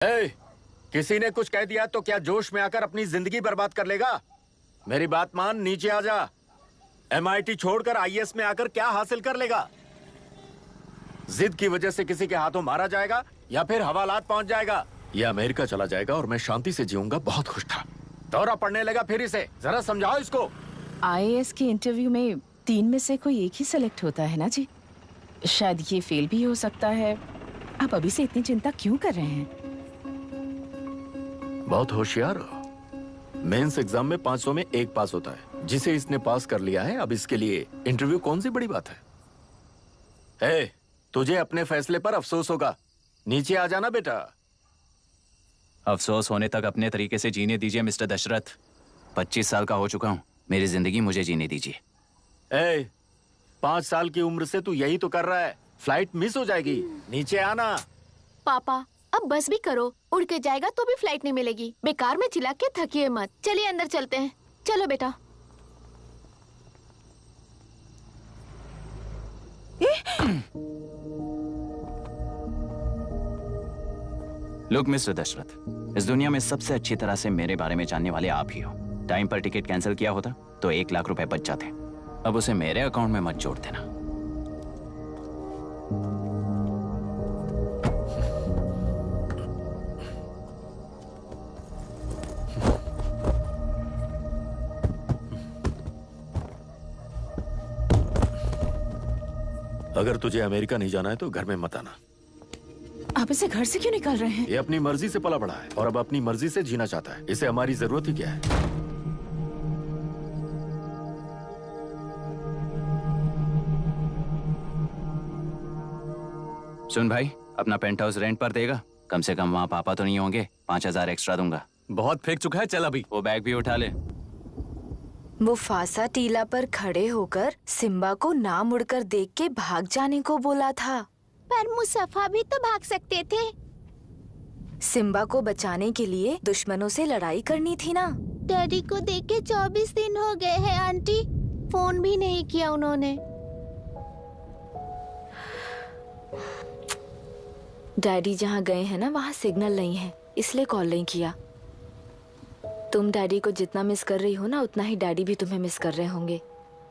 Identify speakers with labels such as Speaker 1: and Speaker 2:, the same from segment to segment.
Speaker 1: ए, किसी ने कुछ कह दिया तो क्या जोश में आकर अपनी जिंदगी बर्बाद कर लेगा? मेरी बात मान, नीचे आ जा। MIT छोड़कर IAS में आकर क्या हासिल कर लेगा? जिद की वजह से किसी के हाथों मारा जाएगा या फिर हवालात पहुंच जाएगा या अमेरिका चला जाएगा और मैं शांति से जीऊंगा। बहुत खुश था। दौरा पड़ने लगा फिर इसे। जरा समझाओ इसको।
Speaker 2: IAS के इंटरव्यू में 3 में से कोई एक ही सेलेक्ट होता है ना जी? शायद ये फेल भी हो सकता है। आप अभी से इतनी चिंता क्यों कर रहे हैं?
Speaker 1: बहुत होशियार हो। मेंस एग्जाम में 500 में 1 पास होता है, जिसे इसने पास कर लिया है। अब इसके लिए इंटरव्यू कौन सी बड़ी बात है? तुझे अपने फैसले पर अफसोस होगा। नीचे आ जाना बेटा।
Speaker 3: अफसोस होने तक अपने तरीके से जीने दीजिए मिस्टर दशरथ। 25 साल का हो चुका हूँ। मेरी जिंदगी मुझे जीने दीजिए।
Speaker 1: 5 साल की उम्र से तू यही तो कर रहा है। फ्लाइट मिस हो जाएगी। नीचे आना।
Speaker 4: पापा अब बस भी करो, उड़ के जाएगा तो भी फ्लाइट नहीं मिलेगी। बेकार में चिल्ला के थकिए मत। चलिए अंदर चलते हैं। चलो बेटा।
Speaker 3: लुक मिस्टर दशरथ, इस दुनिया में सबसे अच्छी तरह से मेरे बारे में जानने वाले आप ही हो। टाइम पर टिकट कैंसिल किया होता तो 1 लाख रुपए बच जाते। अब उसे मेरे अकाउंट में मत जोड़ देना।
Speaker 1: अगर तुझे अमेरिका नहीं जाना है तो घर में मत आना।
Speaker 2: आप इसे घर से क्यों निकाल रहे हैं?
Speaker 1: ये अपनी मर्जी से पला बड़ा है और अब अपनी मर्जी से जीना चाहता है। इसे हमारी जरूरत ही क्या है?
Speaker 3: सुन भाई, अपना पेंट हाउस रेंट पर देगा? कम से कम वहाँ पापा तो नहीं होंगे। 5000 एक्स्ट्रा दूंगा।
Speaker 5: बहुत फेंक चुका है, चल अभी।
Speaker 3: वो बैग भी उठा ले।
Speaker 6: मुफासा टीला पर खड़े होकर सिम्बा को ना मुड़कर देख के भाग जाने को बोला था।
Speaker 4: पर मुसफा भी तो भाग सकते थे।
Speaker 6: सिम्बा को बचाने के लिए दुश्मनों से लड़ाई करनी थी ना।
Speaker 4: डैडी को देख के 24 दिन हो गए हैं आंटी। फोन भी नहीं किया उन्होंने।
Speaker 6: डैडी जहाँ गए हैं ना, वहाँ सिग्नल नहीं है, इसलिए कॉल नहीं किया। तुम डैडी को जितना मिस कर रही हो ना, उतना ही डैडी भी तुम्हें मिस कर रहे होंगे।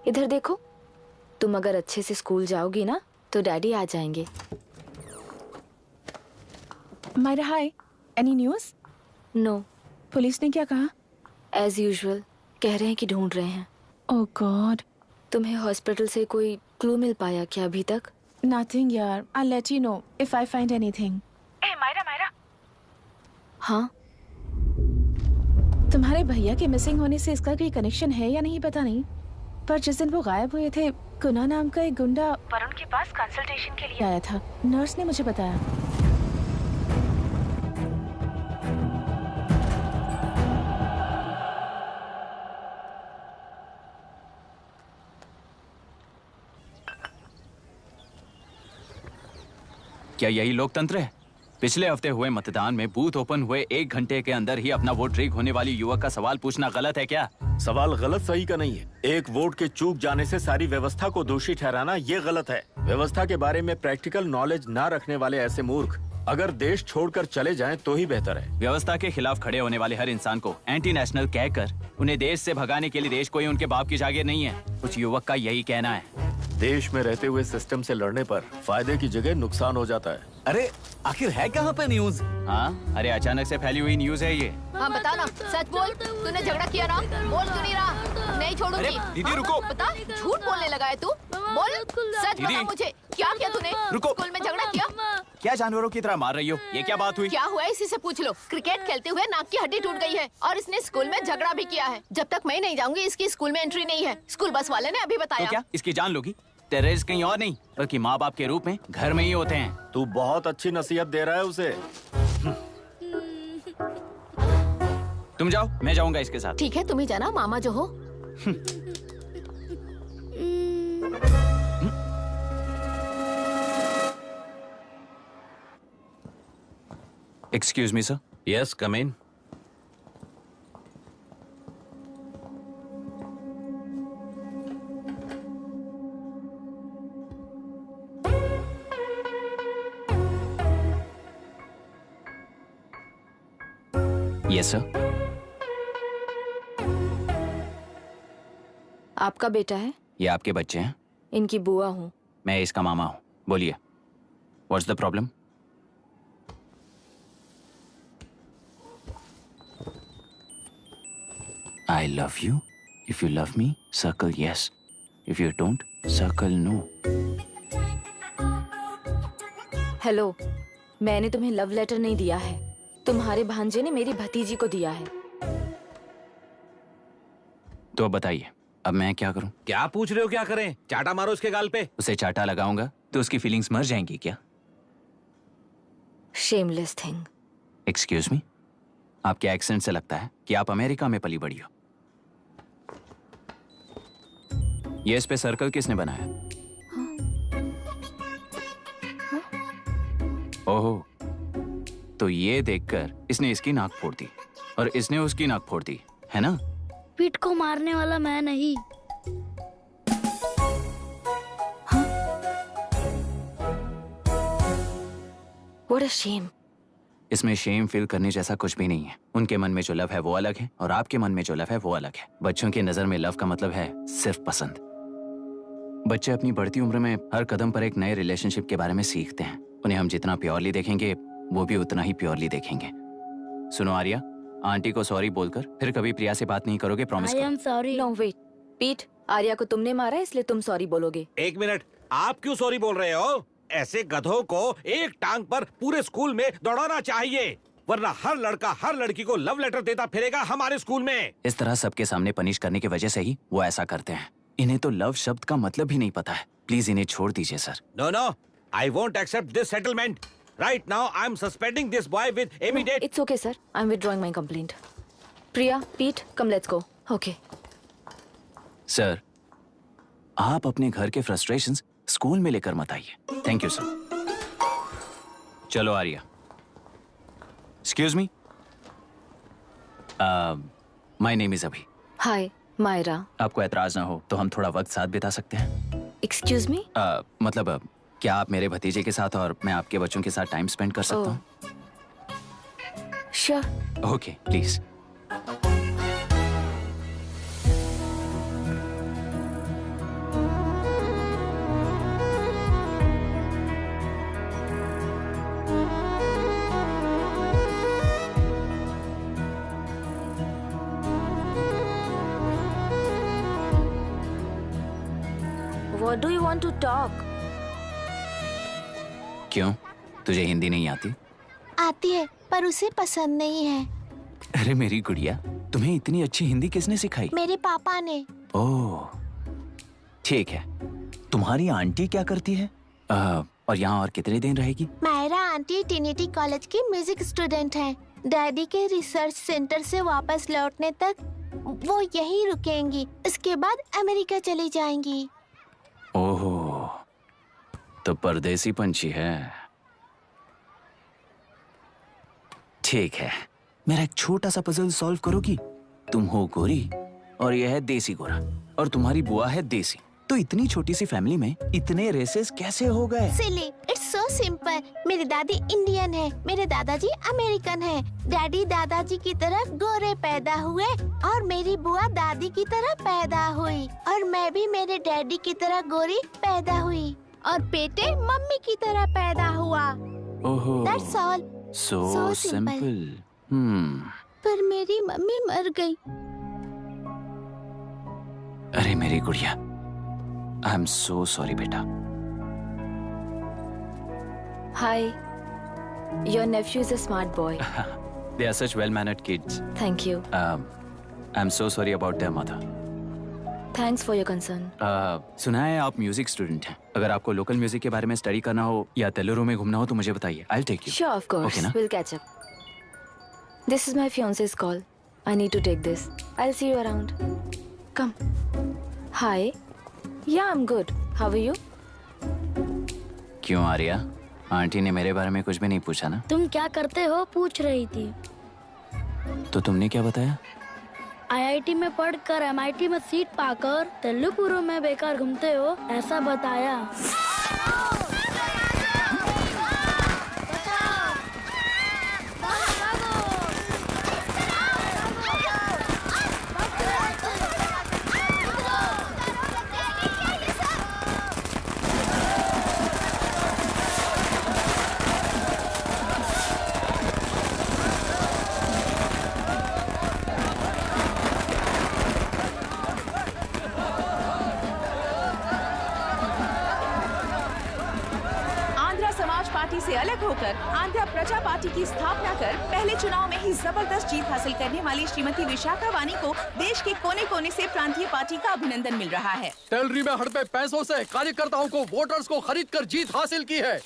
Speaker 6: इधर देखो, तुम अगर अच्छे से स्कूल जाओगी ना तो डैडी आ जाएंगे।
Speaker 2: मायरा हाय, एनी न्यूज़?
Speaker 6: नो।
Speaker 2: पुलिस ने क्या कहा?
Speaker 6: एज यूजुअल कह रहे हैं कि ढूंढ रहे हैं।
Speaker 2: ओह गॉड।
Speaker 6: तुम्हें हॉस्पिटल से कोई क्लू मिल पाया क्या अभी तक?
Speaker 2: नथिंग यार, I let you know if I find anything. Myra.
Speaker 6: हाँ,
Speaker 2: तुम्हारे भैया के मिसिंग होने से इसका कोई कनेक्शन है या नहीं पता नहीं, पर जिस दिन वो गायब हुए थे, कुना नाम का एक गुंडा वरुण के पास कंसल्टेशन के लिए आया था। नर्स ने मुझे बताया।
Speaker 3: क्या यही लोकतंत्र है? पिछले हफ्ते हुए मतदान में बूथ ओपन हुए 1 घंटे के अंदर ही अपना वोट रीक होने वाली युवक का सवाल पूछना गलत है क्या?
Speaker 1: सवाल गलत सही का नहीं है। एक वोट के चूक जाने से सारी व्यवस्था को दोषी ठहराना ये गलत है। व्यवस्था के बारे में प्रैक्टिकल नॉलेज ना रखने वाले ऐसे मूर्ख अगर देश छोड़कर चले जाएं तो ही बेहतर है।
Speaker 3: व्यवस्था के खिलाफ खड़े होने वाले हर इंसान को एंटी नेशनल कहकर उन्हें देश से भगाने के लिए देश कोई उनके बाप की जागीर नहीं है। कुछ युवक का यही कहना है।
Speaker 1: देश में रहते हुए सिस्टम से लड़ने पर फायदे की जगह नुकसान हो जाता है।
Speaker 5: अरे आखिर है कहाँ पे न्यूज?
Speaker 3: हाँ, अरे अचानक से फैली हुई न्यूज है ये।
Speaker 4: हाँ बता ना, सच बोल। तूने झगड़ा किया ना? बोल क्यों नहीं रहा? नहीं छोड़ूंगी।
Speaker 5: दीदी रुको।
Speaker 4: बता, झूठ बोलने लगा है तू। बोल, सच बता मुझे, क्या किया तूने?
Speaker 5: रुको।
Speaker 4: स्कूल में झगड़ा किया?
Speaker 3: क्या जानवरों की तरह मार रही हो? ये क्या बात हुई?
Speaker 4: क्या हुआ है इसी से पूछ लो। क्रिकेट खेलते हुए नाक की हड्डी टूट गई है और इसने स्कूल में झगड़ा भी किया है। जब तक मैं नहीं जाऊंगी इसकी स्कूल में एंट्री नहीं है। स्कूल बस वाले ने अभी बताया।
Speaker 3: तो क्या इसकी जान लोगी? टेररिस्ट कहीं और नहीं बल्कि माँ बाप के रूप में घर में ही होते हैं।
Speaker 1: तू बहुत अच्छी नसीहत दे रहा है उसे।
Speaker 3: तुम जाओ, मैं जाऊंगा इसके साथ।
Speaker 4: ठीक है, तुम ही जाना, मामा जो हो।
Speaker 3: Excuse me sir.
Speaker 5: Yes, come in.
Speaker 3: Yes sir.
Speaker 6: आपका बेटा है?
Speaker 3: ये आपके बच्चे हैं?
Speaker 6: इनकी बुआ हूँ।
Speaker 3: मैं इसका मामा हूँ। बोलिए, what's the problem? I love you. If you love me, circle yes. If you don't, circle no.
Speaker 6: Hello, मैंने तुम्हें लव लेटर नहीं दिया है। तुम्हारे भांजे ने मेरी भतीजी को दिया है।
Speaker 3: तो अब बताइए, अब मैं क्या करूं?
Speaker 5: क्या पूछ रहे हो? क्या करें? चाटा मारो उसके गाल पे।
Speaker 3: उसे चाटा लगाऊंगा तो उसकी फीलिंग्स मर जाएंगी क्या?
Speaker 6: Shameless thing.
Speaker 3: एक्सक्यूज मी, आपके एक्सेंट से लगता है कि आप अमेरिका में पली बड़ी हो। ये इस पे सर्कल किसने बनाया? ओहो, तो ये देखकर इसने इसकी नाक फोड़ दी और इसने उसकी नाक फोड़ दी, है ना?
Speaker 7: पीठ को मारने वाला मैं नहीं।
Speaker 6: What a shame.
Speaker 3: इसमें शेम फील करने जैसा कुछ भी नहीं है। उनके मन में जो लव है वो अलग है और आपके मन में जो लव है वो अलग है। बच्चों की नजर में लव का मतलब है सिर्फ पसंद। बच्चे अपनी बढ़ती उम्र में हर कदम पर एक नए रिलेशनशिप के बारे में सीखते हैं। उन्हें हम जितना प्योरली देखेंगे वो भी उतना ही प्योरली देखेंगे। सुनो आर्या, आंटी को सॉरी बोलकर फिर कभी प्रिया से बात नहीं करोगे, प्रॉमिस
Speaker 7: आई
Speaker 3: करो।
Speaker 7: Am sorry.
Speaker 6: No, wait. पीट, आर्या को तुमने मारा इसलिए तुम सॉरी बोलोगे।
Speaker 8: एक मिनट, आप क्यों सॉरी बोल रहे हो? ऐसे गधों को एक टांग पर पूरे स्कूल में दौड़ाना चाहिए, वरना हर लड़का हर लड़की को लव लेटर देता फिरेगा हमारे स्कूल में।
Speaker 3: इस तरह सबके सामने पनिश करने की वजह से ही वो ऐसा करते हैं। इन्हें तो लव शब्द का मतलब भी नहीं पता है। प्लीज इन्हें छोड़ दीजिए sir.
Speaker 8: No no, I won't accept this settlement. Right now I am suspending this boy with immediate.
Speaker 6: It's okay, sir. I'm withdrawing my complaint. Priya, Pete, come let's go. Okay.
Speaker 3: Sir, आप अपने घर के frustrations school में लेकर मत आइए। Thank you sir. चलो Arya. Excuse me, my name is Abhi.
Speaker 6: Hi, Myra.
Speaker 3: आपको एतराज ना हो तो हम थोड़ा वक्त साथ बिता सकते हैं?
Speaker 6: Excuse me?
Speaker 3: मतलब क्या आप मेरे भतीजे के साथ और मैं आपके बच्चों के साथ टाइम स्पेंड कर सकता हूँ?
Speaker 6: Sure.
Speaker 3: Okay, please.
Speaker 6: What do you want to talk?
Speaker 3: क्यों, तुझे हिंदी नहीं आती?
Speaker 4: आती है पर उसे पसंद नहीं है।
Speaker 3: अरे मेरी गुड़िया, तुम्हें इतनी अच्छी हिंदी किसने सिखाई?
Speaker 4: मेरे पापा ने।
Speaker 3: ओह, ठीक है। तुम्हारी आंटी क्या करती है? और यहाँ और कितने दिन रहेगी?
Speaker 4: मायरा आंटी ट्रिनिटी कॉलेज की म्यूजिक स्टूडेंट हैं। डैडी के रिसर्च सेंटर से वापस लौटने तक वो यहीं रुकेंगी। इसके बाद अमेरिका चली जाएंगी।
Speaker 3: ओहो, तो परदेसी पंछी है। ठीक है, मेरा एक छोटा सा पजल सॉल्व करोगी? तुम हो गोरी और यह है देसी गोरा और तुम्हारी बुआ है देसी। तो इतनी छोटी सी फैमिली में इतने रेसेस कैसे हो गए?
Speaker 4: सिली, इट्स सो सिंपल। मेरी दादी इंडियन है, मेरे दादाजी अमेरिकन है। डैडी दादाजी की तरह गोरे पैदा हुए और मेरी बुआ दादी की तरह पैदा हुई और मैं भी मेरे डैडी की तरह गोरी पैदा हुई और बेटे मम्मी की तरह पैदा हुआ।
Speaker 3: ओहो,
Speaker 4: that's all.
Speaker 3: So
Speaker 4: So
Speaker 3: simple.
Speaker 4: पर मेरी मम्मी मर गई।
Speaker 3: अरे मेरी गुड़िया, आई एम सो सॉरी बेटा।
Speaker 6: Hi. Your nephew is a smart boy.
Speaker 3: They are such well-mannered kids.
Speaker 6: Thank you.
Speaker 3: I'm so sorry about their mother.
Speaker 6: Thanks for your concern.
Speaker 3: सुना है आप म्यूजिक स्टूडेंट हैं। अगर आपको लोकल म्यूजिक के बारे में स्टडी करना हो या तेलुरु में घूमना हो तो मुझे बताइए। I'll take you.
Speaker 6: Sure, of course.
Speaker 3: Okay, ना?
Speaker 6: We'll catch up. This is my fiance's call. I need to take this. I'll see you around. Come. Hi. Yeah, I'm good. How are you?
Speaker 3: क्यों Arya, aunty ने मेरे बारे में कुछ भी नहीं पूछा ना?
Speaker 7: तुम क्या करते हो पूछ रही थी।
Speaker 3: तो तुमने क्या बताया?
Speaker 7: आईआईटी में पढ़कर एमआईटी में सीट पाकर तेलुपुरु में बेकार घूमते हो ऐसा बताया।
Speaker 2: होकर आंध्र प्रजा पार्टी की स्थापना कर पहले चुनाव में ही जबरदस्त जीत हासिल करने वाली श्रीमती विशाखा वानी को देश के कोने कोने से प्रांतीय पार्टी का अभिनंदन मिल रहा है।
Speaker 9: टेलरी में हड़पे पैसों से कार्यकर्ताओं को वोटर्स को खरीद कर जीत हासिल की है।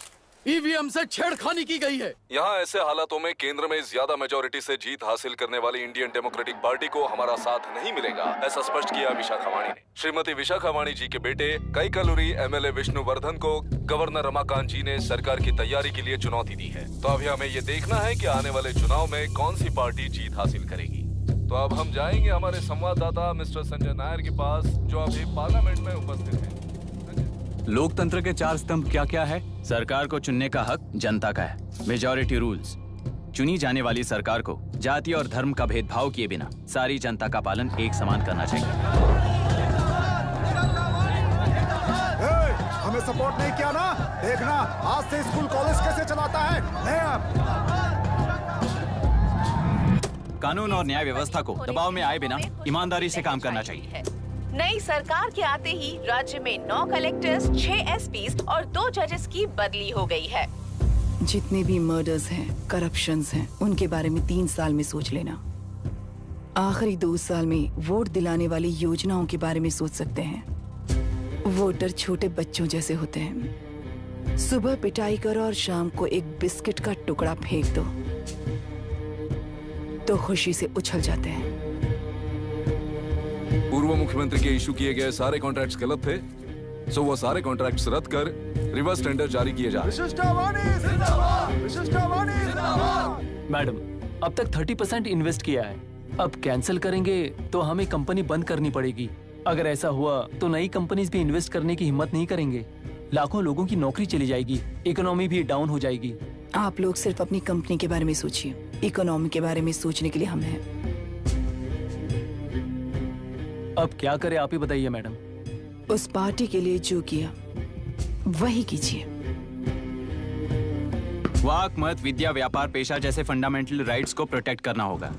Speaker 9: ईवीएम से छेड़खानी की गई है।
Speaker 10: यहाँ ऐसे हालातों में केंद्र में ज्यादा मेजोरिटी से जीत हासिल करने वाली इंडियन डेमोक्रेटिक पार्टी को हमारा साथ नहीं मिलेगा, ऐसा स्पष्ट किया विशाखा वाणी ने। श्रीमती विशाखा वाणी जी के बेटे कैकलुरी एमएलए विष्णुवर्धन को गवर्नर रमाकांत जी ने सरकार की तैयारी के लिए चुनौती दी है। तो अभी हमें ये देखना है कि आने वाले चुनाव में कौन सी पार्टी जीत हासिल करेगी। तो अब हम जाएंगे हमारे संवाददाता मिस्टर संजय नायर के पास, जो अभी पार्लियामेंट में उपस्थित है।
Speaker 3: लोकतंत्र के 4 स्तंभ क्या क्या है? सरकार को चुनने का हक जनता का है, मेजॉरिटी रूल्स। चुनी जाने वाली सरकार को जाति और धर्म का भेदभाव किए बिना सारी जनता का पालन एक समान करना चाहिए।
Speaker 11: हमें सपोर्ट नहीं किया ना, देखना आज से स्कूल कॉलेज कैसे चलाता है।
Speaker 3: कानून और न्याय व्यवस्था को दबाव में आए बिना ईमानदारी से काम करना चाहिए।
Speaker 2: नई सरकार के आते ही राज्य में 9 कलेक्टर्स, 6 एसपीज और 2 जजेस की बदली हो गई है।
Speaker 12: जितने भी मर्डर्स हैं, करप्शंस हैं, उनके बारे में 3 साल में सोच लेना। आखिरी 2 साल में वोट दिलाने वाली योजनाओं के बारे में सोच सकते हैं। वोटर छोटे बच्चों जैसे होते हैं। सुबह पिटाई करो और शाम को एक बिस्किट का टुकड़ा फेंक दो तो खुशी से उछल जाते हैं।
Speaker 10: पूर्व मुख्यमंत्री के इशू किए गए सारे कॉन्ट्रैक्ट्स गलत थे, सो वो सारे कॉन्ट्रैक्ट्स रद्द कर रिवर्स टेंडर जारी किए जा रहे हैं।
Speaker 9: मैडम, अब तक 30% इन्वेस्ट किया है, अब कैंसिल करेंगे तो हमें कंपनी बंद करनी पड़ेगी। अगर ऐसा हुआ तो नई कंपनीज भी इन्वेस्ट करने की हिम्मत नहीं करेंगे। लाखों लोगों की नौकरी चली जाएगी, इकोनॉमी भी डाउन हो जाएगी।
Speaker 12: आप लोग सिर्फ अपनी कंपनी के बारे में सोचिए, इकोनॉमी के बारे में सोचने के लिए हम हैं।
Speaker 9: अब क्या करें आप ही बताइए मैडम।
Speaker 12: उस पार्टी के लिए जो किया वही कीजिए।
Speaker 3: वाक, मत, विद्या, व्यापार, पेशा जैसे फंडामेंटल राइट्स को प्रोटेक्ट करना होगा।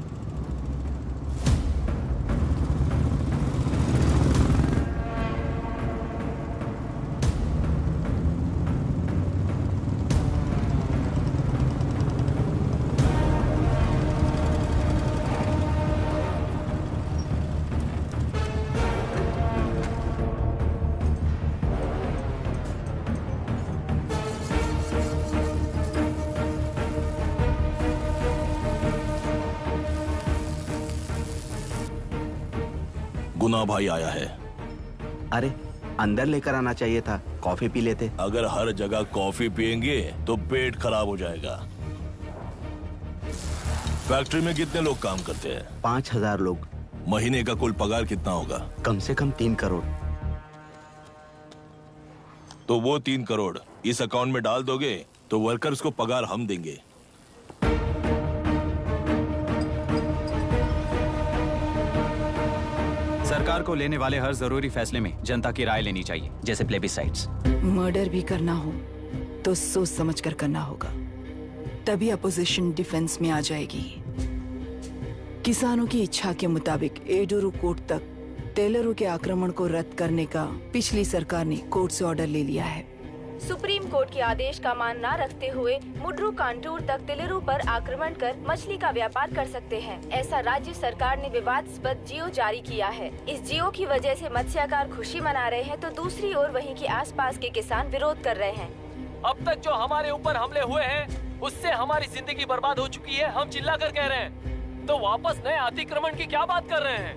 Speaker 13: गुना भाई आया है।
Speaker 14: अरे अंदर लेकर आना चाहिए था, कॉफी पी लेते।
Speaker 13: अगर हर जगह कॉफी पियेंगे तो पेट खराब हो जाएगा। फैक्ट्री में कितने लोग काम करते हैं?
Speaker 14: 5000 लोग।
Speaker 13: महीने का कुल पगार कितना होगा?
Speaker 14: कम से कम 3 करोड़।
Speaker 13: तो वो 3 करोड़ इस अकाउंट में डाल दोगे तो वर्कर्स को पगार हम देंगे।
Speaker 3: सरकार को लेने वाले हर जरूरी फैसले में जनता की राय लेनी चाहिए, जैसे प्लेबिसाइट्स।
Speaker 12: मर्डर भी करना हो तो सोच समझ कर करना होगा, तभी अपोजिशन डिफेंस में आ जाएगी। किसानों की इच्छा के मुताबिक एडुरु कोर्ट तक टेलरों के आक्रमण को रद्द करने का पिछली सरकार ने कोर्ट से ऑर्डर ले लिया है।
Speaker 6: सुप्रीम कोर्ट के आदेश का मान न रखते हुए मुड्रू कांटूर तक टेलरों पर आक्रमण कर मछली का व्यापार कर सकते हैं, ऐसा राज्य सरकार ने विवादास्पद जियो जारी किया है। इस जियो की वजह से मत्स्यकार खुशी मना रहे हैं तो दूसरी ओर वहीं के आसपास के किसान विरोध कर रहे हैं।
Speaker 9: अब तक जो हमारे ऊपर हमले हुए हैं उससे हमारी जिंदगी बर्बाद हो चुकी है। हम चिल्ला कर कह रहे हैं तो वापस नए अतिक्रमण की क्या बात कर रहे हैं?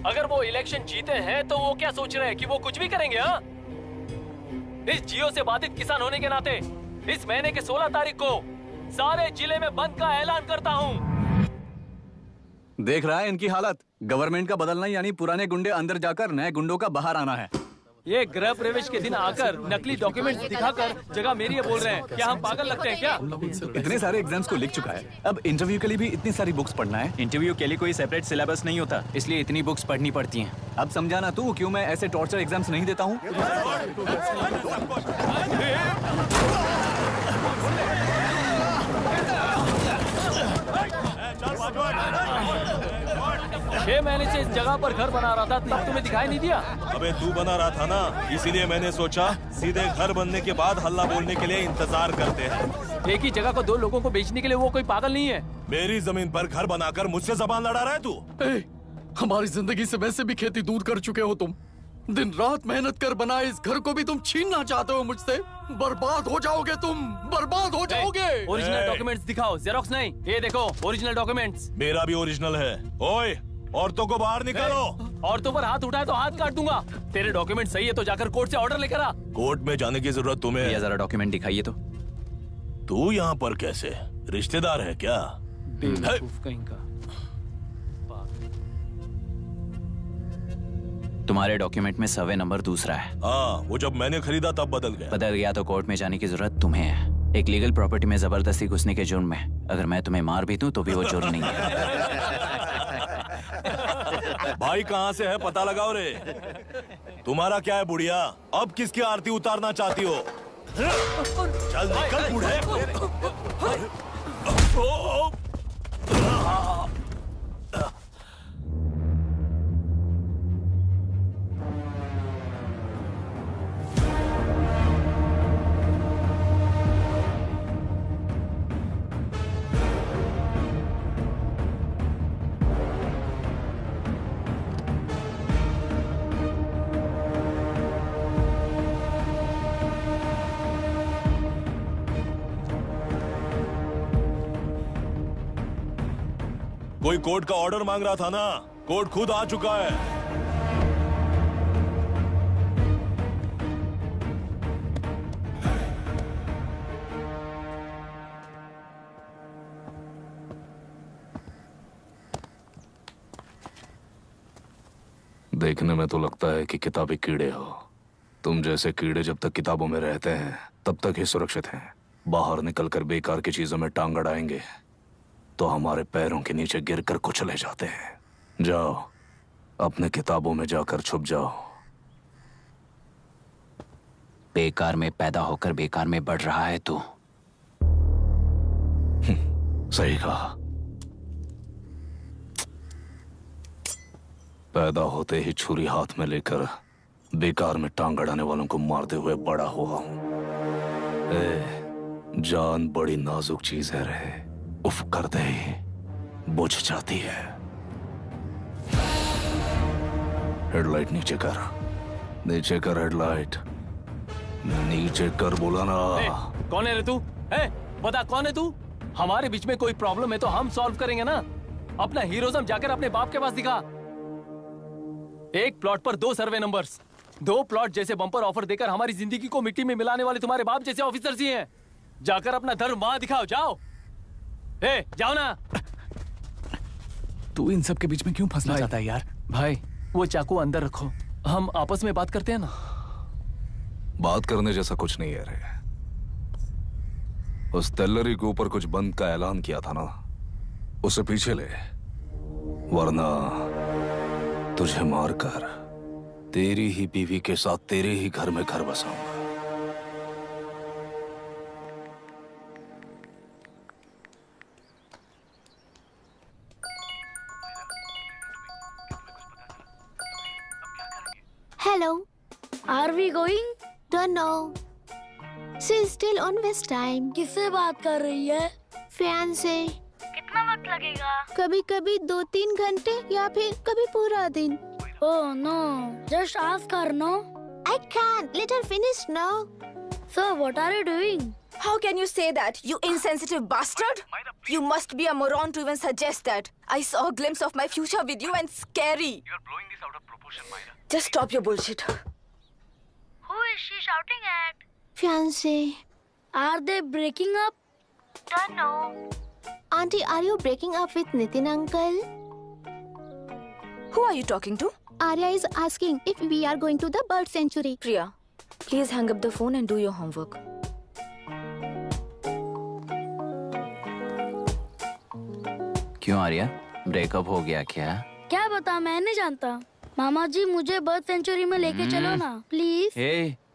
Speaker 9: अगर वो इलेक्शन जीते हैं तो वो क्या सोच रहे हैं कि वो कुछ भी करेंगे? हाँ, इस जियो से बाधित किसान होने के नाते इस महीने के 16 तारीख को सारे जिले में बंद का ऐलान करता हूँ।
Speaker 3: देख रहा है इनकी हालत। गवर्नमेंट का बदलना यानी पुराने गुंडे अंदर जाकर नए गुंडों का बाहर आना है।
Speaker 9: ये गृह प्रवेश के दिन आकर नकली डॉक्यूमेंट्स दिखाकर जगह मेरी है बोल रहे हैं। क्या हम पागल लगते हैं क्या?
Speaker 3: इतने सारे एग्जाम्स को लिख चुका है, अब इंटरव्यू के लिए भी इतनी सारी बुक्स पढ़ना है। इंटरव्यू के लिए कोई सेपरेट सिलेबस नहीं होता, इसलिए इतनी बुक्स पढ़नी पड़ती हैं। अब समझाना तू क्यों मैं ऐसे टॉर्चर एग्जाम्स नहीं देता हूँ।
Speaker 9: छह महीने से इस जगह पर घर बना रहा था, तब तुम्हें दिखाई नहीं दिया?
Speaker 13: अबे तू बना रहा था ना, इसीलिए मैंने सोचा सीधे घर बनने के बाद हल्ला बोलने के लिए इंतजार करते हैं।
Speaker 9: एक ही जगह को दो लोगों को बेचने के लिए वो कोई पागल नहीं है।
Speaker 13: मेरी जमीन पर घर बनाकर मुझसे जबान लड़ा रहा है तू।
Speaker 15: हमारी जिंदगी से वैसे भी खेती दूर कर चुके हो तुम। दिन रात मेहनत कर बनाए इस घर को भी तुम छीनना चाहते हो मुझसे। बर्बाद हो जाओगे तुम, बर्बाद हो जाओगे।
Speaker 9: ओरिजिनल डॉक्यूमेंट्स दिखाओ, जेरोक्स नहीं। ये देखो ओरिजिनल डॉक्यूमेंट्स।
Speaker 13: मेरा भी ओरिजिनल है। ओए, औरतों को बाहर निकालो।
Speaker 9: औरतों पर हाथ उठाए तो हाथ काट दूंगा। तेरे डॉक्यूमेंट सही है तो जाकर कोर्ट से ऑर्डर लेकर आ।
Speaker 13: कोर्ट में जाने की जरूरत तुम्हें है।
Speaker 3: जरा डॉक्यूमेंट दिखाइए तो।
Speaker 13: तू यहाँ पर कैसे? रिश्तेदार है क्या?
Speaker 9: बेवकूफ कहीं का।
Speaker 3: तुम्हारे डॉक्यूमेंट में सर्वे नंबर दूसरा है।
Speaker 13: हाँ, वो जब मैंने खरीदा तब बदल गया
Speaker 3: तो कोर्ट में जाने की जरूरत तुम्हें है। एक लीगल प्रॉपर्टी में जबरदस्ती घुसने के जुर्म में अगर मैं तुम्हें मार भी दूं तो भी वो जुर्म नहीं है।
Speaker 13: भाई कहाँ से है पता लगाओ रे। तुम्हारा क्या है बुढ़िया? अब किसकी आरती उतारना चाहती हो? चल निकल बूढ़े। कोई कोर्ट का ऑर्डर मांग रहा था ना? कोर्ट खुद आ चुका है।
Speaker 10: देखने में तो लगता है कि किताबी कीड़े हो। तुम जैसे कीड़े जब तक किताबों में रहते हैं तब तक ही सुरक्षित हैं। बाहर निकलकर बेकार की चीजों में टांग अड़ाएंगे तो हमारे पैरों के नीचे गिरकर कुचले जाते हैं। जाओ, अपने किताबों में जाकर छुप जाओ।
Speaker 3: बेकार में पैदा होकर बेकार में बढ़ रहा है तू।
Speaker 10: सही कहा। पैदा होते ही छुरी हाथ में लेकर बेकार में टांग अड़ाने वालों को मारते हुए बड़ा हुआ हूं। जान बड़ी नाजुक चीज है रे। उफ करते ही बुझ जाती है। हेडलाइट नीचे कर, नीचे कर हेडलाइट, नीचे कर बोला ना।
Speaker 9: कौन है रे तू? बता कौन है तू? हमारे बीच में कोई प्रॉब्लम है तो हम सॉल्व करेंगे ना। अपना हीरोइज्म जाकर अपने बाप के पास दिखा। एक प्लॉट पर 2 सर्वे नंबर्स, 2 प्लॉट जैसे बम्पर ऑफर देकर हमारी जिंदगी को मिट्टी में मिलाने वाले तुम्हारे बाप जैसे ऑफिसर्स ही हैं। जाकर अपना धर्म वहां दिखाओ, जाओ। जाओ ना।
Speaker 15: तू इन सब के बीच में क्यों फंसना चाहता है यार?
Speaker 9: भाई वो चाकू अंदर रखो, हम आपस में बात करते हैं ना।
Speaker 10: बात करने जैसा कुछ नहीं है रे। उस तेलरी के ऊपर कुछ बंद का ऐलान किया था ना, उसे पीछे ले, वरना तुझे मारकर तेरी ही बीवी के साथ तेरे ही घर में घर बसाऊंगा।
Speaker 4: Hello.
Speaker 7: Are we going?
Speaker 4: Don't know. She's still on West time.
Speaker 7: किससे बात कर रही है?
Speaker 4: Fiance.
Speaker 7: कितना वक्त लगेगा?
Speaker 4: कभी कभी 2-3 घंटे या फिर कभी पूरा दिन।
Speaker 7: Oh no. Just ask her, no?
Speaker 4: I can't. Let her finish now.
Speaker 7: So what are you doing?
Speaker 2: How can you say that, you insensitive bastard? You must be a moron to even suggest that. I saw a glimpse of my future with you and scary.
Speaker 16: You are blowing this out of proportion, Myra.
Speaker 2: Just stop your bullshit.
Speaker 7: Who is she shouting at?
Speaker 4: Fiance.
Speaker 7: Are they breaking up?
Speaker 4: Don't know. Auntie, are you breaking up with Nitin uncle?
Speaker 2: Who are you talking to?
Speaker 4: Arya is asking if we are going to the bird sanctuary.
Speaker 6: Priya, please hang up the phone and do your homework.
Speaker 3: क्यों Arya, breakup हो गया क्या?
Speaker 7: क्या बता, मैं नहीं जानता। मामा जी मुझे बर्ड सेंचुरी में लेके चलो ना प्लीज।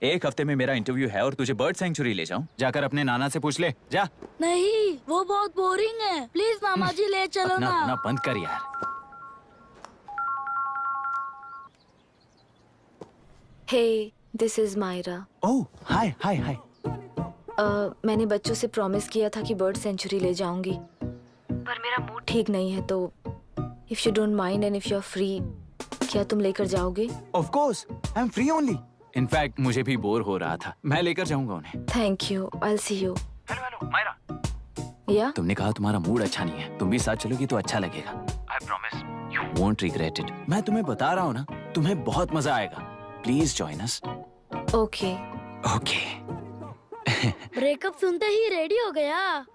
Speaker 3: एक हफ्ते में मेरा इंटरव्यू है और तुझे बर्ड सेंचुरी ले जाऊं? जाकर अपने नाना से पूछ ले, जा।
Speaker 7: नहीं, वो बहुत बोरिंग है। प्लीज मामा जी ले चलो ना।
Speaker 3: अपना बंद कर यार।
Speaker 6: Hey, this is Myra.
Speaker 3: Oh, hi.
Speaker 6: मैंने बच्चों से प्रॉमिस किया था कि बर्ड सेंचुरी ले जाऊंगी, पर मेरा मूड ठीक नहीं है, तो if you don't mind and if you are free, क्या तुम लेकर जाओगे?
Speaker 3: Of course, I am free only. In fact मुझे भी बोर हो रहा था, मैं लेकर जाऊंगा उन्हें।
Speaker 6: Thank you, I will see you.
Speaker 16: Hello Myra.
Speaker 6: या
Speaker 3: तुमने कहा तुम्हारा मूड अच्छा नहीं है, तुम भी साथ चलोगी तो अच्छा लगेगा।
Speaker 16: I promise
Speaker 3: you won't regret it. मैं तुम्हें बता रहा हूँ ना, तुम्हें बहुत मजा आएगा। Please join us.
Speaker 6: Okay
Speaker 3: okay.
Speaker 7: Breakup सुनते ही रेडी हो गया।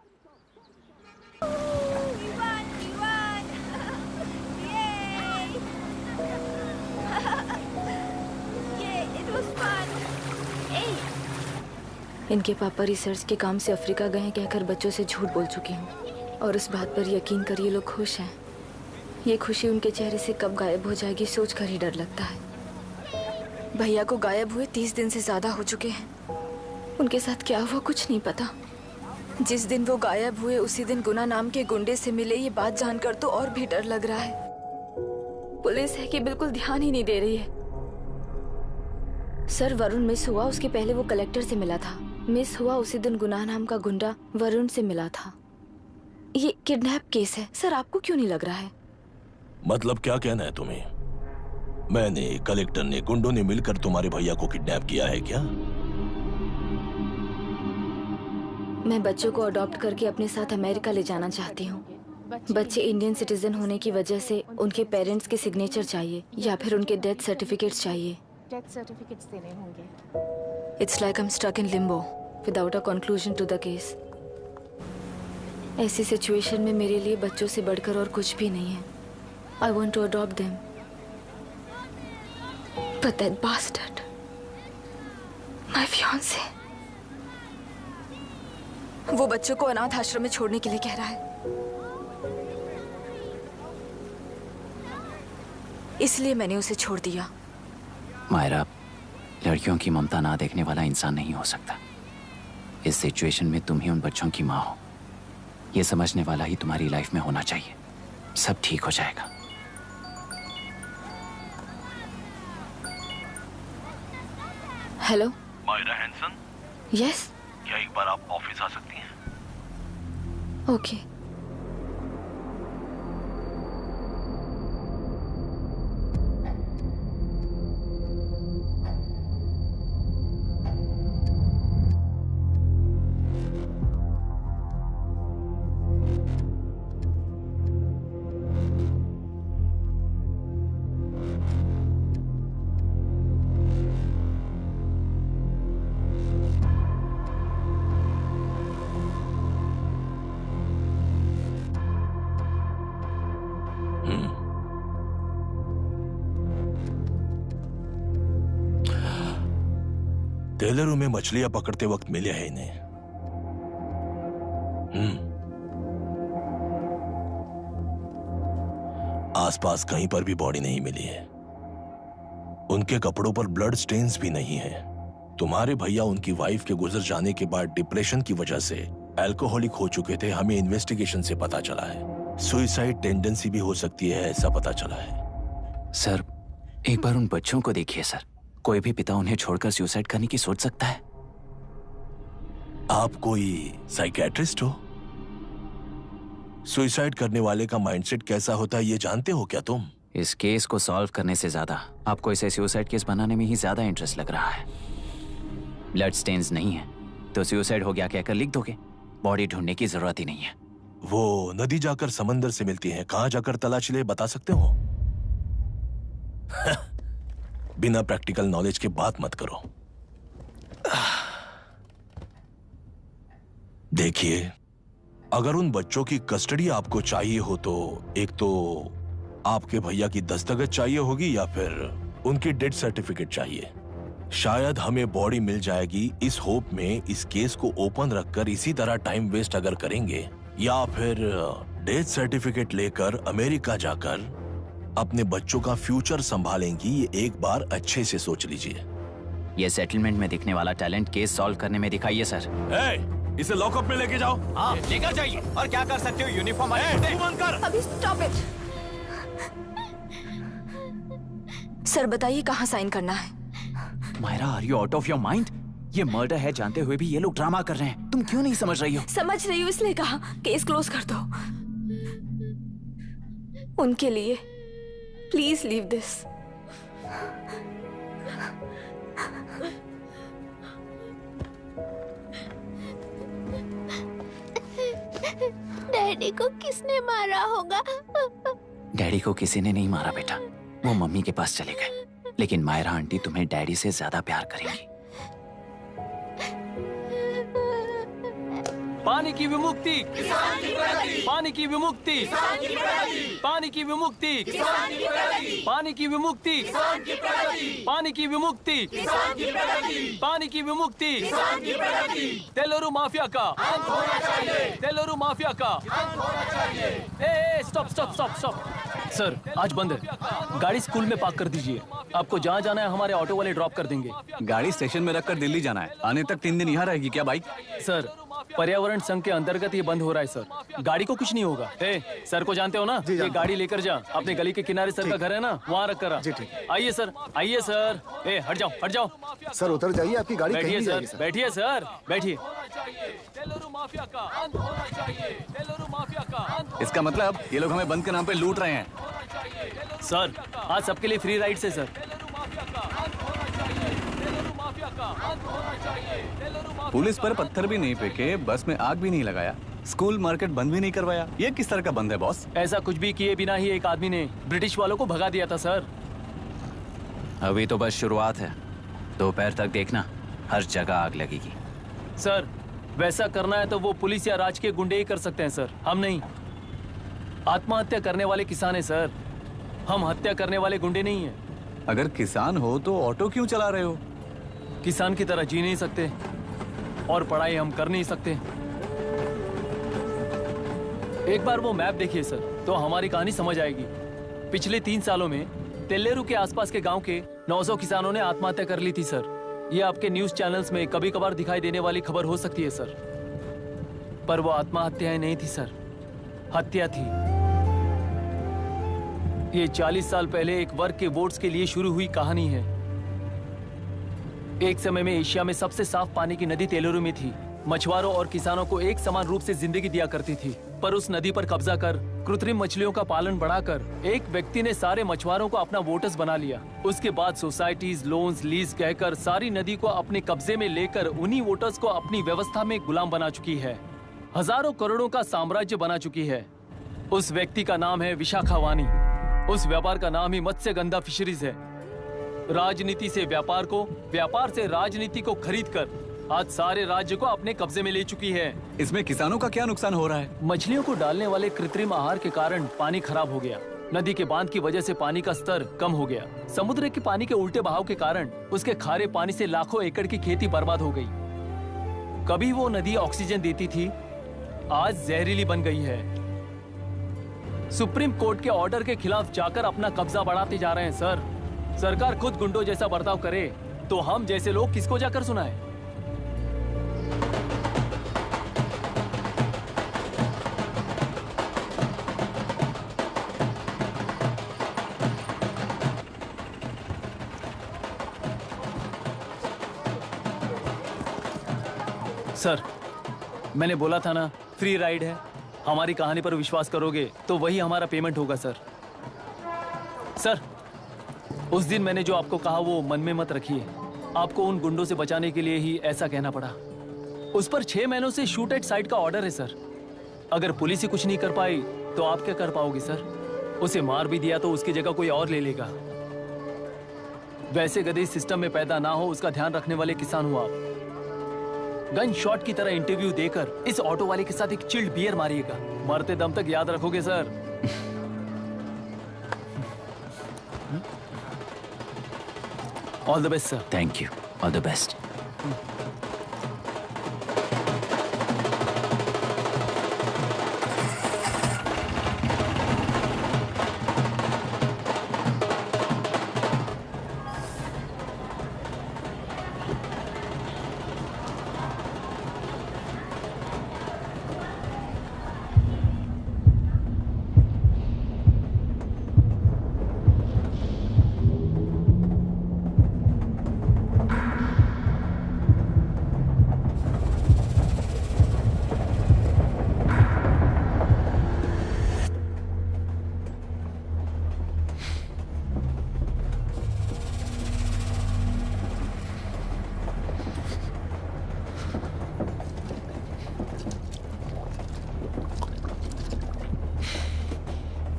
Speaker 7: इनके पापा रिसर्च के काम से अफ्रीका गए हैं कहकर बच्चों से झूठ बोल चुकी हूँ, और इस बात पर यकीन कर ये लोग खुश हैं। ये खुशी उनके चेहरे से कब गायब हो जाएगी सोचकर ही डर लगता है। भैया को गायब हुए 30 दिन से ज्यादा हो चुके हैं। उनके साथ क्या हुआ कुछ नहीं पता। जिस दिन वो गायब हुए उसी दिन गुना नाम के गुंडे से मिले, ये बात जानकर तो और भी डर लग रहा है। पुलिस है कि बिल्कुल ध्यान ही नहीं दे रही है। सर, वरुण मिस हुआ उसके पहले वो कलेक्टर से मिला था। मिस हुआ उसी दिन गुनाह नाम का गुंडा वरुण से मिला था। ये किडनैप केस है। सर, आपको क्यों नहीं लग रहा है?
Speaker 13: मतलब क्या कहना है तुम्हें? मैंने, कलेक्टर ने, गुंडों ने मिलकर तुम्हारे भैया को किडनैप किया है क्या?
Speaker 6: मैं बच्चों को अडॉप्ट करके अपने साथ अमेरिका ले जाना चाहती हूँ। बच्चे इंडियन सिटीजन होने की वजह से उनके पेरेंट्स के सिग्नेचर चाहिए या फिर उनके डेथ सर्टिफिकेट्स चाहिए।
Speaker 2: डेथ सर्टिफिकेट्स देने होंगे।
Speaker 6: It's like I am stuck in limbo without a conclusion to the case. ऐसी सिचुएशन में मेरे लिए बच्चों से बढ़कर और कुछ भी नहीं है। I want to adopt them, but that bastard, my fiancee, वो बच्चों को अनाथ आश्रम में छोड़ने के लिए कह रहा है। इसलिए मैंने उसे छोड़ दिया।
Speaker 3: मायरा, लड़कियों की ममता ना देखने वाला इंसान नहीं हो सकता। इस सिचुएशन में तुम ही उन बच्चों की माँ हो, ये समझने वाला ही तुम्हारी लाइफ में होना चाहिए। सब ठीक हो जाएगा।
Speaker 6: Hello
Speaker 16: Myra Hansen.
Speaker 6: यस,
Speaker 16: क्या एक बार आप ऑफिस आ सकती हैं?
Speaker 6: ओके।
Speaker 13: टेलरों में मछलियां पकड़ते वक्त मिले हैं इन्हें। आसपास कहीं पर भी बॉडी नहीं मिली है। उनके कपड़ों पर ब्लड स्टेन्स भी नहीं है। तुम्हारे भैया उनकी वाइफ के गुजर जाने के बाद डिप्रेशन की वजह से अल्कोहलिक हो चुके थे। हमें इन्वेस्टिगेशन से पता चला है सुसाइड टेंडेंसी भी हो सकती है, ऐसा पता चला है।
Speaker 3: सर, एक बार उन बच्चों को देखिए सर। कोई भी पिता उन्हें छोड़कर सुसाइड करने की सोच सकता है?
Speaker 13: आप कोई साइकियाट्रिस्ट हो? सुसाइड करने वाले का माइंडसेट कैसा होता है ये जानते हो क्या तुम?
Speaker 3: इस केस को सॉल्व करने से ज्यादा आपको इसे सुसाइड केस बनाने में ही ज्यादा इंटरेस्ट लग रहा है। ब्लड स्टेन्स नहीं है तो सुसाइड हो गया कहकर लिख दोगे। बॉडी ढूंढने की जरूरत ही नहीं है।
Speaker 13: वो नदी जाकर समंदर से मिलती है, कहां जाकर तलाश ले बता सकते हो? बिना प्रैक्टिकल नॉलेज के बात मत करो। देखिए, अगर उन बच्चों की कस्टडी आपको चाहिए हो तो एक तो आपके भैया की दस्तखत चाहिए होगी या फिर उनकी डेथ सर्टिफिकेट चाहिए। शायद हमें बॉडी मिल जाएगी इस होप में इस केस को ओपन रखकर इसी तरह टाइम वेस्ट अगर करेंगे, या फिर डेथ सर्टिफिकेट लेकर अमेरिका जाकर अपने बच्चों का फ्यूचर संभालेंगी। ये एक बार अच्छे से सोच लीजिए।
Speaker 3: ये सेटलमेंट में दिखने वाला टैलेंट केस सॉल्व करने में दिखाइए सर।
Speaker 13: इसे लॉकअप में लेके जाओ।
Speaker 3: हाँ, लेकर जाइए। और क्या कर सकते हो? यूनिफॉर्म
Speaker 6: कर। अभी स्टॉप इट। सर बताइए कहाँ साइन करना है?
Speaker 3: Myra, are you out of your mind? ये मर्डर है जानते हुए भी ये लोग ड्रामा कर रहे हैं। तुम क्यों नहीं समझ रही हो?
Speaker 7: समझ रही हूँ, इसलिए कहा केस क्लोज कर दो। उनके लिए प्लीज लीव दिस।
Speaker 4: डैडी को किसने मारा होगा?
Speaker 3: डैडी को किसी ने नहीं मारा बेटा, वो मम्मी के पास चले गए। लेकिन मायरा आंटी तुम्हें डैडी से ज्यादा प्यार करेंगी।
Speaker 9: पानी की विमुक्ति, पानी की विमुक्ति, पानी की विमुक्ति, पानी की विमुक्ति, पानी की विमुक्ति, पानी की विमुक्ति, तेलुरु माफिया का, तेलुरु माफिया का। Stop stop stop stop. Sir आज बंद है, गाड़ी स्कूल में पार्क कर दीजिए। आपको जहाँ जाना है हमारे ऑटो वाले ड्रॉप कर देंगे।
Speaker 3: गाड़ी स्टेशन में रखकर दिल्ली जाना है, आने तक 3 दिन यहाँ रहेगी क्या बाइक?
Speaker 9: सर पर्यावरण संघ के अंतर्गत ये बंद हो रहा है सर, गाड़ी को कुछ नहीं होगा। सर को जानते हो ना, ये गाड़ी लेकर जा, अपने गली के किनारे सर का घर है ना, वहाँ रख कर। आइए सर, आइए सर। हट जाओ हट जाओ
Speaker 11: सर, उतर जाइए, आपकी गाड़ी कहीं नहीं जाएगी
Speaker 9: सर। बैठिए सर, बैठिए। माफिया का अंत होना चाहिए, तेलुरु माफिया का अंत।
Speaker 3: इसका मतलब ये लोग हमें बंद के नाम पे लूट रहे हैं।
Speaker 9: सर आज सबके लिए फ्री राइड से सर।
Speaker 3: पुलिस पर पत्थर भी नहीं फेंके, बस में आग भी नहीं लगाया, स्कूल मार्केट बंद भी नहीं करवाया। ये किस तरह का बंद है बॉस?
Speaker 9: ऐसा कुछ भी किए बिना ही एक आदमी ने ब्रिटिश वालों को भगा दिया था सर।
Speaker 3: अभी तो बस शुरुआत है, दोपहर तक देखना हर जगह आग लगेगी।
Speaker 9: सर वैसा करना है तो वो पुलिस या राज के गुंडे ही कर सकते हैं सर, हम नहीं। आत्महत्या करने वाले किसान है सर, हम हत्या करने वाले गुंडे नहीं है।
Speaker 3: अगर किसान हो तो ऑटो क्यों चला रहे हो?
Speaker 9: किसान की तरह जी नहीं सकते और पढ़ाई हम कर नहीं सकते। एक बार वो मैप देखिए सर तो हमारी कहानी समझ आएगी। पिछले 3 सालों में तेल्लेरू के आसपास के गांव के 900 किसानों ने आत्महत्या कर ली थी सर। ये आपके न्यूज चैनल्स में कभी कभार दिखाई देने वाली खबर हो सकती है सर, पर वो आत्महत्याएं नहीं थी सर, हत्या थी। ये 40 साल पहले एक वर्ग के वोट्स के लिए शुरू हुई कहानी है। एक समय में एशिया में सबसे साफ पानी की नदी तेलुरु में थी। मछुआरों और किसानों को एक समान रूप से जिंदगी दिया करती थी, पर उस नदी पर कब्जा कर कृत्रिम मछलियों का पालन बढ़ाकर एक व्यक्ति ने सारे मछुआरों को अपना वोटर्स बना लिया। उसके बाद सोसाइटीज, लोन्स, लीज कहकर सारी नदी को अपने कब्जे में लेकर उन्हीं वोटर्स को अपनी व्यवस्था में गुलाम बना चुकी है। हजारों करोड़ों का साम्राज्य बना चुकी है। उस व्यक्ति का नाम है विशाखावानी। उस व्यापार का नाम ही मत्स्यगंधा फिशरीज है। राजनीति से व्यापार को, व्यापार से राजनीति को खरीदकर आज सारे राज्य को अपने कब्जे में ले चुकी है।
Speaker 3: इसमें किसानों का क्या नुकसान हो रहा है?
Speaker 9: मछलियों को डालने वाले कृत्रिम आहार के कारण पानी खराब हो गया। नदी के बांध की वजह से पानी का स्तर कम हो गया। समुद्र के पानी के उल्टे बहाव के कारण उसके खारे पानी से लाखों एकड़ की खेती बर्बाद हो गई। कभी वो नदी ऑक्सीजन देती थी, आज जहरीली बन गई है। सुप्रीम कोर्ट के ऑर्डर के खिलाफ जाकर अपना कब्जा बढ़ाते जा रहे हैं सर। सरकार खुद गुंडों जैसा बर्ताव करे तो हम जैसे लोग किसको जाकर सुनाएं? सर मैंने बोला था ना, फ्री राइड है। हमारी कहानी पर विश्वास करोगे तो वही हमारा पेमेंट होगा सर। सर उस दिन मैंने जो आपको कहा वो मन में मत रखिए। आपको उन गुंडों से बचाने के लिए ही ऐसा कहना पड़ा। उस पर 6 महीनों से शूट एट साइट का ऑर्डर है सर। अगर पुलिस ही कुछ नहीं कर पाई तो आप क्या कर पाओगे सर? उसे मार भी दिया तो उसकी जगह कोई और ले लेगा। वैसे गधे सिस्टम में पैदा ना हो उसका ध्यान रखने वाले किसान हो आप। गन शॉट की तरह इंटरव्यू देकर इस ऑटो वाले के साथ एक चिल्ड बियर मारिएगा। मरते दम तक याद रखोगे sir. All the best sir.
Speaker 3: Thank you, all the best.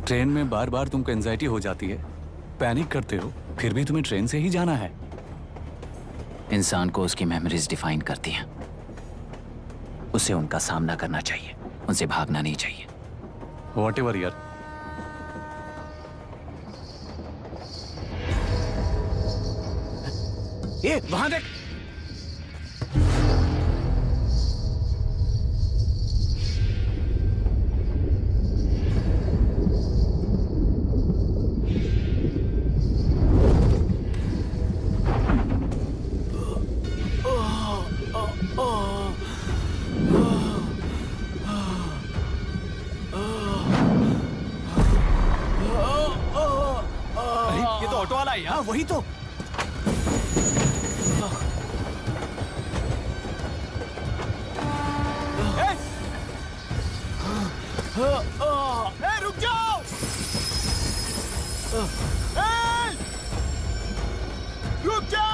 Speaker 3: Train में बार बार तुमको एंजाइटी हो जाती है, पैनिक करते हो, फिर भी तुम्हें ट्रेन से ही जाना है। इंसान को उसकी मेमोरीज डिफाइन करती हैं। उसे उनका सामना करना चाहिए, उनसे भागना नहीं चाहिए। व्हाटएवर यार।
Speaker 5: ये वहां देख।
Speaker 3: ये तो ऑटो वाला है। हाँ वही तो।
Speaker 11: रुक जाओ। रुक जाओ।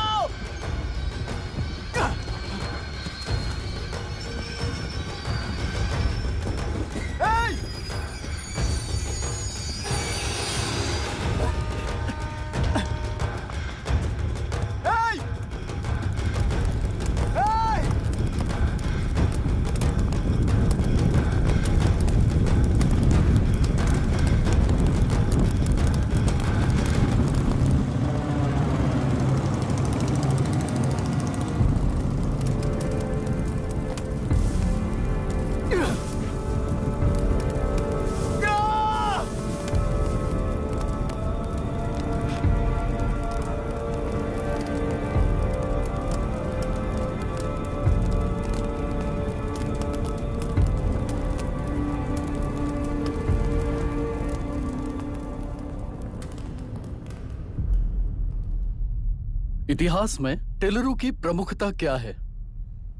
Speaker 15: इतिहास में टेलरों की प्रमुखता क्या है?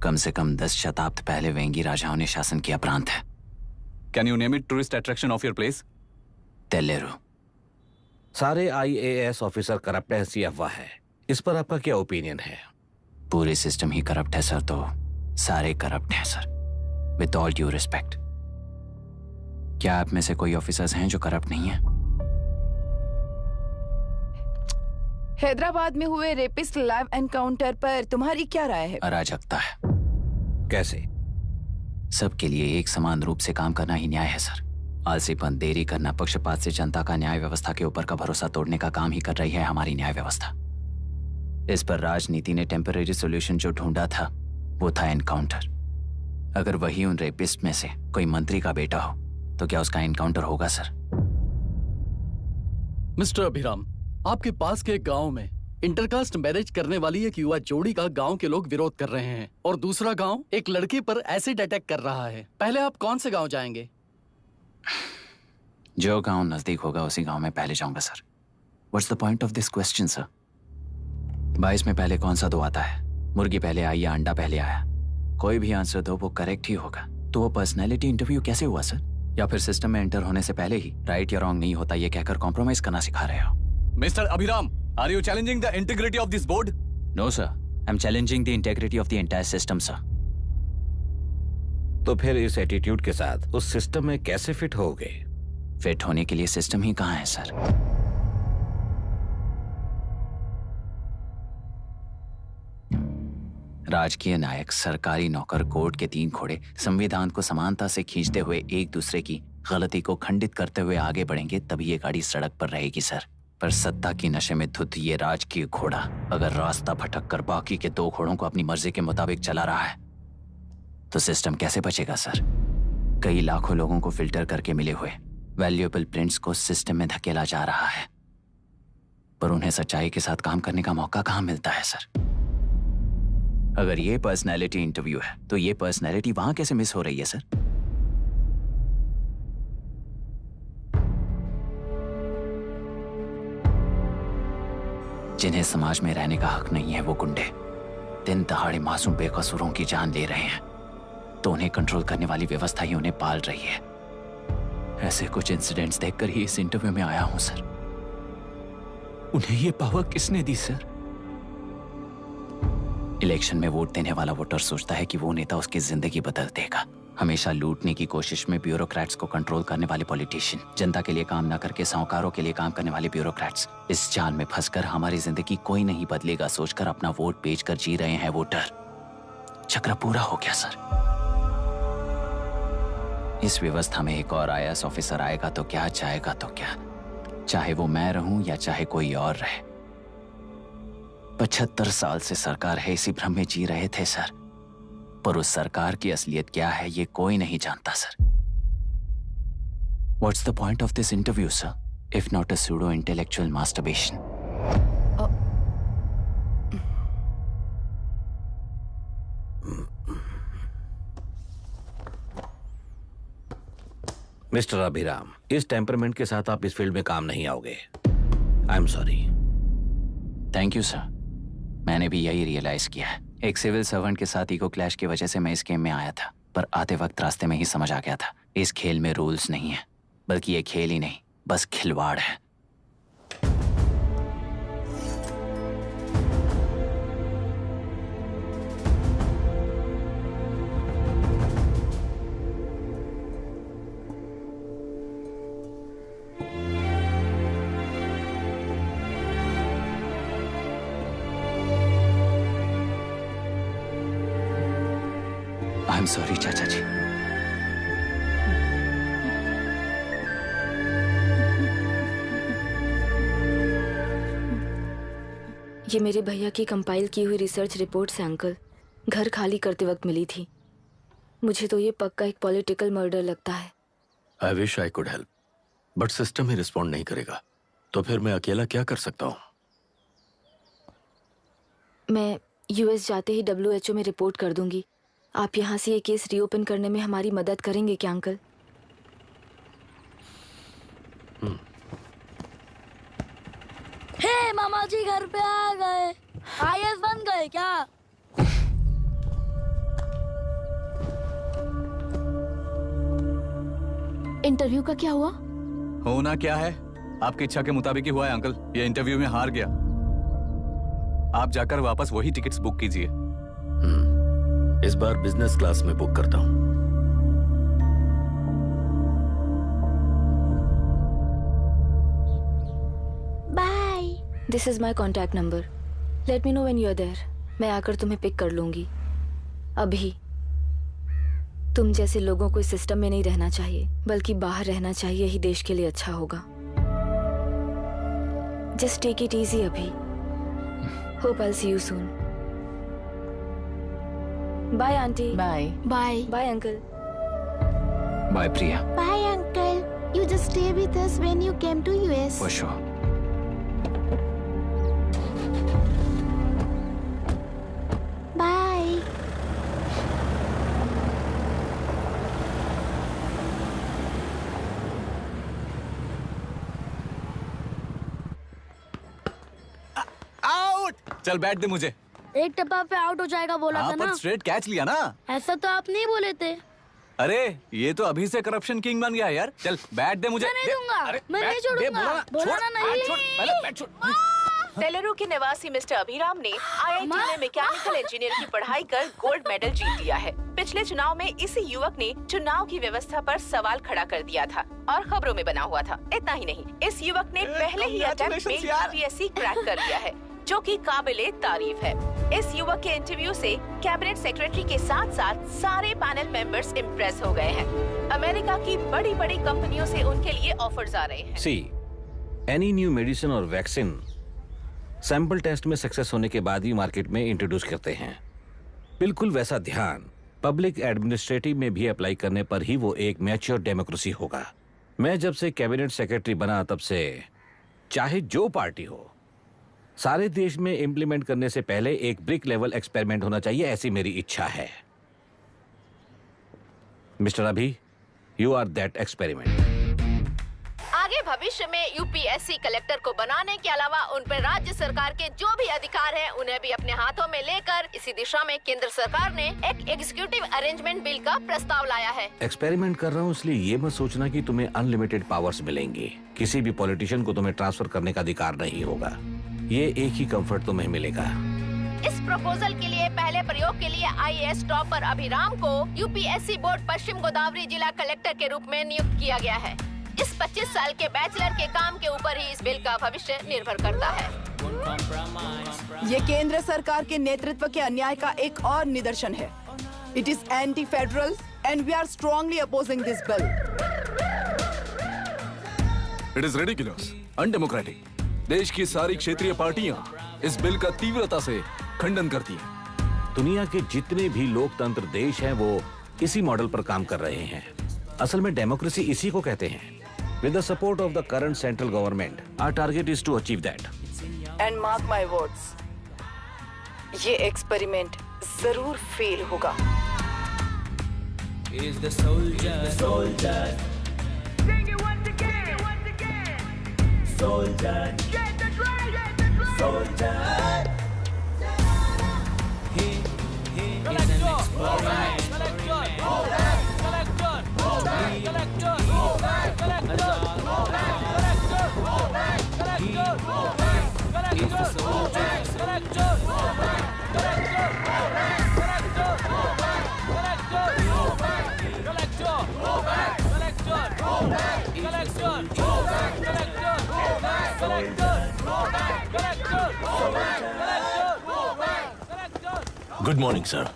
Speaker 3: कम से कम 10 शताब्दी पहले वेंगी राजाओं ने शासन किया प्रांत है। Can you name it tourist attraction of your place? टेलेरो।
Speaker 8: सारे IAS ऑफिसर करप्ट है, ऐसी अफवाह है। इस पर आपका क्या ओपिनियन है?
Speaker 3: पूरे सिस्टम ही करप्ट है सर, तो सारे करप्ट हैं sir, with all due respect. क्या आप में से कोई ऑफिसर्स हैं जो करप्ट नहीं है?
Speaker 12: हैदराबाद में हुए रेपिस्ट लाइव एनकाउंटर पर तुम्हारी क्या राय है?
Speaker 3: अराजकता है।
Speaker 8: कैसे?
Speaker 3: सबके लिए एक समान रूप से काम करना ही न्याय है सर। आलसीपन, देरी करना, पक्षपात से जनता का न्याय व्यवस्था के ऊपर का भरोसा तोड़ने का काम ही कर रही है हमारी न्याय व्यवस्था। इस पर राजनीति ने टेम्परेरी सोल्यूशन जो ढूंढा था वो था एनकाउंटर। अगर वही उन रेपिस्ट में से कोई मंत्री का बेटा हो तो क्या उसका एनकाउंटर होगा सर?
Speaker 15: मिस्टर अभिराम, आपके पास के गांव में इंटरकास्ट मैरिज करने वाली एक युवा जोड़ी का गांव के लोग विरोध कर रहे हैं और दूसरा गांव एक लड़की पर एसिड अटैक कर रहा है। पहले आप कौन से गांव जाएंगे?
Speaker 3: जो गांव नजदीक होगा उसी गांव में पहले जाऊंगा sir. What's the point of this question sir? 22 में पहले कौन सा दो आता है? मुर्गी पहले आई या अंडा पहले आया? कोई भी आंसर दो, वो करेक्ट ही होगा। तो वो पर्सनैलिटी इंटरव्यू कैसे हुआ सर? या फिर सिस्टम में एंटर होने से पहले ही राइट या रॉन्ग नहीं होता ये कहकर कॉम्प्रोमाइज करना सिखा रहे हो? Mr. Abhiram, are you challenging the integrity of this board? No, sir. I'm challenging the integrity of the entire system, sir.
Speaker 8: तो फिर इस एटीट्यूड के साथ उस सिस्टम में कैसे फिट होगे?
Speaker 3: फिट होने के लिए सिस्टम ही कहाँ है सर? राजकीय नायक, सरकारी नौकर, कोर्ट के 3 घोड़े संविधान को समानता से खींचते हुए एक दूसरे की गलती को खंडित करते हुए आगे बढ़ेंगे, तभी ये गाड़ी सड़क पर रहेगी सर। पर सत्ता की नशे में धुत ये राजकीय घोड़ा अगर रास्ता भटक कर बाकी के 2 घोड़ों को अपनी मर्जी के मुताबिक चला रहा है तो सिस्टम कैसे बचेगा सर? कई लाखों लोगों को फिल्टर करके मिले हुए वैल्यूएबल प्रिंट्स को सिस्टम में धकेला जा रहा है, पर उन्हें सच्चाई के साथ काम करने का मौका कहां मिलता है सर? अगर ये पर्सनैलिटी इंटरव्यू है तो ये पर्सनैलिटी वहां कैसे मिस हो रही है सर? जिन्हें समाज में रहने का हक नहीं है वो गुंडे दिन दहाड़े मासूम बेकसूरों की जान ले रहे हैं, तो उन्हें कंट्रोल करने वाली व्यवस्था ही उन्हें पाल रही है। ऐसे कुछ इंसिडेंट्स देखकर ही इस इंटरव्यू में आया हूं सर। उन्हें ये पावर किसने दी सर? इलेक्शन में वोट देने वाला वोटर सोचता है कि वो नेता उसकी जिंदगी बदल देगा, हमेशा लूटने की कोशिश में ब्यूरोक्रेट्स को कंट्रोल करने वाले पॉलिटिशियन, जनता के लिए काम न करके साहूकारों के लिए काम करने वाले ब्यूरोक्रेट्स, इस जाल में फंसकर हमारी जिंदगी कोई नहीं बदलेगा सोचकर अपना वोट बेचकर जी रहे हैं वोटर। चक्र पूरा हो गया सर। इस व्यवस्था में एक और IAS ऑफिसर आएगा तो क्या, जाएगा तो क्या, चाहे वो मैं रहूं या चाहे कोई और रहे। 75 साल से सरकार है इसी भ्रम में जी रहे थे सर, पर उस सरकार की असलियत क्या है ये कोई नहीं जानता sir. What's the point of this interview, sir, if not a pseudo-intellectual masturbation?
Speaker 8: Mister Abhiram, इस टेम्परमेंट के साथ आप इस फील्ड में काम नहीं आओगे। आई am sorry.
Speaker 3: Thank you sir. मैंने भी यही रियलाइज किया है। एक सिविल सर्वेंट के साथ ईगो क्लैश की वजह से मैं इस गेम में आया था, पर आते वक्त रास्ते में ही समझ आ गया था इस खेल में रूल्स नहीं है, बल्कि ये खेल ही नहीं बस खिलवाड़ है। आई एम सॉरी चाचा जी।
Speaker 6: ये मेरे भैया की कंपाइल की हुई रिसर्च रिपोर्ट से अंकल, घर खाली करते वक्त मिली थी। मुझे तो ये पक्का एक पॉलिटिकल मर्डर लगता है।
Speaker 1: I wish I could help, but system he respond नहीं करेगा, तो फिर मैं अकेला क्या कर सकता हूँ?
Speaker 6: मैं US जाते ही WHO में रिपोर्ट कर दूंगी। आप यहाँ से ये केस रीओपन करने में हमारी मदद करेंगे क्या अंकल?
Speaker 17: हे मामा जी घर पे आ गए। IAS बन गए क्या?
Speaker 2: इंटरव्यू का क्या हुआ?
Speaker 18: होना क्या है, आपकी इच्छा के मुताबिक ही हुआ है अंकल। ये इंटरव्यू में हार गया। आप जाकर वापस वही टिकट्स बुक कीजिए।
Speaker 1: इस बार बिजनेस क्लास में बुक करता हूँ।
Speaker 6: Bye. This is my contact number. Let me know when you are there. मैं आकर तुम्हें पिक कर लूंगी। अभी तुम जैसे लोगों को इस सिस्टम में नहीं रहना चाहिए, बल्कि बाहर रहना चाहिए, ही देश के लिए अच्छा होगा। जस्ट टेक इट इजी अभी। Hope I see you soon. Bye aunty.
Speaker 2: Bye
Speaker 4: bye
Speaker 6: bye uncle.
Speaker 3: Bye Priya.
Speaker 4: Bye uncle. You just stay with us when you came to US.
Speaker 3: For sure.
Speaker 4: Bye.
Speaker 18: Out. चल बैठ दे मुझे।
Speaker 17: एक टप्पा पे out हो जाएगा बोला था ना।
Speaker 18: स्ट्रेट कैच लिया ना।
Speaker 17: ऐसा तो आप नहीं बोले थे।
Speaker 18: अरे ये तो अभी से करप्शन किंग बन गया यार। चल बैठ दे मुझे।
Speaker 17: मैं नहीं दूंगा। मैं नहीं छोड़ूंगा। बोला ना नहीं।
Speaker 2: तेलुरु के निवासी मिस्टर अभिराम ने IIT में मैकेनिकल इंजीनियर की पढ़ाई कर गोल्ड मेडल जीत लिया है। पिछले चुनाव में इसी युवक ने चुनाव की व्यवस्था पर सवाल खड़ा कर दिया था और खबरों में बना हुआ था। इतना ही नहीं, इस युवक ने पहले ही अटेम्प्ट में UPSC क्रैक कर लिया है, जो कि काबिले तारीफ है। इस युवक के इंटरव्यू से कैबिनेट सेक्रेटरी के साथ साथ सारे पैनल मेंबर्स इम्प्रेस हो गए हैं। अमेरिका की बड़ी बड़ी कंपनियों से उनके लिए ऑफर्स आ रहे हैं।
Speaker 8: सी एनी न्यू मेडिसिन और वैक्सीन सैंपल टेस्ट में सक्सेस होने के बाद ही मार्केट में इंट्रोड्यूस करते हैं। बिल्कुल वैसा ध्यान पब्लिक एडमिनिस्ट्रेटिव में भी अप्लाई करने पर ही वो एक मैच्योर डेमोक्रेसी होगा। मैं जब से कैबिनेट सेक्रेटरी बना तब से चाहे जो पार्टी हो, सारे देश में इम्प्लीमेंट करने से पहले एक ब्रिक लेवल एक्सपेरिमेंट होना चाहिए, ऐसी मेरी इच्छा है। मिस्टर अभी, यू आर दैट एक्सपेरिमेंट।
Speaker 19: आगे भविष्य में UPSC कलेक्टर को बनाने के अलावा उन पर राज्य सरकार के जो भी अधिकार हैं, उन्हें भी अपने हाथों में लेकर इसी दिशा में केंद्र सरकार ने एक एग्जीक्यूटिव अरेंजमेंट बिल का प्रस्ताव लाया है।
Speaker 8: एक्सपेरिमेंट कर रहा हूँ इसलिए ये मत सोचना कि तुम्हें अनलिमिटेड पावर्स मिलेंगे। किसी भी पॉलिटिशियन को तुम्हें ट्रांसफर करने का अधिकार नहीं होगा। ये एक ही कंफर्ट तुम्हें मिलेगा,
Speaker 19: इस प्रपोजल के लिए पहले प्रयोग के लिए IAS टॉपर अभिराम को यूपीएससी बोर्ड पश्चिम गोदावरी जिला कलेक्टर के रूप में नियुक्त किया गया है। इस 25 साल के बैचलर के काम के ऊपर ही इस बिल का भविष्य निर्भर करता है।
Speaker 12: ये केंद्र सरकार के नेतृत्व के अन्याय का एक और निदर्शन है। It is anti federal and we are strongly opposing this bill.
Speaker 10: It is ridiculous, undemocratic. देश की सारी क्षेत्रीय पार्टियां इस बिल का तीव्रता से खंडन करती हैं।
Speaker 8: दुनिया के जितने भी लोकतंत्र देश हैं वो इसी मॉडल पर काम कर रहे हैं। असल में डेमोक्रेसी इसी को कहते हैं। With the support of the current central government, our target is to achieve that.
Speaker 12: And mark my words, ये एक्सपेरिमेंट जरूर फेल होगा।
Speaker 20: Is the soldier, soldier. Sing it once again, once again. Soldier, get the dragon, soldier. He is an experiment.
Speaker 13: Good morning sir.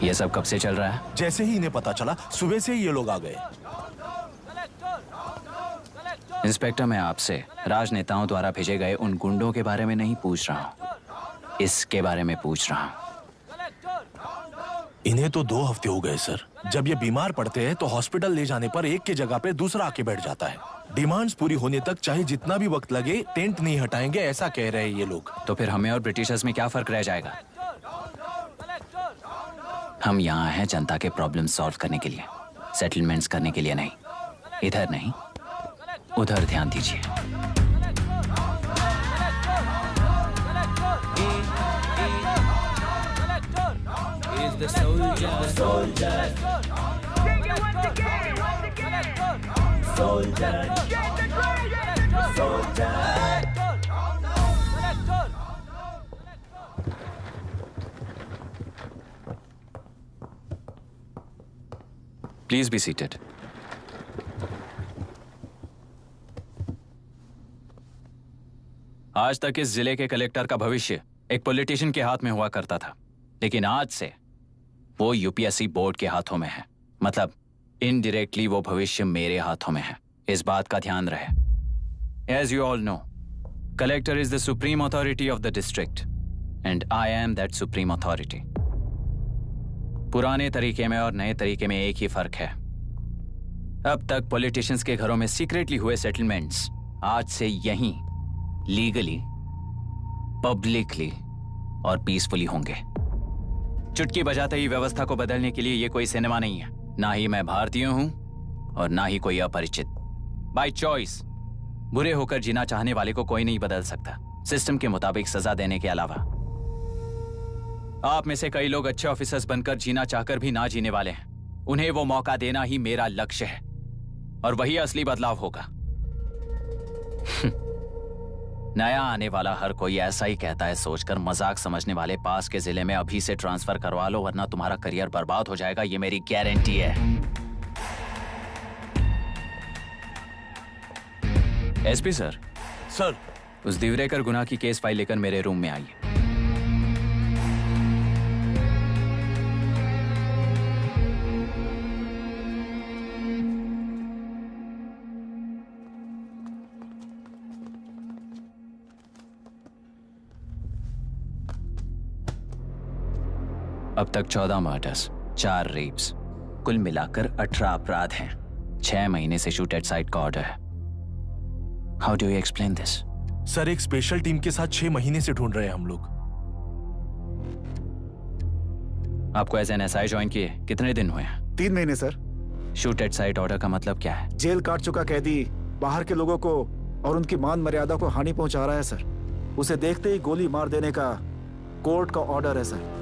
Speaker 3: ये सब कब से चल रहा है?
Speaker 13: जैसे ही इन्हें पता चला सुबह से ही ये लोग आ गए।
Speaker 3: इंस्पेक्टर, मैं आपसे राजनेताओं द्वारा भेजे गए उन गुंडों के बारे में नहीं पूछ रहा हूँ, इसके बारे में पूछ रहा हूँ।
Speaker 13: इन्हें तो 2 हफ्ते हो गए सर। जब ये बीमार पड़ते हैं तो हॉस्पिटल ले जाने पर एक की जगह पे दूसरा आके बैठ जाता है। डिमांड्स पूरी होने तक चाहे जितना भी वक्त लगे टेंट नहीं हटाएंगे, ऐसा कह रहे हैं ये लोग।
Speaker 3: तो फिर हमें और ब्रिटिशर्स में क्या फर्क रह जाएगा? हम यहाँ हैं जनता के प्रॉब्लम सॉल्व करने के लिए, सेटलमेंट्स करने के लिए नहीं। इधर नहीं, उधर ध्यान दीजिए।
Speaker 20: Is the soldier, the soldier. Sing it once again, once again. Soldier, get the dragon, soldier.
Speaker 3: Please be seated. आज तक इस जिले के कलेक्टर का भविष्य एक पॉलिटिशियन के हाथ में हुआ करता था, लेकिन आज से वो यूपीएससी बोर्ड के हाथों में है। मतलब इनडायरेक्टली वो भविष्य मेरे हाथों में है। इस बात का ध्यान रहे। As you all know, collector is the supreme authority of the district and I am that supreme authority. पुराने तरीके में और नए तरीके में एक ही फर्क है। अब तक पॉलिटिशियंस के घरों में सीक्रेटली हुए सेटलमेंट्स आज से यहीं लीगली, पब्लिकली और पीसफुली होंगे। चुटकी बजाते ही व्यवस्था को बदलने के लिए ये कोई सिनेमा नहीं है। ना ही मैं भारतीय हूं और ना ही कोई अपरिचित। बाय चॉइस बुरे होकर जीना चाहने वाले को कोई नहीं बदल सकता, सिस्टम के मुताबिक सजा देने के अलावा। आप में से कई लोग अच्छे ऑफिसर्स बनकर जीना चाहकर भी ना जीने वाले हैं। उन्हें वो मौका देना ही मेरा लक्ष्य है और वही असली बदलाव होगा। नया आने वाला हर कोई ऐसा ही कहता है सोचकर मजाक समझने वाले पास के जिले में अभी से ट्रांसफर करवा लो, वरना तुम्हारा करियर बर्बाद हो जाएगा। ये मेरी गारंटी है। SP sir.
Speaker 13: सर।
Speaker 3: उस दिवरेकर गुनाह की केस फाइल लेकर मेरे रूम में आइए। अब तक 14 मर्डर्स, 4 रेप्स, कुल मिलाकर 18 अपराध हैं। 6 महीने से शूट एट साइट का ऑर्डर है। How do you explain this?
Speaker 13: Sir, एक स्पेशल टीम के साथ 6 महीने से ढूंढ रहे हैं हम लोग।
Speaker 3: आपको एज एन एसआई ज्वाइन किए कितने दिन हुए हैं?
Speaker 11: 3 महीने sir.
Speaker 3: Shoot at site order का मतलब क्या है?
Speaker 11: जेल काट चुका कैदी बाहर के लोगों को और उनकी मान मर्यादा को हानि पहुंचा रहा है सर। उसे देखते ही गोली मार देने का कोर्ट का ऑर्डर है सर।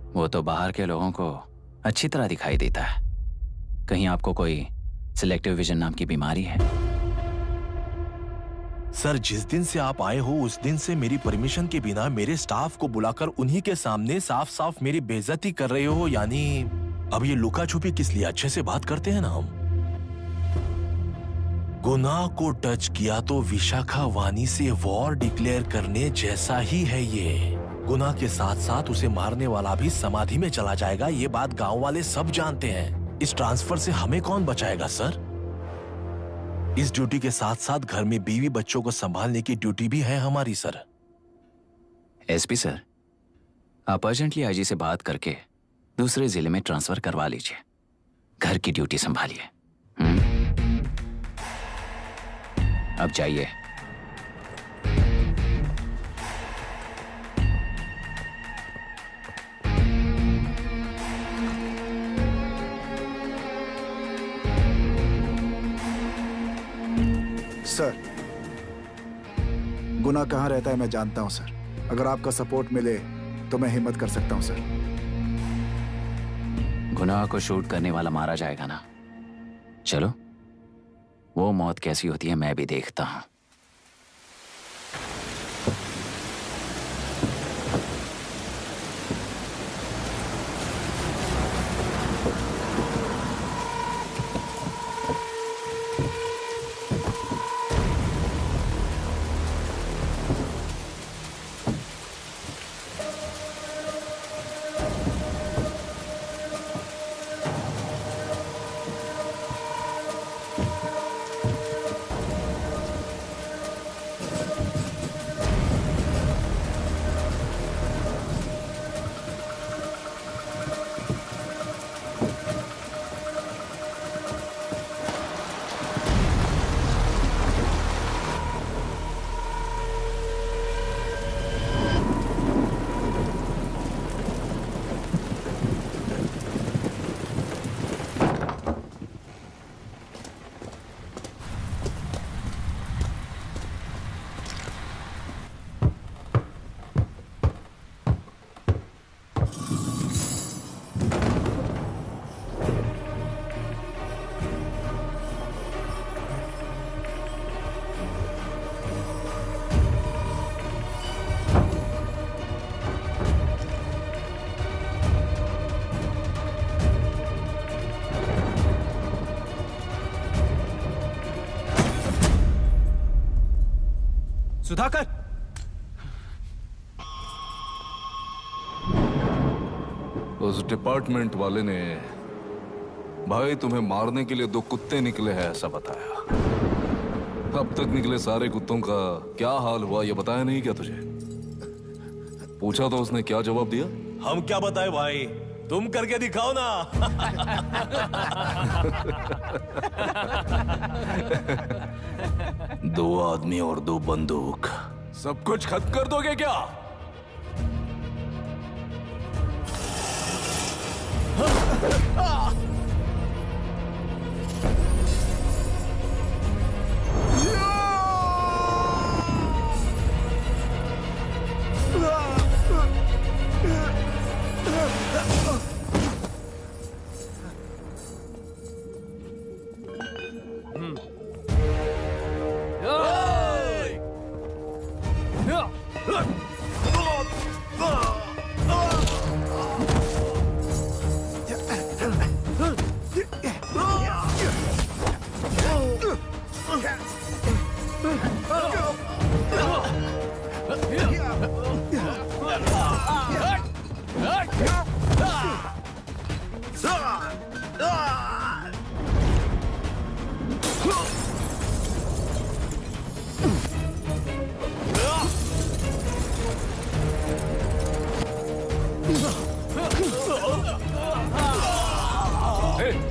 Speaker 3: वो तो बाहर के लोगों को अच्छी तरह दिखाई देता है। कहीं आपको कोई सिलेक्टिव विजन नाम की बीमारी है?
Speaker 13: सर, जिस दिन से आप आए हो उस दिन से मेरी परमिशन के बिना मेरे स्टाफ को बुलाकर उन्हीं के सामने साफ साफ मेरी बेइज्जती कर रहे हो। यानी अब ये लुका छुपी किस लिए? अच्छे से बात करते हैं ना हम। गुनाह को टच किया तो विशाखा वानी से वॉर डिक्लेयर करने जैसा ही है ये। गुनाह के साथ साथ उसे मारने वाला भी समाधि में चला जाएगा। ये बात गांव वाले सब जानते हैं। इस ट्रांसफर से हमें कौन बचाएगा सर? इस ड्यूटी के साथ साथ घर में बीवी बच्चों को संभालने की ड्यूटी भी है हमारी सर।
Speaker 3: एसपी सर, आप अर्जेंटली आईजी से बात करके दूसरे जिले में ट्रांसफर करवा लीजिए। घर की ड्यूटी संभालिए। अब जाइए।
Speaker 11: सर, गुनाह कहाँ रहता है मैं जानता हूं सर। अगर आपका सपोर्ट मिले तो मैं हिम्मत कर सकता हूं सर।
Speaker 3: गुनाह को शूट करने वाला मारा जाएगा ना? चलो, वो मौत कैसी होती है मैं भी देखता हूं।
Speaker 18: सुधाकर,
Speaker 10: उस डिपार्टमेंट वाले ने भाई तुम्हें मारने के लिए 2 कुत्ते निकले हैं ऐसा बताया। अब तक निकले सारे कुत्तों का क्या हाल हुआ ये बताया नहीं क्या तुझे? पूछा तो उसने क्या जवाब दिया?
Speaker 13: हम क्या बताए भाई, तुम करके दिखाओ ना।
Speaker 10: 2 आदमी और 2 बंदूक, सब कुछ खत्म कर दोगे क्या?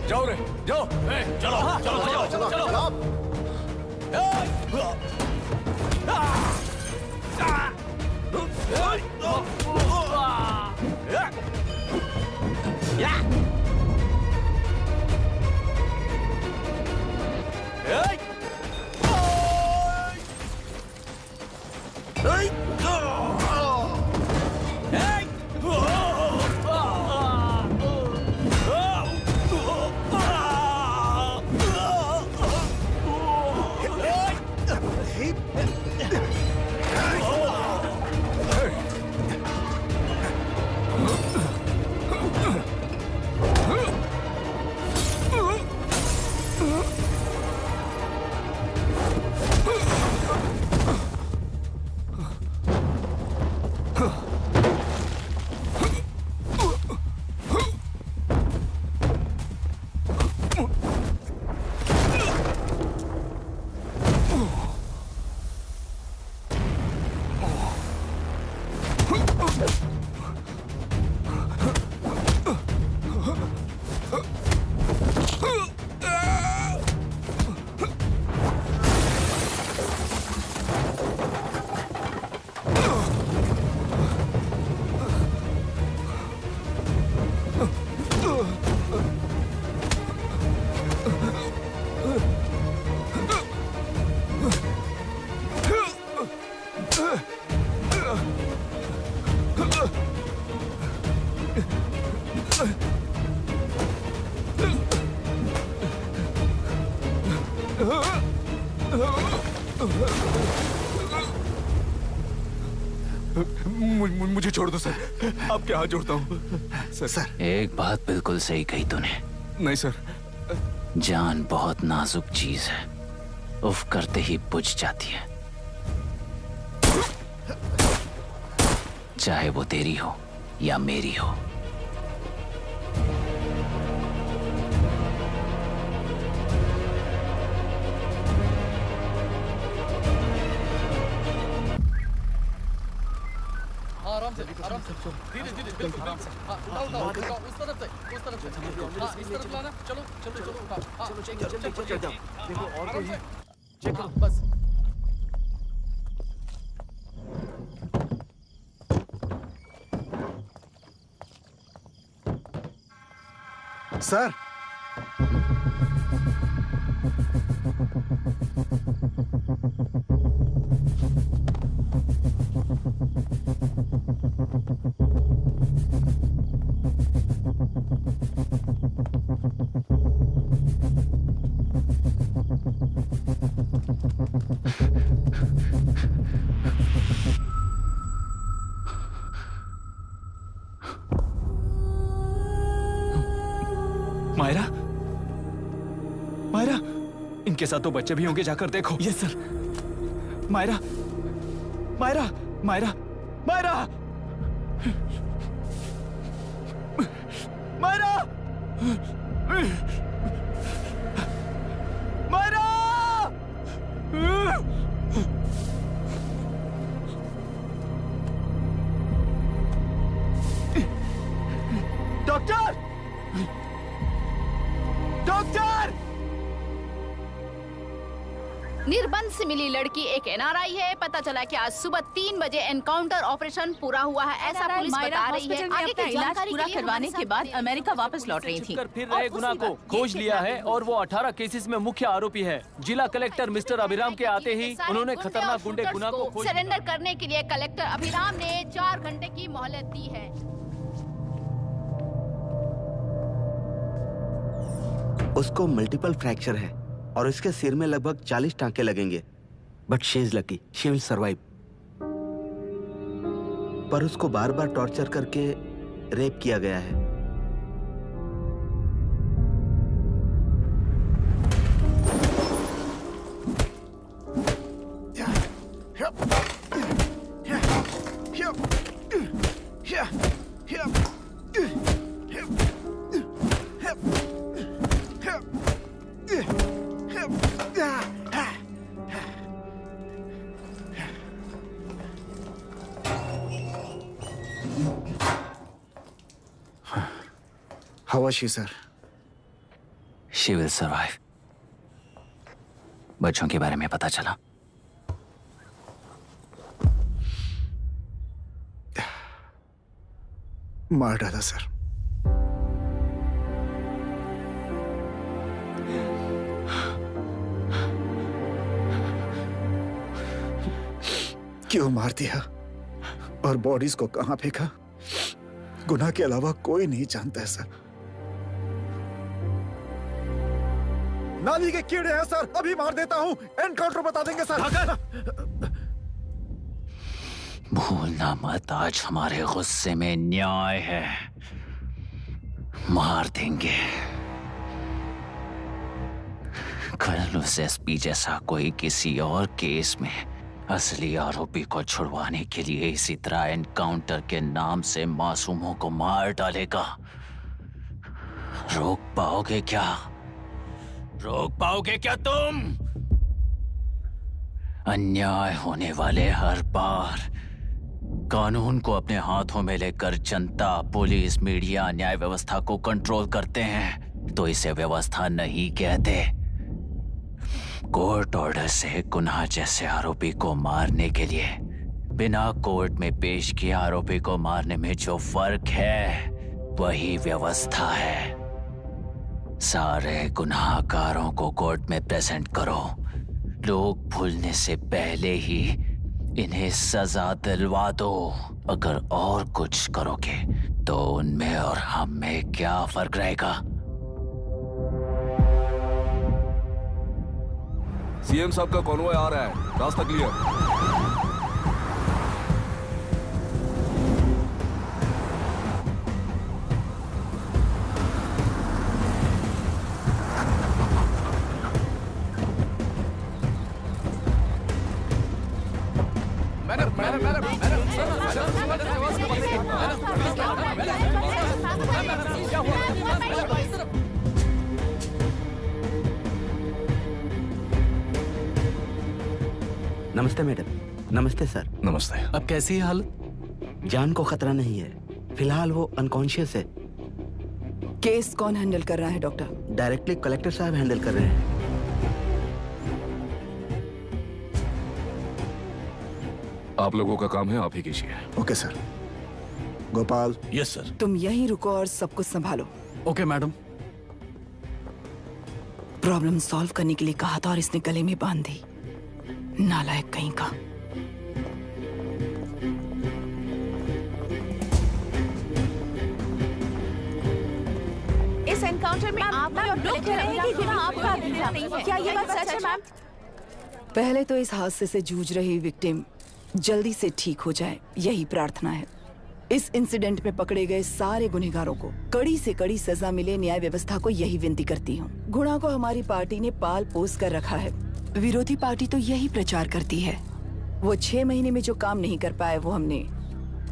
Speaker 13: जाओ रे, जाओ। चलो चलो चलो चलो चलो।
Speaker 21: मुझे छोड़ दो सर, आपके हाथ जोड़ता हूँ सर।
Speaker 3: एक बात बिल्कुल सही कही तूने।
Speaker 21: नहीं सर।
Speaker 3: जान बहुत नाजुक चीज है, उफ करते ही बुझ जाती है, चाहे वो तेरी हो या मेरी हो।
Speaker 15: आराम से धीरे धीरे बिल्कुल आराम से। उठाओ उस तरफ से इस तरफ लाना। चलो चलो चलो उठाओ। चलो चेक जाओ। देखो और कोई है, चेक करो बस।
Speaker 11: सर
Speaker 18: मायरा, मायरा, इनके साथ तो बच्चे भी होंगे, जाकर देखो। Yes sir. Myra, Myra, Myra, Myra, Myra, Myra, doctor, doctor!
Speaker 19: निर्बंध से मिली लड़की एक एनआरआई है। पता चला कि आज सुबह 3 बजे एनकाउंटर ऑपरेशन पूरा हुआ है, ऐसा पुलिस बता रही है। आगे की
Speaker 2: इलाज पूरा करवाने के बाद अमेरिका वापस लौट रही थी।
Speaker 9: फिर रहे गुनाह को खोज लिया है और वो 18 केसेस में मुख्य आरोपी है। जिला कलेक्टर मिस्टर अभिराम के आते ही उन्होंने खतरनाक गुंडे गुनाह को खोज
Speaker 19: सरेंडर करने के लिए कलेक्टर अभिराम ने 4 घंटे की मोहलत दी है।
Speaker 14: उसको मल्टीपल फ्रैक्चर है और इसके सिर में लगभग 40 टांके लगेंगे, but she is lucky, she will survive. पर उसको बार बार टॉर्चर करके रेप किया गया है।
Speaker 11: How was she, sir?
Speaker 3: She will survive. बच्चों के बारे में पता चला?
Speaker 11: मार डाला सर। क्यों मार दिया और बॉडीज को कहां फेंका, गुनाह के अलावा कोई नहीं जानता है सर। नाली के कीड़े हैं सर, अभी मार देता हूं, एनकाउंटर बता देंगे सर।
Speaker 3: भूलना मत, आज हमारे गुस्से में न्याय है, मार देंगे। कल उस एसपी जैसा कोई किसी और केस में असली आरोपी को छुड़वाने के लिए इसी तरह एनकाउंटर के नाम से मासूमों को मार डालेगा। रोक पाओगे क्या? रोक पाओगे क्या तुम? अन्याय होने वाले हर बार कानून को अपने हाथों में लेकर जनता, पुलिस, मीडिया, न्याय व्यवस्था को कंट्रोल करते हैं, तो इसे व्यवस्था नहीं कहते। कोर्ट ऑर्डर से गुनाह जैसे आरोपी को मारने के लिए बिना कोर्ट में पेश किए आरोपी को मारने में जो फर्क है वही व्यवस्था है। सारे गुनाहगारों को कोर्ट में प्रेजेंट करो। लोग भूलने से पहले ही इन्हें सजा दिलवा दो। अगर और कुछ करोगे तो उनमें और हम में क्या फर्क रहेगा?
Speaker 10: सीएम साहब का कॉन्वॉय आ रहा है, रास्ता क्लियर।
Speaker 14: नमस्ते मैडम। नमस्ते सर।
Speaker 21: नमस्ते।
Speaker 15: अब कैसी है हालत?
Speaker 14: जान को खतरा नहीं है, फिलहाल वो अनकॉन्शियस है।
Speaker 12: केस कौन हैंडल कर रहा है डॉक्टर?
Speaker 14: डायरेक्टली कलेक्टर साहब हैंडल कर रहे हैं।
Speaker 10: आप लोगों का काम है, आप ही कीजिए।
Speaker 11: Okay sir. Gopal.
Speaker 21: Yes sir.
Speaker 12: तुम यहीं रुको और सब कुछ संभालो।
Speaker 15: Okay madam.
Speaker 12: प्रॉब्लम सॉल्व करने के लिए कहा था और इसने गले में बांध दी। नालायक कहीं का।
Speaker 2: इस एनकाउंटर में आप लोग कह रहे हैं कि बिना आपका अधिकार नहीं है। क्या ये बात सच है मैम?
Speaker 12: पहले तो इस हादसे से जूझ रही विक्टिम जल्दी से ठीक हो जाए, यही प्रार्थना है। इस इंसिडेंट में पकड़े गए सारे गुनहगारों को कड़ी से कड़ी सजा मिले, न्याय व्यवस्था को यही विनती करती हूँ। गुणा को हमारी पार्टी ने पाल पोस कर रखा है। विरोधी पार्टी तो यही प्रचार करती है। वो 6 महीने में जो काम नहीं कर पाए वो हमने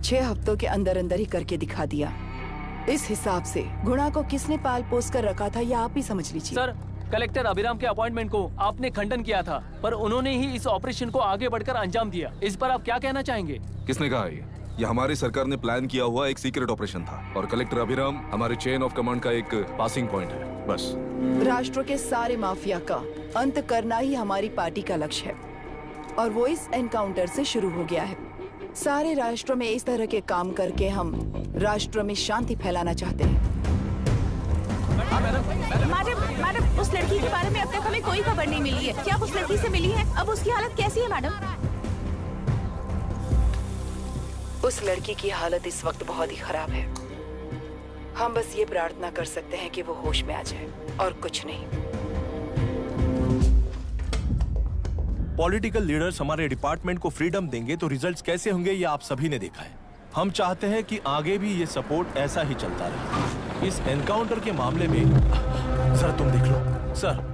Speaker 12: 6 हफ्तों के अंदर अंदर ही करके दिखा दिया। इस हिसाब से गुणा को किसने पाल पोस कर रखा था यह आप ही समझ लीजिए।
Speaker 9: सर, कलेक्टर अभिराम के अपॉइंटमेंट को आपने खंडन किया था, पर उन्होंने ही इस ऑपरेशन को आगे बढ़कर अंजाम दिया। इस पर आप क्या कहना चाहेंगे?
Speaker 10: किसने कहा ये हमारी सरकार ने प्लान किया हुआ एक सीक्रेट ऑपरेशन था और कलेक्टर अभिराम हमारे चेन ऑफ कमांड का एक पासिंग पॉइंट है, बस।
Speaker 12: राष्ट्र के सारे माफिया का अंत करना ही हमारी पार्टी का लक्ष्य है और वो इस एनकाउंटर से शुरू हो गया है। सारे राष्ट्र में इस तरह के काम करके हम राष्ट्र में शांति फैलाना चाहते हैं।
Speaker 2: मैडम, उस लड़की के बारे में अब तक हमें कोई खबर नहीं मिली है। क्या उस लड़की से मिली है? अब उसकी हालत कैसी है मैडम?
Speaker 12: उस लड़की की हालत इस वक्त बहुत ही खराब है। हम बस ये प्रार्थना कर सकते हैं कि वो होश में आ जाए और कुछ नहीं।
Speaker 13: पॉलिटिकल लीडर्स हमारे डिपार्टमेंट को फ्रीडम देंगे तो रिजल्ट्स कैसे होंगे ये आप सभी ने देखा है। हम चाहते हैं कि आगे भी ये सपोर्ट ऐसा ही चलता रहे। इस एनकाउंटर के मामले में सर तुम देख लो। Sir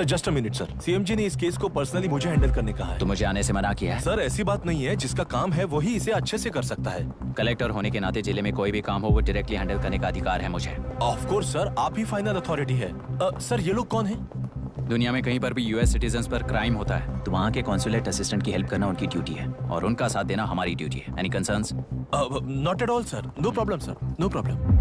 Speaker 13: just a minute sir. CM ji ने इस केस को पर्सनली मुझे हैंडल करने कहा है।
Speaker 3: तो मुझे आने से मना किया है?
Speaker 13: सर ऐसी बात नहीं है, जिसका काम है वही इसे अच्छे से कर सकता है।
Speaker 3: कलेक्टर होने के नाते जिले में कोई भी काम हो वो डायरेक्टली हैंडल करने का अधिकार है मुझे।
Speaker 13: ऑफ कोर्स सर, आप ही फाइनल अथॉरिटी है। सर ये लोग कौन हैं?
Speaker 3: दुनिया में कहीं पर भी यूएस सिटीजन्स पर क्राइम होता है तो वहाँ के कॉन्सुलेट असिस्टेंट की हेल्प करना उनकी ड्यूटी है और उनका साथ देना हमारी ड्यूटी है। Any concerns?
Speaker 13: Not at all sir, no problem sir, no problem.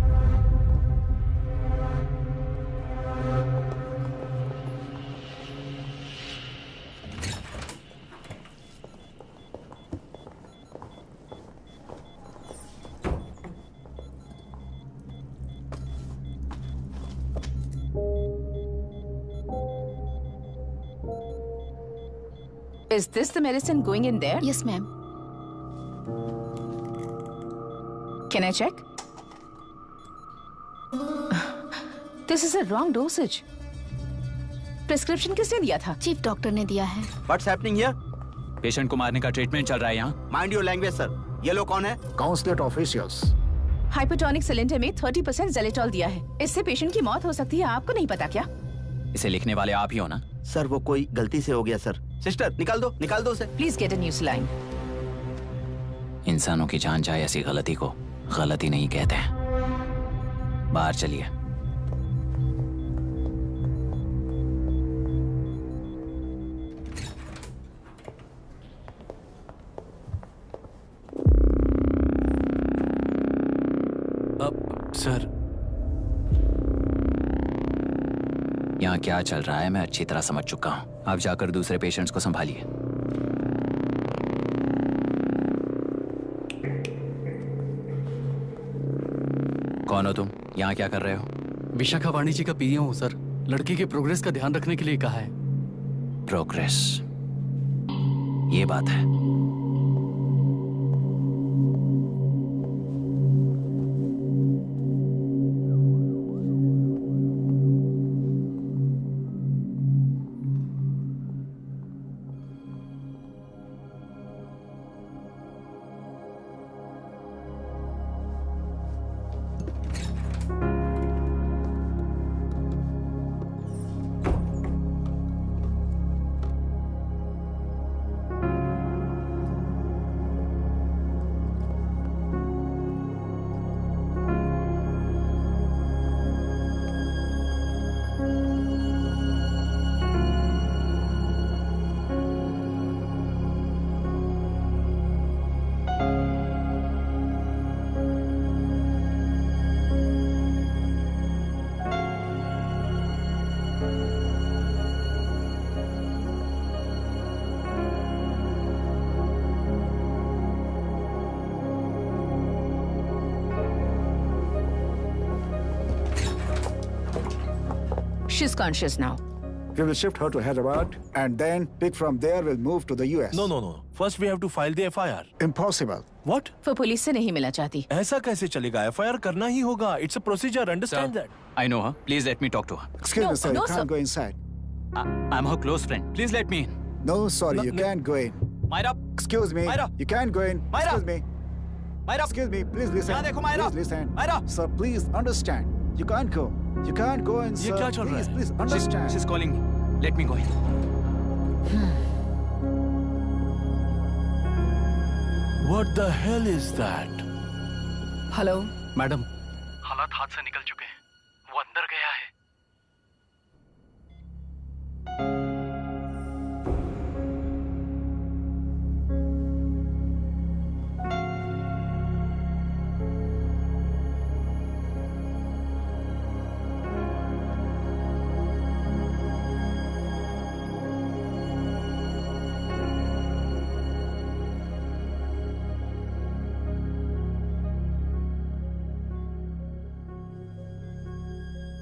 Speaker 2: Is this the medicine going in there?
Speaker 4: Yes, ma'am.
Speaker 2: Can I check? This is a wrong dosage. Prescription किसने दिया था?
Speaker 4: चीफ डॉक्टर ने दिया है।
Speaker 14: What's happening here?
Speaker 3: Patient को मारने का treatment चल रहा है यहाँ।
Speaker 14: Mind your language, sir. ये लोग कौन है?
Speaker 11: Consulate officials.
Speaker 2: हाइपोटोनिक सिलेंडर में 30% जेलेटॉल दिया है। इससे पेशेंट की मौत हो सकती है। आपको नहीं पता क्या?
Speaker 3: इसे लिखने वाले आप ही हो ना?
Speaker 14: सर वो कोई गलती से हो गया सर। सिस्टर निकाल दो उसे।
Speaker 2: Please get a new saline.
Speaker 3: इंसानों की जान जाए ऐसी गलती को गलती नहीं कहते हैं। बाहर चलिए।
Speaker 13: सर
Speaker 3: यहाँ क्या चल रहा है मैं अच्छी तरह समझ चुका हूँ। आप जाकर दूसरे पेशेंट्स को संभालिए। कौन हो तुम? यहाँ क्या कर रहे हो?
Speaker 15: विशाखावाणी जी का पीए हूँ सर। लड़की के प्रोग्रेस का ध्यान रखने के लिए कहा है।
Speaker 3: प्रोग्रेस, ये बात है।
Speaker 2: She's conscious now.
Speaker 11: We will shift her to Hyderabad and then pick from there. We'll move to the US.
Speaker 13: No. First we have to file the FIR.
Speaker 11: Impossible.
Speaker 13: What?
Speaker 2: वो पुलिस से नहीं मिलना चाहती।
Speaker 13: ऐसा कैसे चलेगा? FIR करना ही होगा. It's a procedure. Understand that?
Speaker 3: I know her. Please let me talk to her.
Speaker 11: Excuse me, sir. You can't go inside.
Speaker 3: I'm her close friend. Please let me in.
Speaker 11: No, sorry. You can't go in.
Speaker 3: Myra.
Speaker 11: Excuse me.
Speaker 3: Myra.
Speaker 11: You can't go in.
Speaker 3: Myra.
Speaker 11: Excuse me.
Speaker 3: Myra.
Speaker 11: Excuse me. Please listen.
Speaker 3: यहाँ देखो Myra.
Speaker 11: Please listen.
Speaker 3: Myra.
Speaker 11: Sir, please understand. You can't go. You can't go in, sir.
Speaker 3: ये क्या चल रहा है?
Speaker 11: Please understand.
Speaker 3: She's calling me. Let me go in.
Speaker 13: What the hell is that?
Speaker 12: Hello
Speaker 15: madam,
Speaker 9: हालात हाथ से निकल चुके हैं। वो अंदर गया है।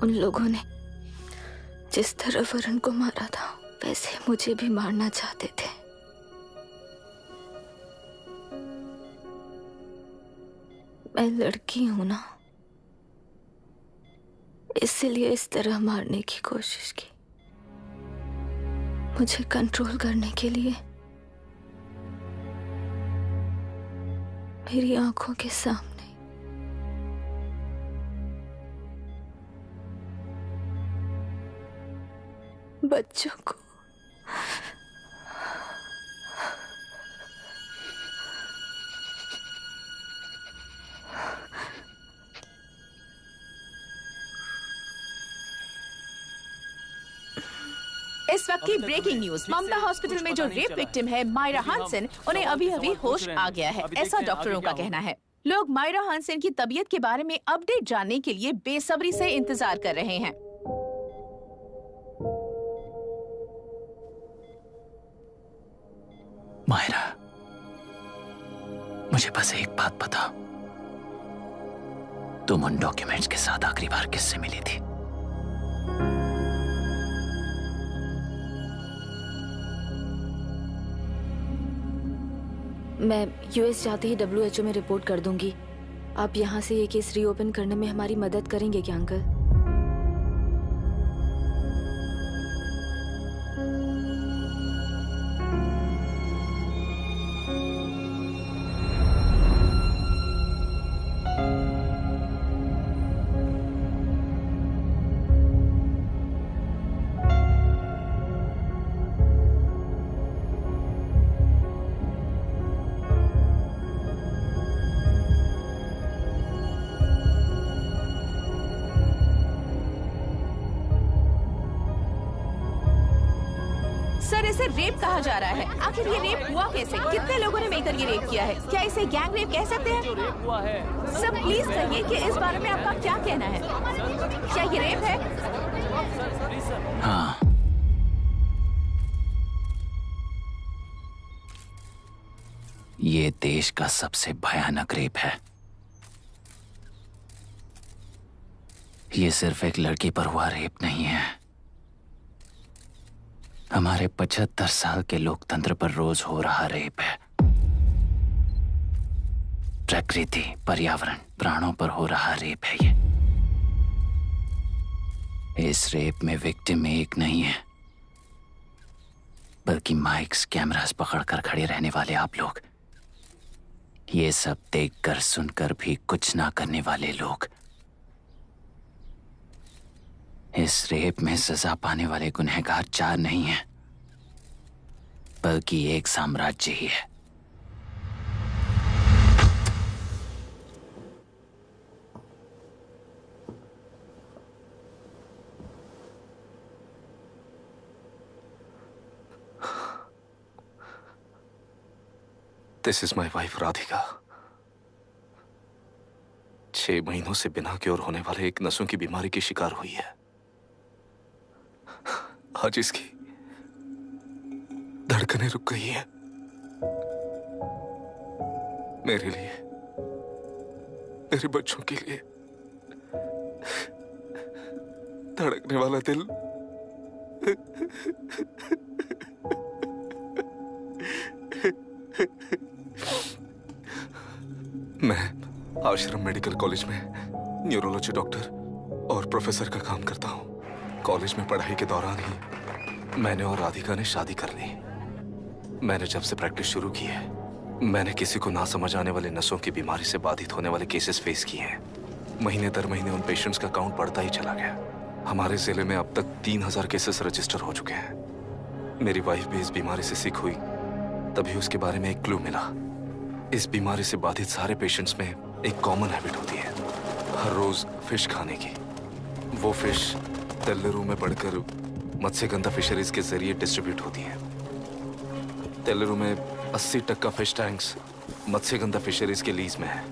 Speaker 6: उन लोगों ने जिस तरह वरुण को मारा था वैसे मुझे भी मारना चाहते थे। मैं लड़की हूं ना, इसलिए इस तरह मारने की कोशिश की। मुझे कंट्रोल करने के लिए मेरी आंखों के सामने बच्चों को
Speaker 2: इस वक्त की ब्रेकिंग न्यूज। ममता हॉस्पिटल में जो रेप विक्टिम है मायरा हानसन, उन्हें अभी अभी होश आ गया है, ऐसा डॉक्टरों का कहना है। लोग मायरा हानसन की तबीयत के बारे में अपडेट जानने के लिए बेसब्री से इंतजार कर रहे हैं।
Speaker 3: मायरा, मुझे बस एक बात बता, तुम उन डॉक्यूमेंट्स के साथ आखिरी बार किससे मिली थी?
Speaker 6: मैं यूएस जाते ही WHO में रिपोर्ट कर दूंगी। आप यहाँ से ये केस रीओपन करने में हमारी मदद करेंगे क्या अंकल?
Speaker 2: सर, इसे रेप कहा जा रहा है। आखिर ये रेप हुआ कैसे? कितने लोगों ने मिलकर ये रेप किया है? क्या इसे गैंग रेप कह सकते हैं?
Speaker 9: जो रेप हुआ है।
Speaker 2: सर प्लीज कहिए कि इस बारे में आपका क्या कहना है? क्या ये रेप है?
Speaker 3: हाँ, ये देश का सबसे भयानक रेप है। ये सिर्फ एक लड़की पर हुआ रेप नहीं है। हमारे 75 साल के लोकतंत्र पर रोज हो रहा रेप है। प्रकृति, पर्यावरण, प्राणों पर हो रहा रेप है ये। इस रेप में विक्टिम एक नहीं है, बल्कि माइक्स, कैमरास पकड़कर खड़े रहने वाले आप लोग। ये सब देखकर सुनकर भी कुछ ना करने वाले लोग। इस रेप में सजा पाने वाले गुनहगार 4 नहीं हैं, बल्कि एक साम्राज्य ही है।
Speaker 10: This is my wife Radhika. 6 महीनों से बिना क्योर होने वाले एक नसों की बीमारी की शिकार हुई है। आज इसकी धड़कनें रुक गई हैं। मेरे लिए, मेरे बच्चों के लिए धड़कने वाला दिल मैं आश्रम मेडिकल कॉलेज में न्यूरोलॉजी डॉक्टर और प्रोफेसर का काम करता हूं। कॉलेज में पढ़ाई के दौरान ही मैंने और राधिका ने शादी कर ली। मैंने जब से प्रैक्टिस शुरू की है, मैंने किसी को ना समझ आने वाले नसों की बीमारी से बाधित होने वाले केसेस फेस किए हैं। महीने दर महीने उन पेशेंट्स का काउंट बढ़ता ही चला गया। हमारे जिले में अब तक 3000 केसेस रजिस्टर हो चुके हैं। मेरी वाइफ भी इस बीमारी से सिक हुई, तभी उसके बारे में एक क्लू मिला। इस बीमारी से बाधित सारे पेशेंट्स में एक कॉमन हैबिट होती है, हर रोज फिश खाने की। वो फिश तेल्लेरू में बढ़कर मत्स्यगंधा फिशरीज के जरिए डिस्ट्रीब्यूट होती है। तेल्लेरू में 80% फिश टैंक्स मत्स्यगंधा फिशरीज के लीज में है।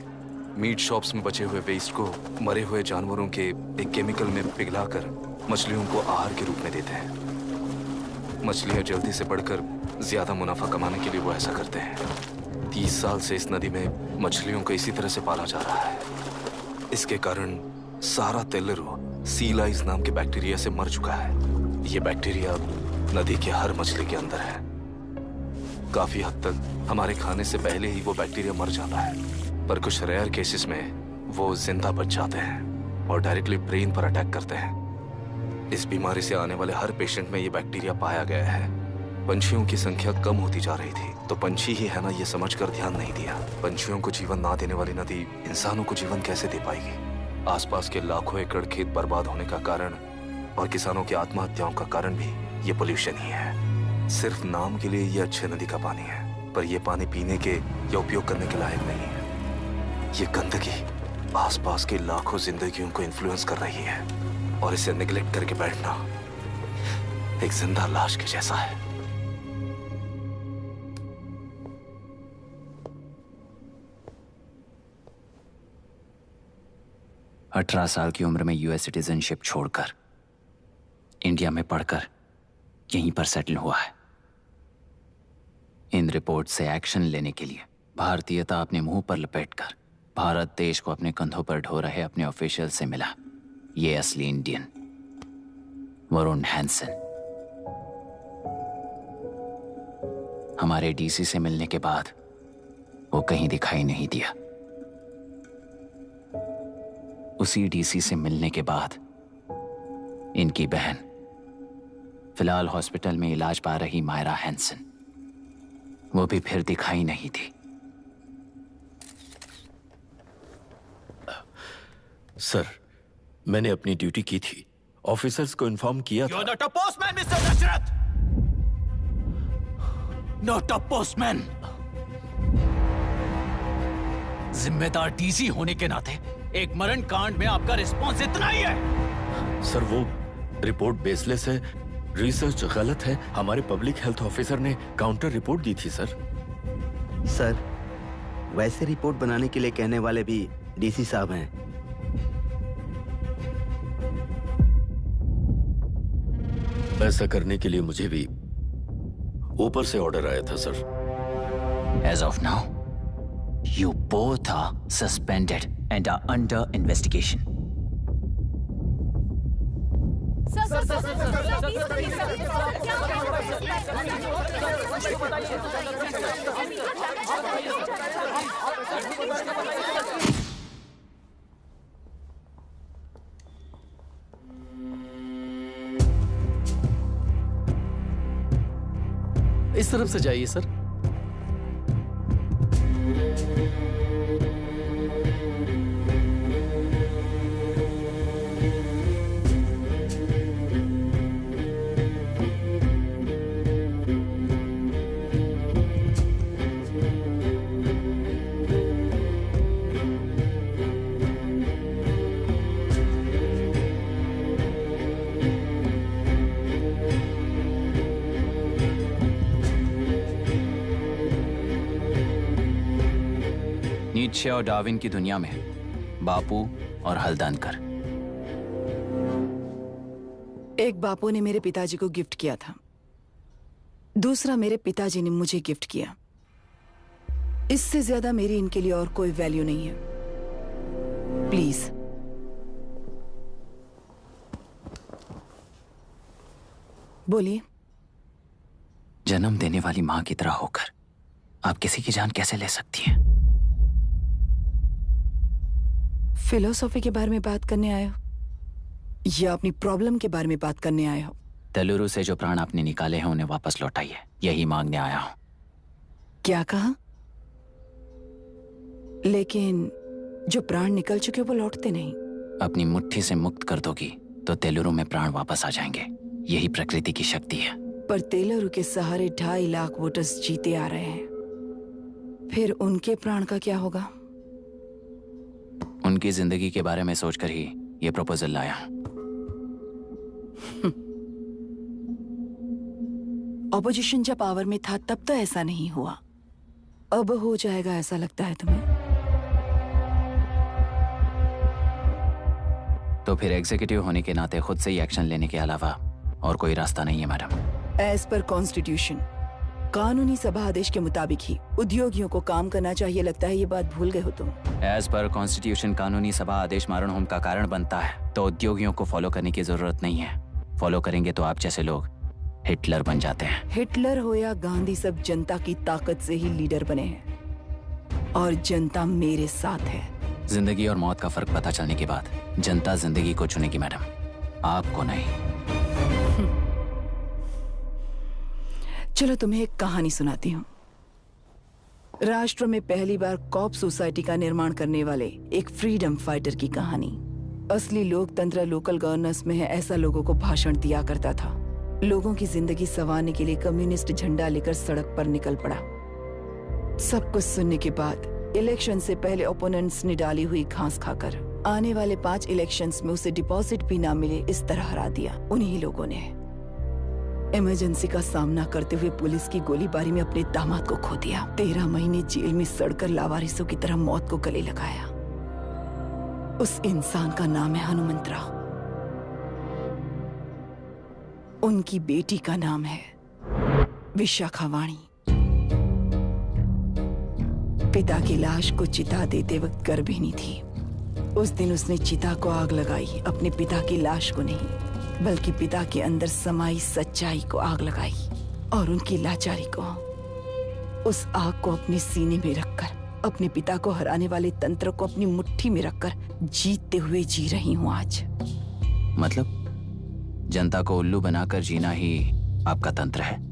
Speaker 10: मीट शॉप्स में बचे हुए वेस्ट को मरे हुए जानवरों के एक केमिकल में पिघलाकर मछलियों को आहार के रूप में देते हैं। मछलियां जल्दी से बढ़कर ज्यादा मुनाफा कमाने के लिए वो ऐसा करते हैं। 30 साल से इस नदी में मछलियों को इसी तरह से पाला जा रहा है। इसके कारण सारा तेल्लेरू सी लाइस नाम के बैक्टीरिया से मर चुका है। ये बैक्टीरिया नदी के हर मछली के अंदर है। काफी हद तक हमारे खाने से पहले ही वो बैक्टीरिया मर जाता है, पर कुछ रेयर केसेस में वो जिंदा बच जाते हैं और डायरेक्टली ब्रेन पर अटैक करते हैं। इस बीमारी से आने वाले हर पेशेंट में ये बैक्टीरिया पाया गया है। पंछियों की संख्या कम होती जा रही थी, तो पंछी ही है ना ये समझकर ध्यान नहीं दिया। पंछियों को जीवन ना देने वाली नदी इंसानों को जीवन कैसे दे पाएगी? आसपास के लाखों एकड़ खेत बर्बाद होने का कारण और किसानों की आत्महत्याओं का कारण भी ये पोल्यूशन ही है। सिर्फ नाम के लिए ये अच्छे नदी का पानी है, पर ये पानी पीने के या उपयोग करने के लायक नहीं है। ये गंदगी आसपास के लाखों जिंदगियों को इन्फ्लुएंस कर रही है और इसे निगलेक्ट करके बैठना एक जिंदा लाश के जैसा है।
Speaker 3: अठारह साल की उम्र में यूएस सिटीजनशिप छोड़कर इंडिया में पढ़कर यहीं पर सेटल हुआ है। इन रिपोर्ट से एक्शन लेने के लिए भारतीयता अपने मुंह पर लपेटकर भारत देश को अपने कंधों पर ढो रहे अपने ऑफिशियल से मिला ये असली इंडियन वरुण हैंसन। हमारे डीसी से मिलने के बाद वो कहीं दिखाई नहीं दिया। उसी डीसी से मिलने के बाद इनकी बहन, फिलहाल हॉस्पिटल में इलाज पा रही मायरा हैंसन, वो भी फिर दिखाई नहीं थी।
Speaker 1: सर, मैंने अपनी ड्यूटी की थी। ऑफिसर्स को इन्फॉर्म किया था।
Speaker 5: You're not a postman, Mr. Dasharath! Not a postman! जिम्मेदार डीसी होने के नाते एक मरण कांड में आपका रिस्पॉन्स इतना ही है।
Speaker 1: सर, वो रिपोर्ट बेसलेस है, रिसर्च गलत है। हमारे पब्लिक हेल्थ ऑफिसर ने काउंटर रिपोर्ट दी थी सर।
Speaker 14: सर, वैसे रिपोर्ट बनाने के लिए कहने वाले भी डीसी साहब हैं।
Speaker 1: ऐसा करने के लिए मुझे भी ऊपर से ऑर्डर आया था sir.
Speaker 3: As of now, you both are suspended and are under investigation.
Speaker 15: इस तरफ से जाइए सर।
Speaker 3: नीत्शे और डार्विन की दुनिया में बापू और हल्दानकर।
Speaker 12: एक बापू ने मेरे पिताजी को गिफ्ट किया था, दूसरा मेरे पिताजी ने मुझे गिफ्ट किया। इससे ज्यादा मेरी इनके लिए और कोई वैल्यू नहीं है। प्लीज बोलिए।
Speaker 3: जन्म देने वाली मां की तरह होकर आप किसी की जान कैसे ले सकती हैं?
Speaker 12: फिलोसॉफी के बारे में बात करने आए हो या अपनी प्रॉब्लम के बारे में बात करने आए हो?
Speaker 3: तेलुरु से जो प्राण आपने निकाले हैं उन्हें वापस लौटाइए, यही मांगने आया हूं।
Speaker 12: क्या कहा? लेकिन जो प्राण निकल चुके वो लौटते नहीं।
Speaker 3: अपनी मुट्ठी से मुक्त कर दोगी तो तेलुरु में प्राण वापस आ जाएंगे, यही प्रकृति की शक्ति है।
Speaker 12: पर तेलुरु के सहारे 2.5 लाख वोटर्स जीते आ रहे हैं, फिर उनके प्राण का क्या होगा?
Speaker 3: उनकी जिंदगी के बारे में सोचकर ही ये प्रपोजल लाया।
Speaker 12: ऑपोजिशन जब पावर में था तब तो ऐसा नहीं हुआ, अब हो जाएगा ऐसा लगता है तुम्हें?
Speaker 3: तो फिर एग्जीक्यूटिव होने के नाते खुद से ही एक्शन लेने के अलावा और कोई रास्ता नहीं है मैडम।
Speaker 12: एज पर कॉन्स्टिट्यूशन, कानूनी सभा आदेश के मुताबिक ही उद्योगियों को काम करना चाहिए। लगता है ये बात भूल गए हो तुम।
Speaker 3: एज पर कॉन्स्टिट्यूशन कानूनी सभा आदेश मारण होम का कारण बनता है, तो उद्योगियों को फॉलो करने की जरूरत नहीं है। फॉलो करेंगे तो आप जैसे लोग हिटलर बन जाते हैं।
Speaker 12: हिटलर हो या गांधी, सब जनता की ताकत से ही लीडर बने हैं और जनता मेरे साथ है।
Speaker 3: जिंदगी और मौत का फर्क पता चलने के बाद जनता जिंदगी को चुनेगी मैडम, आपको नहीं।
Speaker 12: चलो तुम्हें एक कहानी सुनाती हूँ। राष्ट्र में पहली बार कॉप सोसाइटी का निर्माण करने वाले एक फ्रीडम फाइटर की कहानी। असली लोकतंत्र लोकल गवर्नेंस में है, ऐसा लोगों को भाषण दिया करता था। लोगों की जिंदगी संवारने के लिए कम्युनिस्ट झंडा लेकर सड़क पर निकल पड़ा। सब कुछ सुनने के बाद इलेक्शन से पहले ओपोनेंट्स ने डाली हुई घास खाकर आने वाले 5 इलेक्शंस में उसे डिपॉजिट भी ना मिले, इस तरह हरा दिया। उन्हीं लोगों ने इमरजेंसी का सामना करते हुए पुलिस की गोलीबारी में अपने दामाद को खो दिया। 13 महीने जेल में सड़कर लावारिसों की तरह मौत को गले लगाया। उस इंसान का नाम है हनुमंतराव। उनकी बेटी का नाम है विशाखावाणी। पिता की लाश को चिता देते वक्त गर्भिणी थी। उस दिन उसने चिता को आग लगाई, अपने पिता की लाश को नहीं बल्कि पिता के अंदर समाई सच्चाई को आग लगाई और उनकी लाचारी को। उस आग को अपने सीने में रखकर अपने पिता को हराने वाले तंत्र को अपनी मुट्ठी में रखकर जीतते हुए जी रही हूँ आज।
Speaker 3: मतलब जनता को उल्लू बनाकर जीना ही आपका तंत्र है?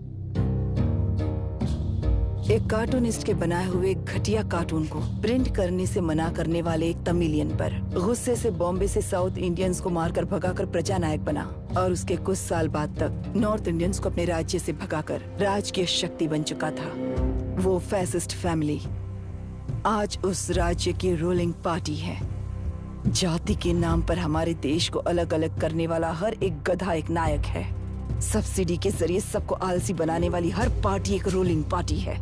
Speaker 12: एक कार्टूनिस्ट के बनाए हुए एक घटिया कार्टून को प्रिंट करने से मना करने वाले एक तमिलियन पर गुस्से से बॉम्बे से साउथ इंडियंस को मारकर भगाकर प्रजानायक बना और उसके कुछ साल बाद तक नॉर्थ इंडियंस को अपने राज्य से भगाकर राजकीय शक्ति बन चुका था। वो फैसिस्ट फैमिली आज उस राज्य की रूलिंग पार्टी है। जाति के नाम पर हमारे देश को अलग अलग करने वाला हर एक गधा एक नायक है। सब्सिडी के जरिए सबको आलसी बनाने वाली हर पार्टी एक रूलिंग पार्टी है।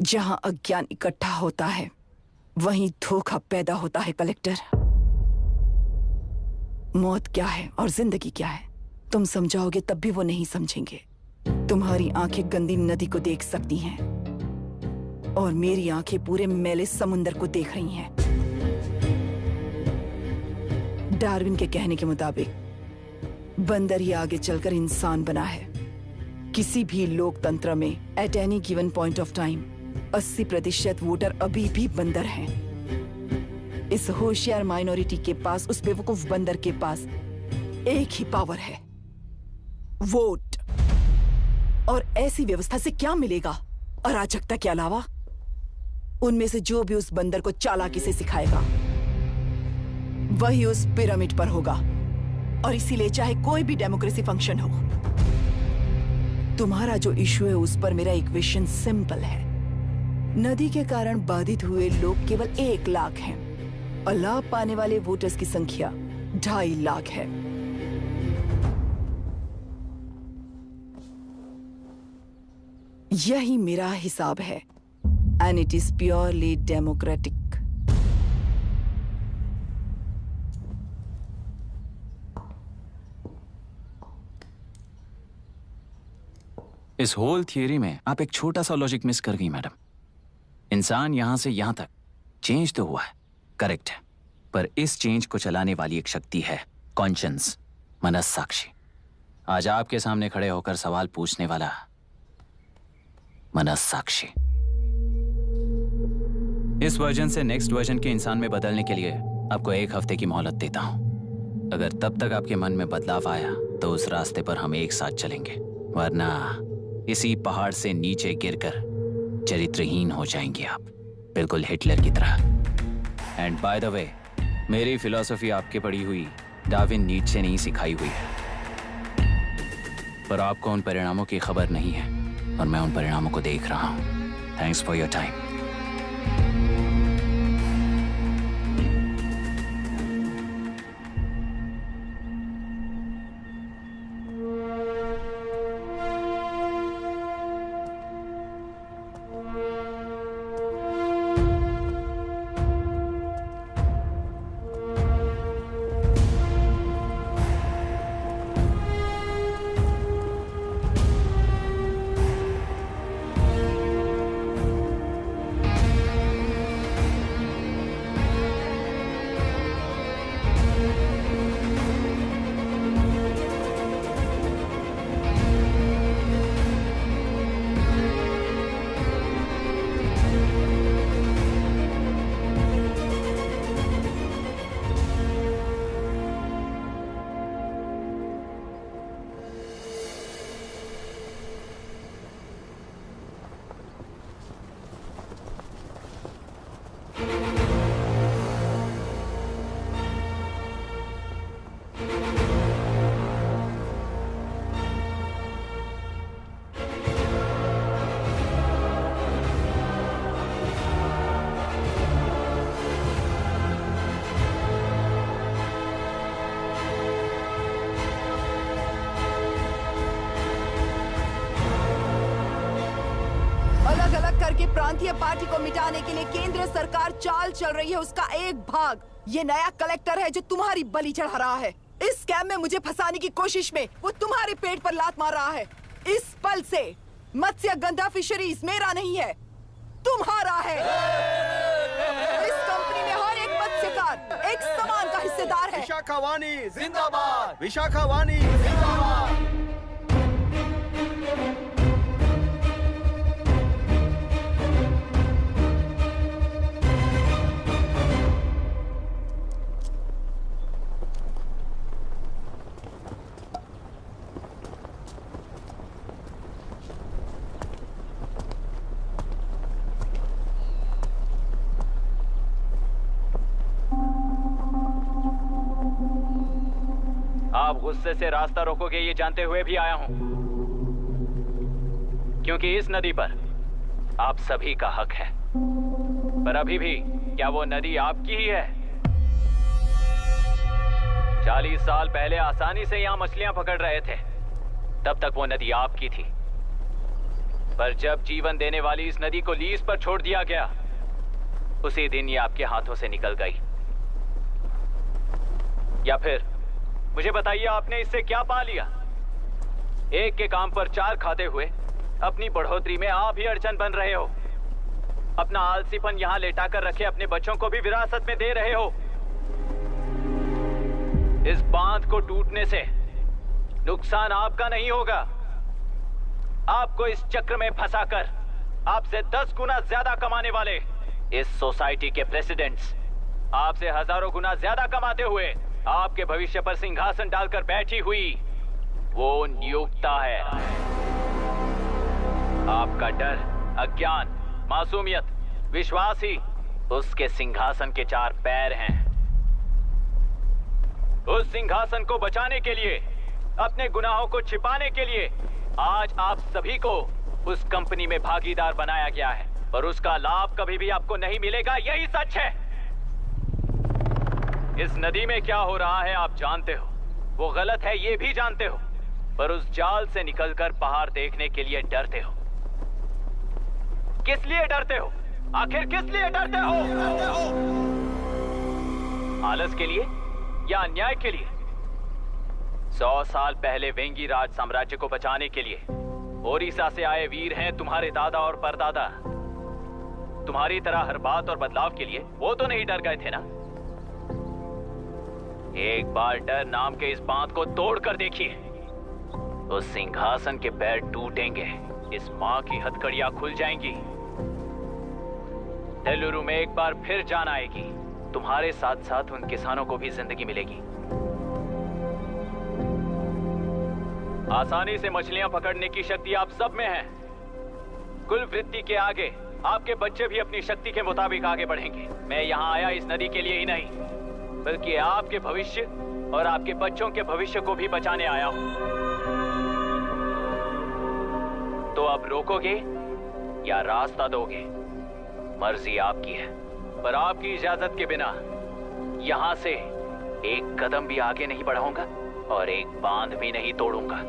Speaker 12: जहां अज्ञान इकट्ठा होता है वहीं धोखा पैदा होता है। कलेक्टर, मौत क्या है और जिंदगी क्या है तुम समझाओगे तब भी वो नहीं समझेंगे। तुम्हारी आंखें गंदी नदी को देख सकती हैं और मेरी आंखें पूरे मैले समुंदर को देख रही हैं। डार्विन के कहने के मुताबिक बंदर ही आगे चलकर इंसान बना है। किसी भी लोकतंत्र में at any given point of time 80% voter अभी भी बंदर हैं। इस होशियार माइनॉरिटी के पास, उस बेवकूफ बंदर के पास एक ही पावर है, वोट। और ऐसी व्यवस्था से क्या मिलेगा अराजकता के अलावा? उनमें से जो भी उस बंदर को चालाकी से सिखाएगा वही उस पिरामिड पर होगा। और इसीलिए चाहे कोई भी डेमोक्रेसी फंक्शन हो, तुम्हारा जो इशू है उस पर मेरा इक्वेशन सिंपल है। नदी के कारण बाधित हुए लोग केवल 1 लाख हैं और लाभ पाने वाले वोटर्स की संख्या 2.5 लाख है। यही मेरा हिसाब है and it is purely democratic.
Speaker 3: इस होल थियरी में आप एक छोटा सा लॉजिक मिस कर गई मैडम। इंसान यहां से यहां तक चेंज तो हुआ है, करेक्ट है, पर इस चेंज को चलाने वाली एक शक्ति है, कॉन्शियंस, मनस्साक्षी। आज आपके सामने खड़े होकर सवाल पूछने वाला मनस्साक्षी। इस वर्जन से नेक्स्ट वर्जन के इंसान में बदलने के लिए आपको 1 हफ्ते की मोहलत देता हूं। अगर तब तक आपके मन में बदलाव आया तो उस रास्ते पर हम एक साथ चलेंगे, वरना इसी पहाड़ से नीचे गिरकर चरित्रहीन हो जाएंगे आप, बिल्कुल हिटलर की तरह। एंड बाय द वे, मेरी फिलॉसफी आपके पढ़ी हुई डार्विन नीचे नहीं सिखाई हुई है, पर आपको उन परिणामों की खबर नहीं है और मैं उन परिणामों को देख रहा हूं। Thanks for your time.
Speaker 12: करके प्रांतीय पार्टी को मिटाने के लिए केंद्र सरकार चाल चल रही है। उसका एक भाग ये नया कलेक्टर है जो तुम्हारी बलि चढ़ा रहा है। इस स्कैम में मुझे फंसाने की कोशिश में वो तुम्हारे पेट पर लात मार रहा है। इस पल से मत्स्य गंधा फिशरीज मेरा नहीं है, तुम्हारा है। इस कंपनी में हर एक मत्स्यकार एक समान का हिस्सेदार है।
Speaker 16: विशाखावाणी जिंदाबाद, विशाखावाणी जिंदाबाद।
Speaker 3: आप गुस्से से रास्ता रोकोगे ये जानते हुए भी आया हूं, क्योंकि इस नदी पर आप सभी का हक है। पर अभी भी क्या वो नदी आपकी ही है? 40 साल पहले आसानी से यहां मछलियां पकड़ रहे थे, तब तक वो नदी आपकी थी। पर जब जीवन देने वाली इस नदी को लीज पर छोड़ दिया गया, उसी दिन ये आपके हाथों से निकल गई। या फिर मुझे बताइए, आपने इससे क्या पा लिया? एक के काम पर 4 खाते हुए अपनी बढ़ोतरी में आप ही अड़चन बन रहे हो। अपना आलसीपन यहां लेटा कर रखे अपने बच्चों को भी विरासत में दे रहे हो। इस बांध को टूटने से नुकसान आपका नहीं होगा। आपको इस चक्र में फंसाकर आपसे 10 गुना ज्यादा कमाने वाले इस सोसाइटी के प्रेसिडेंट्स आपसे हजारों गुना ज्यादा कमाते हुए आपके भविष्य पर सिंहासन डालकर बैठी हुई वो नियोक्ता है। आपका डर, अज्ञान, मासूमियत, विश्वास ही उसके सिंहासन के 4 पैर हैं। उस सिंहासन को बचाने के लिए, अपने गुनाहों को छिपाने के लिए आज आप सभी को उस कंपनी में भागीदार बनाया गया है, पर उसका लाभ कभी भी आपको नहीं मिलेगा। यही सच है। इस नदी में क्या हो रहा है आप जानते हो, वो गलत है ये भी जानते हो, पर उस जाल से निकलकर बाहर देखने के लिए डरते हो। किस लिए डरते हो? आखिर किस लिए डरते हो? आलस के लिए या अन्याय के लिए? 100 साल पहले वेंगी राज साम्राज्य को बचाने के लिए ओडिशा से आए वीर हैं तुम्हारे दादा और परदादा। तुम्हारी तरह हर बात और बदलाव के लिए वो तो नहीं डर गए थे ना। एक बार डर नाम के इस बांध को तोड़ कर देखिए, उस सिंहासन के पैर टूटेंगे, इस मां की हथकड़ियां खुल जाएंगी। तेलुरु में एक बार फिर जान आएगी। तुम्हारे साथ साथ उन किसानों को भी जिंदगी मिलेगी। आसानी से मछलियां पकड़ने की शक्ति आप सब में है। कुल वृत्ति के आगे आपके बच्चे भी अपनी शक्ति के मुताबिक आगे बढ़ेंगे। मैं यहाँ आया इस नदी के लिए ही नहीं, बल्कि आपके भविष्य और आपके बच्चों के भविष्य को भी बचाने आया हूँ। तो अब रोकोगे या रास्ता दोगे, मर्जी आपकी है, पर आपकी इजाजत के बिना यहाँ से एक कदम भी आगे नहीं बढ़ाऊंगा और एक बांध भी नहीं तोड़ूंगा।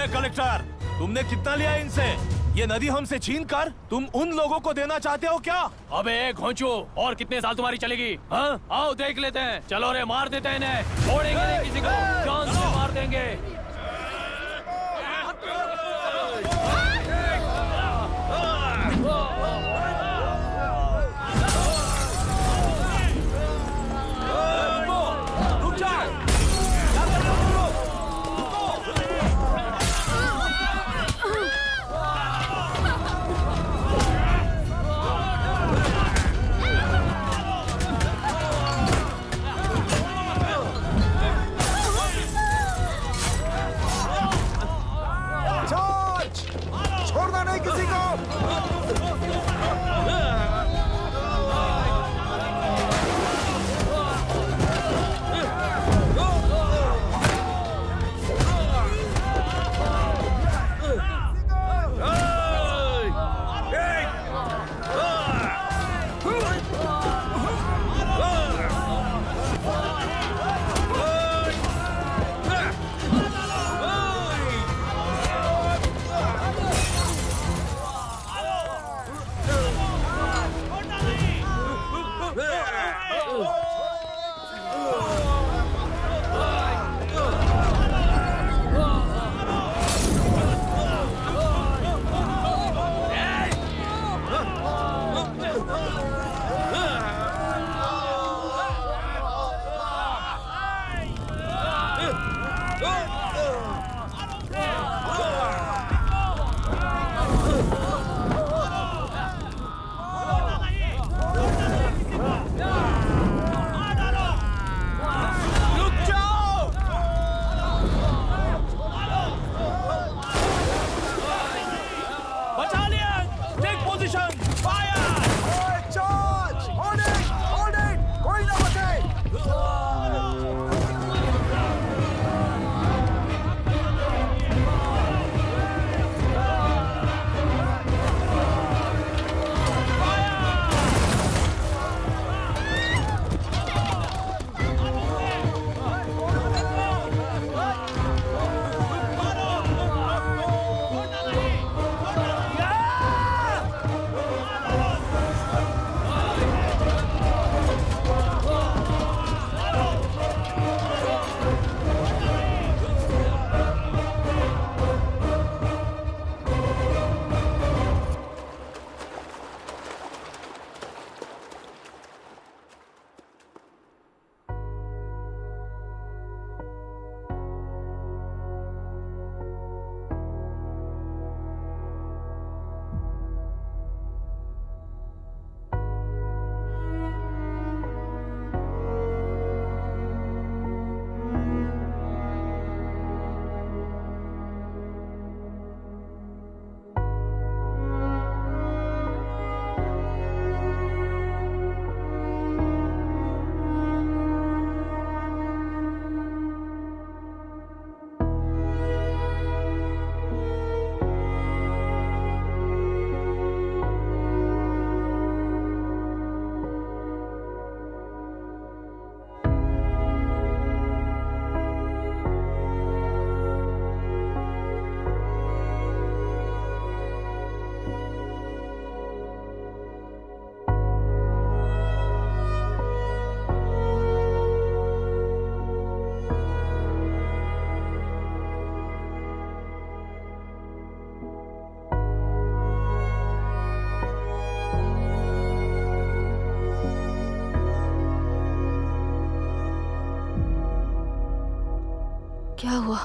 Speaker 13: कलेक्टर, तुमने कितना लिया इनसे? ये नदी हमसे छीन कर तुम उन लोगों को देना चाहते हो क्या?
Speaker 9: अबे घोंचू, और कितने साल तुम्हारी चलेगी? हाँ, आओ देख लेते हैं। चलो रे, मार देते हैं इन्हें। छोड़ेंगे नहीं किसी को, जान से मार देंगे।
Speaker 11: छोड़ना नहीं किसी को।
Speaker 6: क्या हुआ?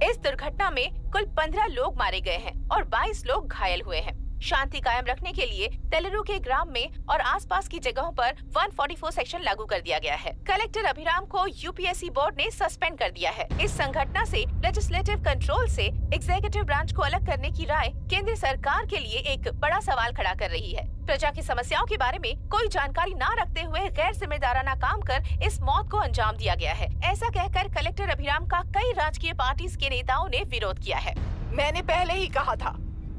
Speaker 2: इस दुर्घटना में कुल 15 लोग मारे गए हैं और 22 लोग घायल हुए हैं। शांति कायम रखने के लिए तेलुरु के ग्राम में और आसपास की जगहों पर 144 सेक्शन लागू कर दिया गया है। कलेक्टर अभिराम को यूपीएससी बोर्ड ने सस्पेंड कर दिया है। इस संघटना से लेजिस्लेटिव कंट्रोल से एग्जीक्यूटिव ब्रांच को अलग करने की राय केंद्र सरकार के लिए एक बड़ा सवाल खड़ा कर रही है। प्रजा की समस्याओं के बारे में कोई जानकारी न रखते हुए गैर जिम्मेदाराना काम कर इस मौत को अंजाम दिया गया है। ऐसा कहकर कलेक्टर अभिराम का कई राजकीय पार्टी के नेताओं ने विरोध किया है।
Speaker 12: मैंने पहले ही कहा था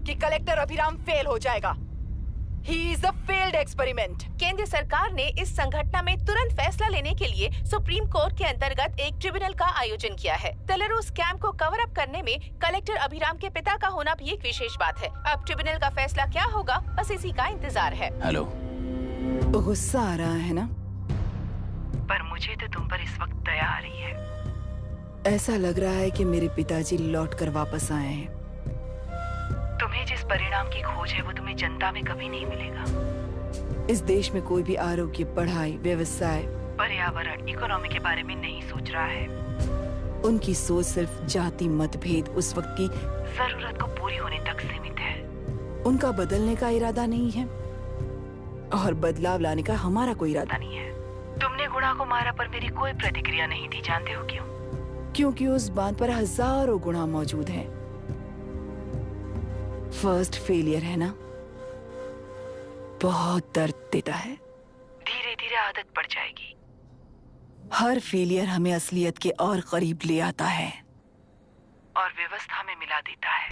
Speaker 12: कि कलेक्टर अभिराम फेल हो जाएगा। He is a failed experiment.
Speaker 2: केंद्र सरकार ने इस संघटना में तुरंत फैसला लेने के लिए सुप्रीम कोर्ट के अंतर्गत एक ट्रिब्यूनल का आयोजन किया है। तेलुरु स्कैम को कवर अप करने में कलेक्टर अभिराम के पिता का होना भी एक विशेष बात है। अब ट्रिब्यूनल का फैसला क्या होगा, बस इसी का इंतजार है।
Speaker 3: हेलो,
Speaker 12: गुस्सा आ रहा है ना?
Speaker 7: पर मुझे तो तुम पर इस वक्त दया आ रही है।
Speaker 12: ऐसा लग रहा है कि मेरे पिताजी लौट कर वापस आए हैं।
Speaker 7: तुम्हें जिस परिणाम की खोज है वो तुम्हें जनता में कभी नहीं मिलेगा।
Speaker 12: इस देश में कोई भी आरोग्य, पढ़ाई, व्यवसाय,
Speaker 7: पर्यावरण, इकोनॉमी के बारे में नहीं सोच रहा है।
Speaker 12: उनकी सोच सिर्फ जाति मतभेद उस वक्त की
Speaker 7: जरूरत को पूरी होने तक सीमित है।
Speaker 12: उनका बदलने का इरादा नहीं है और बदलाव लाने का हमारा कोई इरादा नहीं है।
Speaker 7: तुमने गुणा को मारा पर मेरी कोई प्रतिक्रिया नहीं दी, जानते हो क्यों?
Speaker 12: क्योंकि उस बात पर हजारों गुणा मौजूद हैं। फर्स्ट फेलियर है ना, बहुत दर्द देता है।
Speaker 7: धीरे धीरे आदत पड़ जाएगी।
Speaker 12: हर फेलियर हमें असलियत के और करीब ले आता है
Speaker 7: और व्यवस्था में मिला देता है।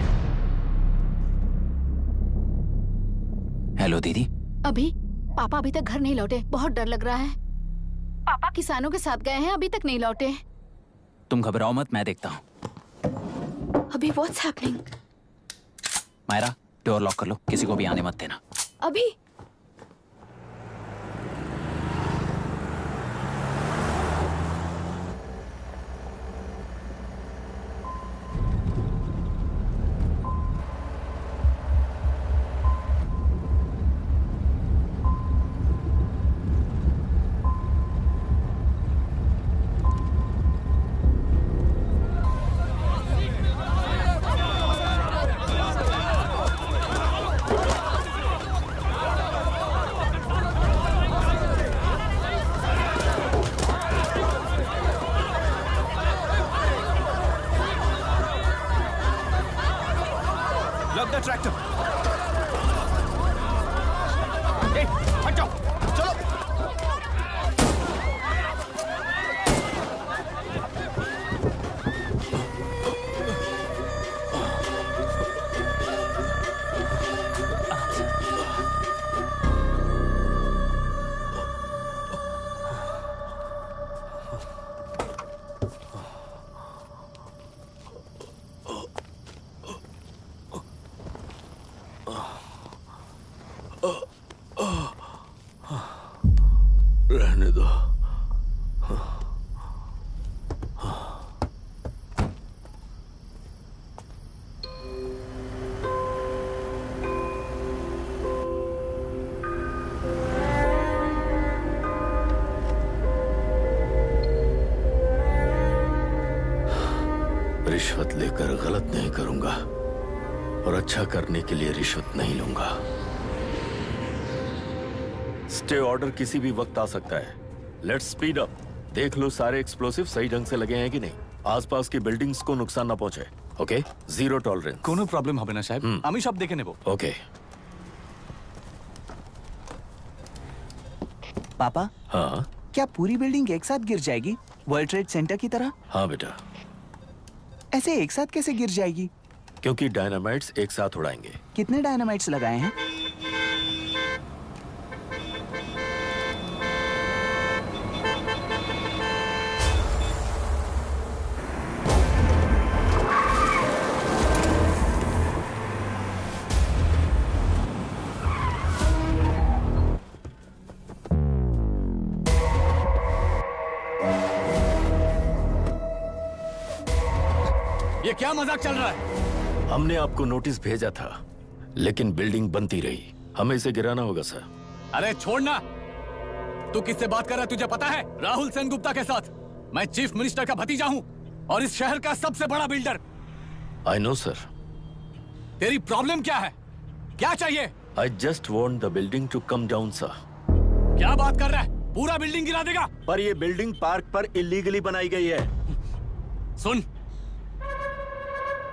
Speaker 3: हेलो दीदी।
Speaker 17: अभी पापा अभी तक घर नहीं लौटे, बहुत डर लग रहा है। पापा किसानों के साथ गए हैं, अभी तक नहीं लौटे।
Speaker 3: तुम घबराओ मत, मैं देखता हूँ।
Speaker 6: अभी what's happening?
Speaker 3: Myra, door lock कर लो, किसी को भी आने मत देना।
Speaker 6: अभी
Speaker 13: रहने दो। रिश्वत लेकर गलत नहीं करूंगा और अच्छा करने के लिए रिश्वत नहीं लूंगा।
Speaker 1: स्टे ऑर्डर किसी भी वक्त आ सकता है। Let's speed up. देख लो सारे एक्सप्लोसिव सही ढंग से लगे हैं कि नहीं। आसपास की बिल्डिंग्स को नुकसान ना पहुंचे। Okay, zero tolerance.
Speaker 18: कोनो प्रॉब्लम হবে না সাহেব, আমি সব দেখে নেব।
Speaker 1: ओके।
Speaker 22: पापा,
Speaker 1: हाँ
Speaker 22: क्या पूरी बिल्डिंग एक साथ गिर जाएगी, वर्ल्ड ट्रेड सेंटर की तरह?
Speaker 1: हाँ बेटा।
Speaker 22: ऐसे एक साथ कैसे गिर जाएगी?
Speaker 1: क्योंकि डायनामाइट्स एक साथ उड़ाएंगे।
Speaker 22: कितने डायनामाइट्स लगाए हैं?
Speaker 18: ये क्या मजाक चल रहा है?
Speaker 1: हमने आपको नोटिस भेजा था, लेकिन बिल्डिंग बनती रही। हमें इसे गिराना होगा सर।
Speaker 18: अरे छोड़ना। तू किससे बात कर रहा है तुझे पता है? राहुल सेनगुप्ता के साथ। मैं चीफ मिनिस्टर का भतीजा हूँ
Speaker 5: और इस शहर का सबसे बड़ा बिल्डर।
Speaker 1: I know sir.
Speaker 5: तेरी प्रॉब्लम क्या है? क्या चाहिए?
Speaker 1: I just want the building to come down sir.
Speaker 5: क्या बात कर रहा है? पूरा बिल्डिंग गिरा देगा?
Speaker 1: पर ये बिल्डिंग पार्क पर इलीगली बनाई गई है।
Speaker 5: सुन,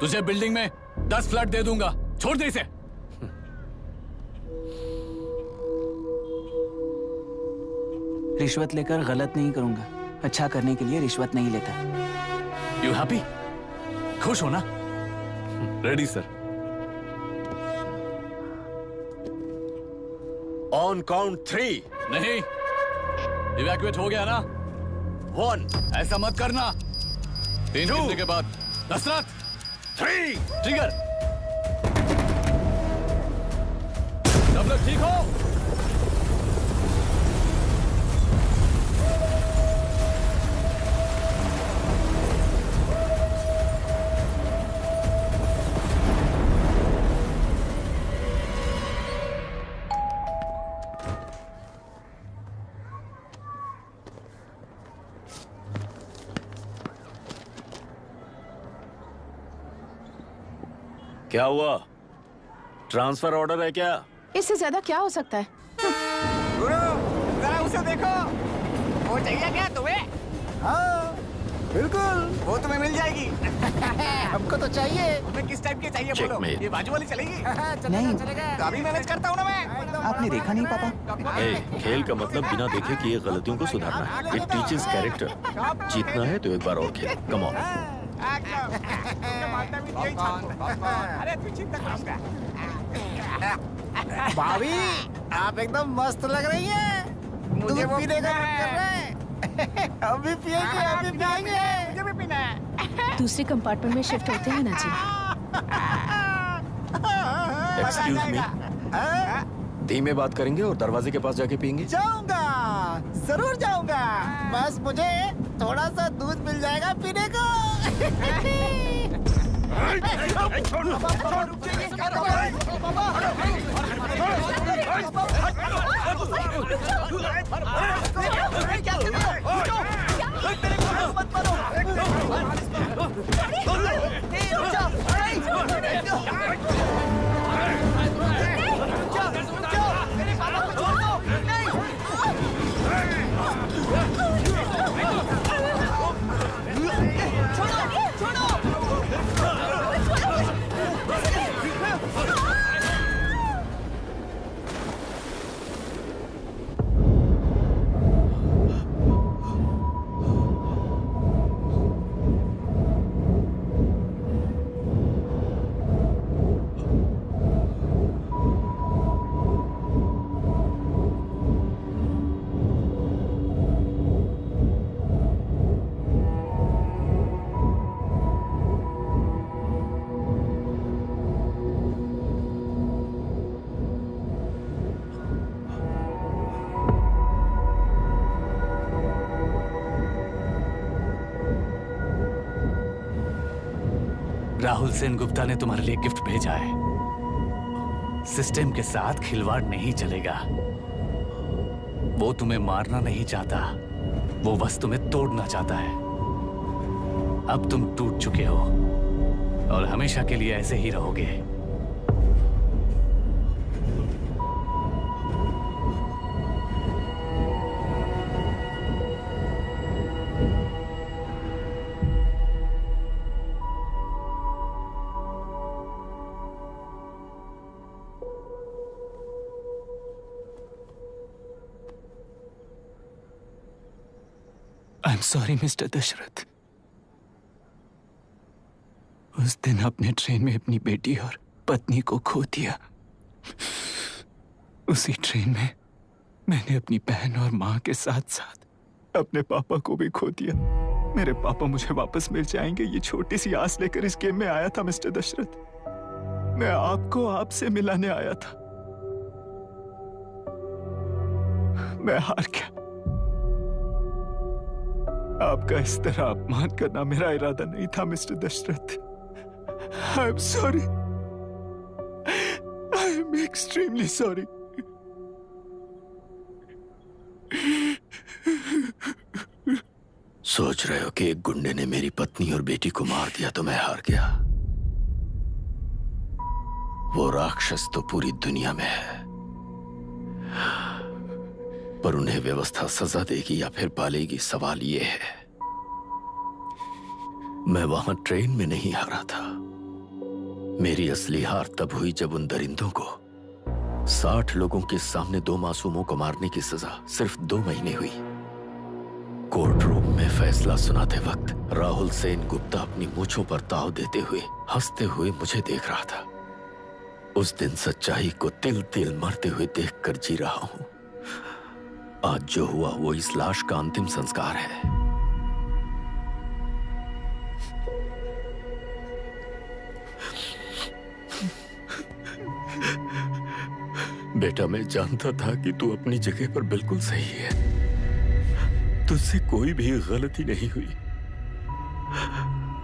Speaker 5: तुझे बिल्डिंग में 10 फ्लैट दे दूंगा, छोड़ दे इसे।
Speaker 22: रिश्वत लेकर गलत नहीं करूंगा, अच्छा करने के लिए रिश्वत नहीं लेता।
Speaker 5: You happy? खुश हो ना?
Speaker 21: Ready sir.
Speaker 1: On count 3।
Speaker 5: नहीं, इवैक्यूएट हो गया ना?
Speaker 1: 1।
Speaker 5: ऐसा मत करना। 3 गिनने के बाद दशरथ 3 ट्रिगर। सब लोग ठीक हो?
Speaker 1: क्या हुआ? ट्रांसफर ऑर्डर है क्या?
Speaker 17: इससे ज्यादा क्या हो सकता है?
Speaker 16: जरा उसे देखो, वो चाहिए क्या तुम्हें? हाँ बिल्कुल, वो तुम्हें मिल जाएगी। हमको तो चाहिए। तुम्हें किस टाइप की चाहिए बोलो? ये बाजू वाली चलेगी?
Speaker 22: नहीं।
Speaker 16: तो अभी मैनेज करता हूँ ना मैं।
Speaker 22: आपने देखा नहीं पापा?
Speaker 1: खेल का मतलब बिना देखे किए गलतियों को सुधारना है। It teaches character. जीतना है तो एक बार और खेल। Come on.
Speaker 16: अरे तू चिंता करूंगा। भाभी, आप एकदम मस्त लग रही हैं। मुझे वो पीने का मन कर रहा है। अभी पिएंगे, अभी पिएंगे। मुझे भी पीना है।
Speaker 17: दूसरे कंपार्टमेंट में शिफ्ट होते हैं ना जी।
Speaker 1: Excuse me. धीमे बात करेंगे और दरवाजे के पास जाके पिएंगे।
Speaker 16: जाऊंगा, जरूर जाऊंगा। बस मुझे थोड़ा सा दूध मिल जाएगा पीने को।
Speaker 5: राहुल सेन गुप्ता ने तुम्हारे लिए गिफ्ट भेजा है। सिस्टम के साथ खिलवाड़ नहीं चलेगा। वो तुम्हें मारना नहीं चाहता, वो बस तुम्हें तोड़ना चाहता है। अब तुम टूट चुके हो और हमेशा के लिए ऐसे ही रहोगे।
Speaker 22: I'm sorry, mister Dasharath. उस दिन अपने ट्रेन में अपनी बेटी और पत्नी को खो दिया। उसी ट्रेन में मैंने अपनी बहन और माँ के साथ साथ अपने पापा को भी खो दिया। मेरे पापा मुझे वापस मिल जाएंगे, ये छोटी सी आस लेकर इस गेम में आया था मिस्टर दशरथ। मैं आपको आपसे मिलाने आया था। मैं हार गया। आपका इस तरह अपमान करना मेरा इरादा नहीं था mister Dasharath. I am sorry. I am extremely sorry.
Speaker 1: सोच रहे हो कि एक गुंडे ने मेरी पत्नी और बेटी को मार दिया तो मैं हार गया? वो राक्षस तो पूरी दुनिया में है, पर उन्हें व्यवस्था सजा देगी या फिर पालेगी, सवाल ये है। मैं वहां ट्रेन में नहीं हारा था। मेरी असली हार तब हुई जब उन दरिंदों को 60 लोगों के सामने 2 मासूमों को मारने की सजा सिर्फ 2 महीने हुई। कोर्ट रूम में फैसला सुनाते वक्त राहुल सेन गुप्ता अपनी मूंछों पर ताव देते हुए हंसते हुए मुझे देख रहा था। उस दिन सच्चाई को तिल तिल मरते हुए देखकर जी रहा हूं। आज जो हुआ वो इस लाश का अंतिम संस्कार है। बेटा, मैं जानता था कि तू अपनी जगह पर बिल्कुल सही है। तुझसे कोई भी गलती नहीं हुई,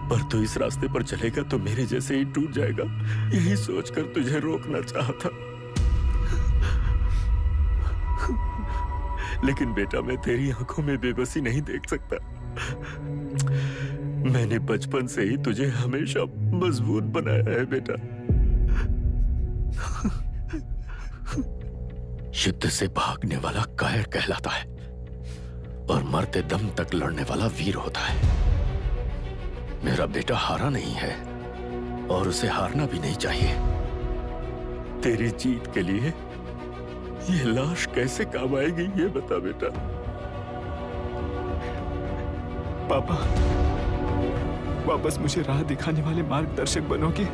Speaker 1: पर तू इस रास्ते पर चलेगा तो मेरे जैसे ही टूट जाएगा, यही सोचकर तुझे रोकना चाहता। लेकिन बेटा, मैं तेरी आंखों में बेबसी नहीं देख सकता। मैंने बचपन से ही तुझे हमेशा मजबूत बनाया है बेटा। युद्ध से भागने वाला कायर कहलाता है और मरते दम तक लड़ने वाला वीर होता है। मेरा बेटा हारा नहीं है और उसे हारना भी नहीं चाहिए। तेरी जीत के लिए ये लाश कैसे काम आएगी, ये बता बेटा।
Speaker 22: पापा, वापस मुझे राह दिखाने वाले मार्गदर्शक बनोगे?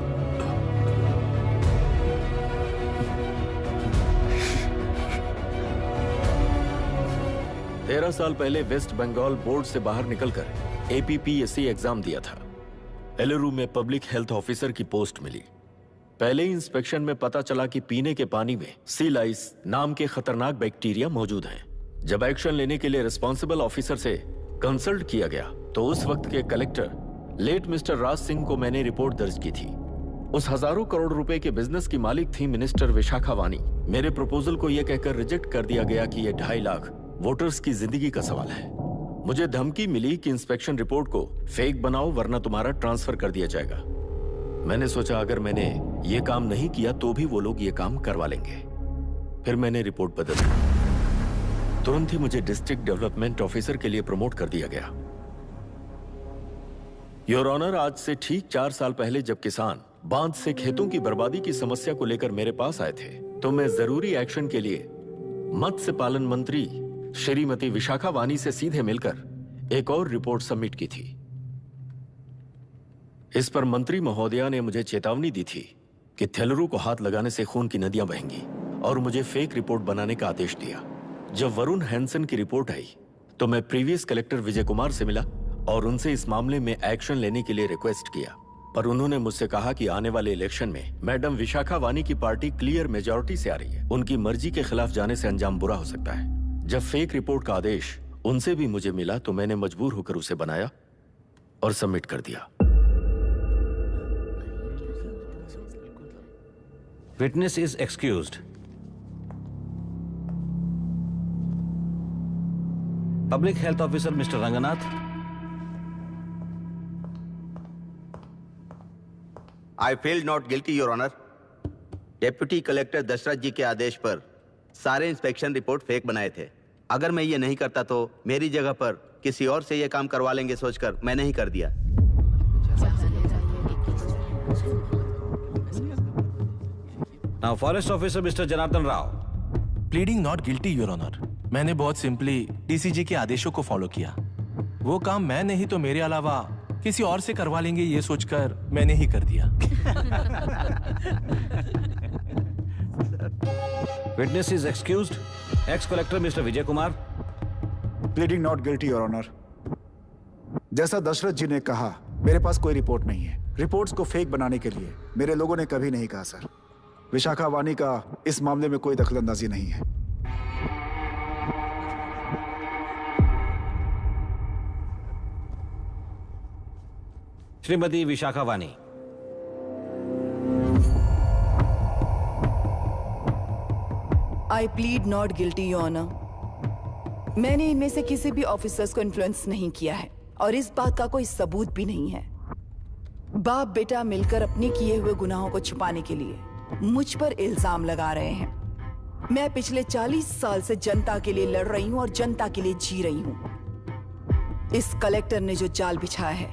Speaker 1: 13 साल पहले वेस्ट बंगाल बोर्ड से बाहर निकलकर APPSC एग्जाम दिया था। एलरू में पब्लिक हेल्थ ऑफिसर की पोस्ट मिली। पहले ही इंस्पेक्शन में पता चला कि पीने के पानी में सी लाइस नाम के खतरनाक बैक्टीरिया मौजूद हैं। जब एक्शन लेने के लिए रिस्पॉन्सिबल ऑफिसर से कंसल्ट किया गया तो उस वक्त के collector late mister Raj Singh को मैंने रिपोर्ट दर्ज की थी। उस हजारों करोड़ रुपए के बिजनेस की मालिक थी मिनिस्टर विशाखा वानी। मेरे प्रपोजल को यह कहकर रिजेक्ट कर दिया गया कि यह 2.5 लाख वोटर्स की जिंदगी का सवाल है। मुझे धमकी मिली कि इंस्पेक्शन रिपोर्ट को फेक बनाओ वरना तुम्हारा ट्रांसफर कर दिया जाएगा। मैंने सोचा अगर मैंने ये काम नहीं किया तो भी वो लोग ये काम करवा लेंगे। फिर मैंने रिपोर्ट बदल दी। तुरंत ही मुझे डिस्ट्रिक्ट डेवलपमेंट ऑफिसर के लिए प्रमोट कर दिया गया। योर ऑनर, आज से ठीक 4 साल पहले जब किसान बांध से खेतों की बर्बादी की समस्या को लेकर मेरे पास आए थे तो मैं जरूरी एक्शन के लिए मत्स्य पालन मंत्री श्रीमती विशाखा वानी से सीधे मिलकर एक और रिपोर्ट सबमिट की थी। इस पर मंत्री महोदया ने मुझे चेतावनी दी थी कि थेलरू को हाथ लगाने से खून की नदियां बहेंगी और मुझे फेक रिपोर्ट बनाने का आदेश दिया। जब वरुण हैंसन की रिपोर्ट आई तो मैं प्रीवियस कलेक्टर विजय कुमार से मिला और उनसे इस मामले में एक्शन लेने के लिए रिक्वेस्ट किया, पर उन्होंने मुझसे कहा कि आने वाले इलेक्शन में मैडम विशाखा वानी की पार्टी क्लियर मेजॉरिटी से आ रही है। उनकी मर्जी के खिलाफ जाने से अंजाम बुरा हो सकता है। जब फेक रिपोर्ट का आदेश उनसे भी मुझे मिला तो मैंने मजबूर होकर उसे बनाया और सबमिट कर दिया।
Speaker 8: Witness is excused. Public health officer mister Ranganath.
Speaker 14: I feel not guilty your honour. Deputy collector Dasharath ji के आदेश पर सारे इंस्पेक्शन रिपोर्ट फेक बनाए थे। अगर मैं ये नहीं करता तो मेरी जगह पर किसी और से ये काम करवा लेंगे सोचकर मैंने ही कर दिया।
Speaker 8: Now forest officer mister Janardhan Rao.
Speaker 13: Pleading not guilty your honour. मैंने बहुत सिंपली DCG के आदेशों को फॉलो किया। वो काम मैं नहीं तो मेरे अलावा किसी और से करवा लेंगे ये सोचकर मैंने ही कर दिया।
Speaker 8: Witness is excused. Ex collector mister Vijay Kumar.
Speaker 11: Pleading not guilty your honour. जैसा दशरथ जी ने कहा, मेरे पास कोई रिपोर्ट नहीं है। रिपोर्ट्स को फेक बनाने के लिए मेरे लोगों ने कभी नहीं कहा सर। विशाखा वानी का इस मामले में कोई दखलंदाजी नहीं है।
Speaker 8: Shrimati Vishakha Wani.
Speaker 12: I plead not guilty your honour. मैंने इनमें से किसी भी ऑफिसर्स को इन्फ्लुएंस नहीं किया है और इस बात का कोई सबूत भी नहीं है। बाप बेटा मिलकर अपने किए हुए गुनाहों को छुपाने के लिए मुझ पर इल्जाम लगा रहे हैं। मैं पिछले 40 साल से जनता के लिए लड़ रही हूं और जनता के लिए जी रही हूं। इस कलेक्टर ने जो जाल बिछाया है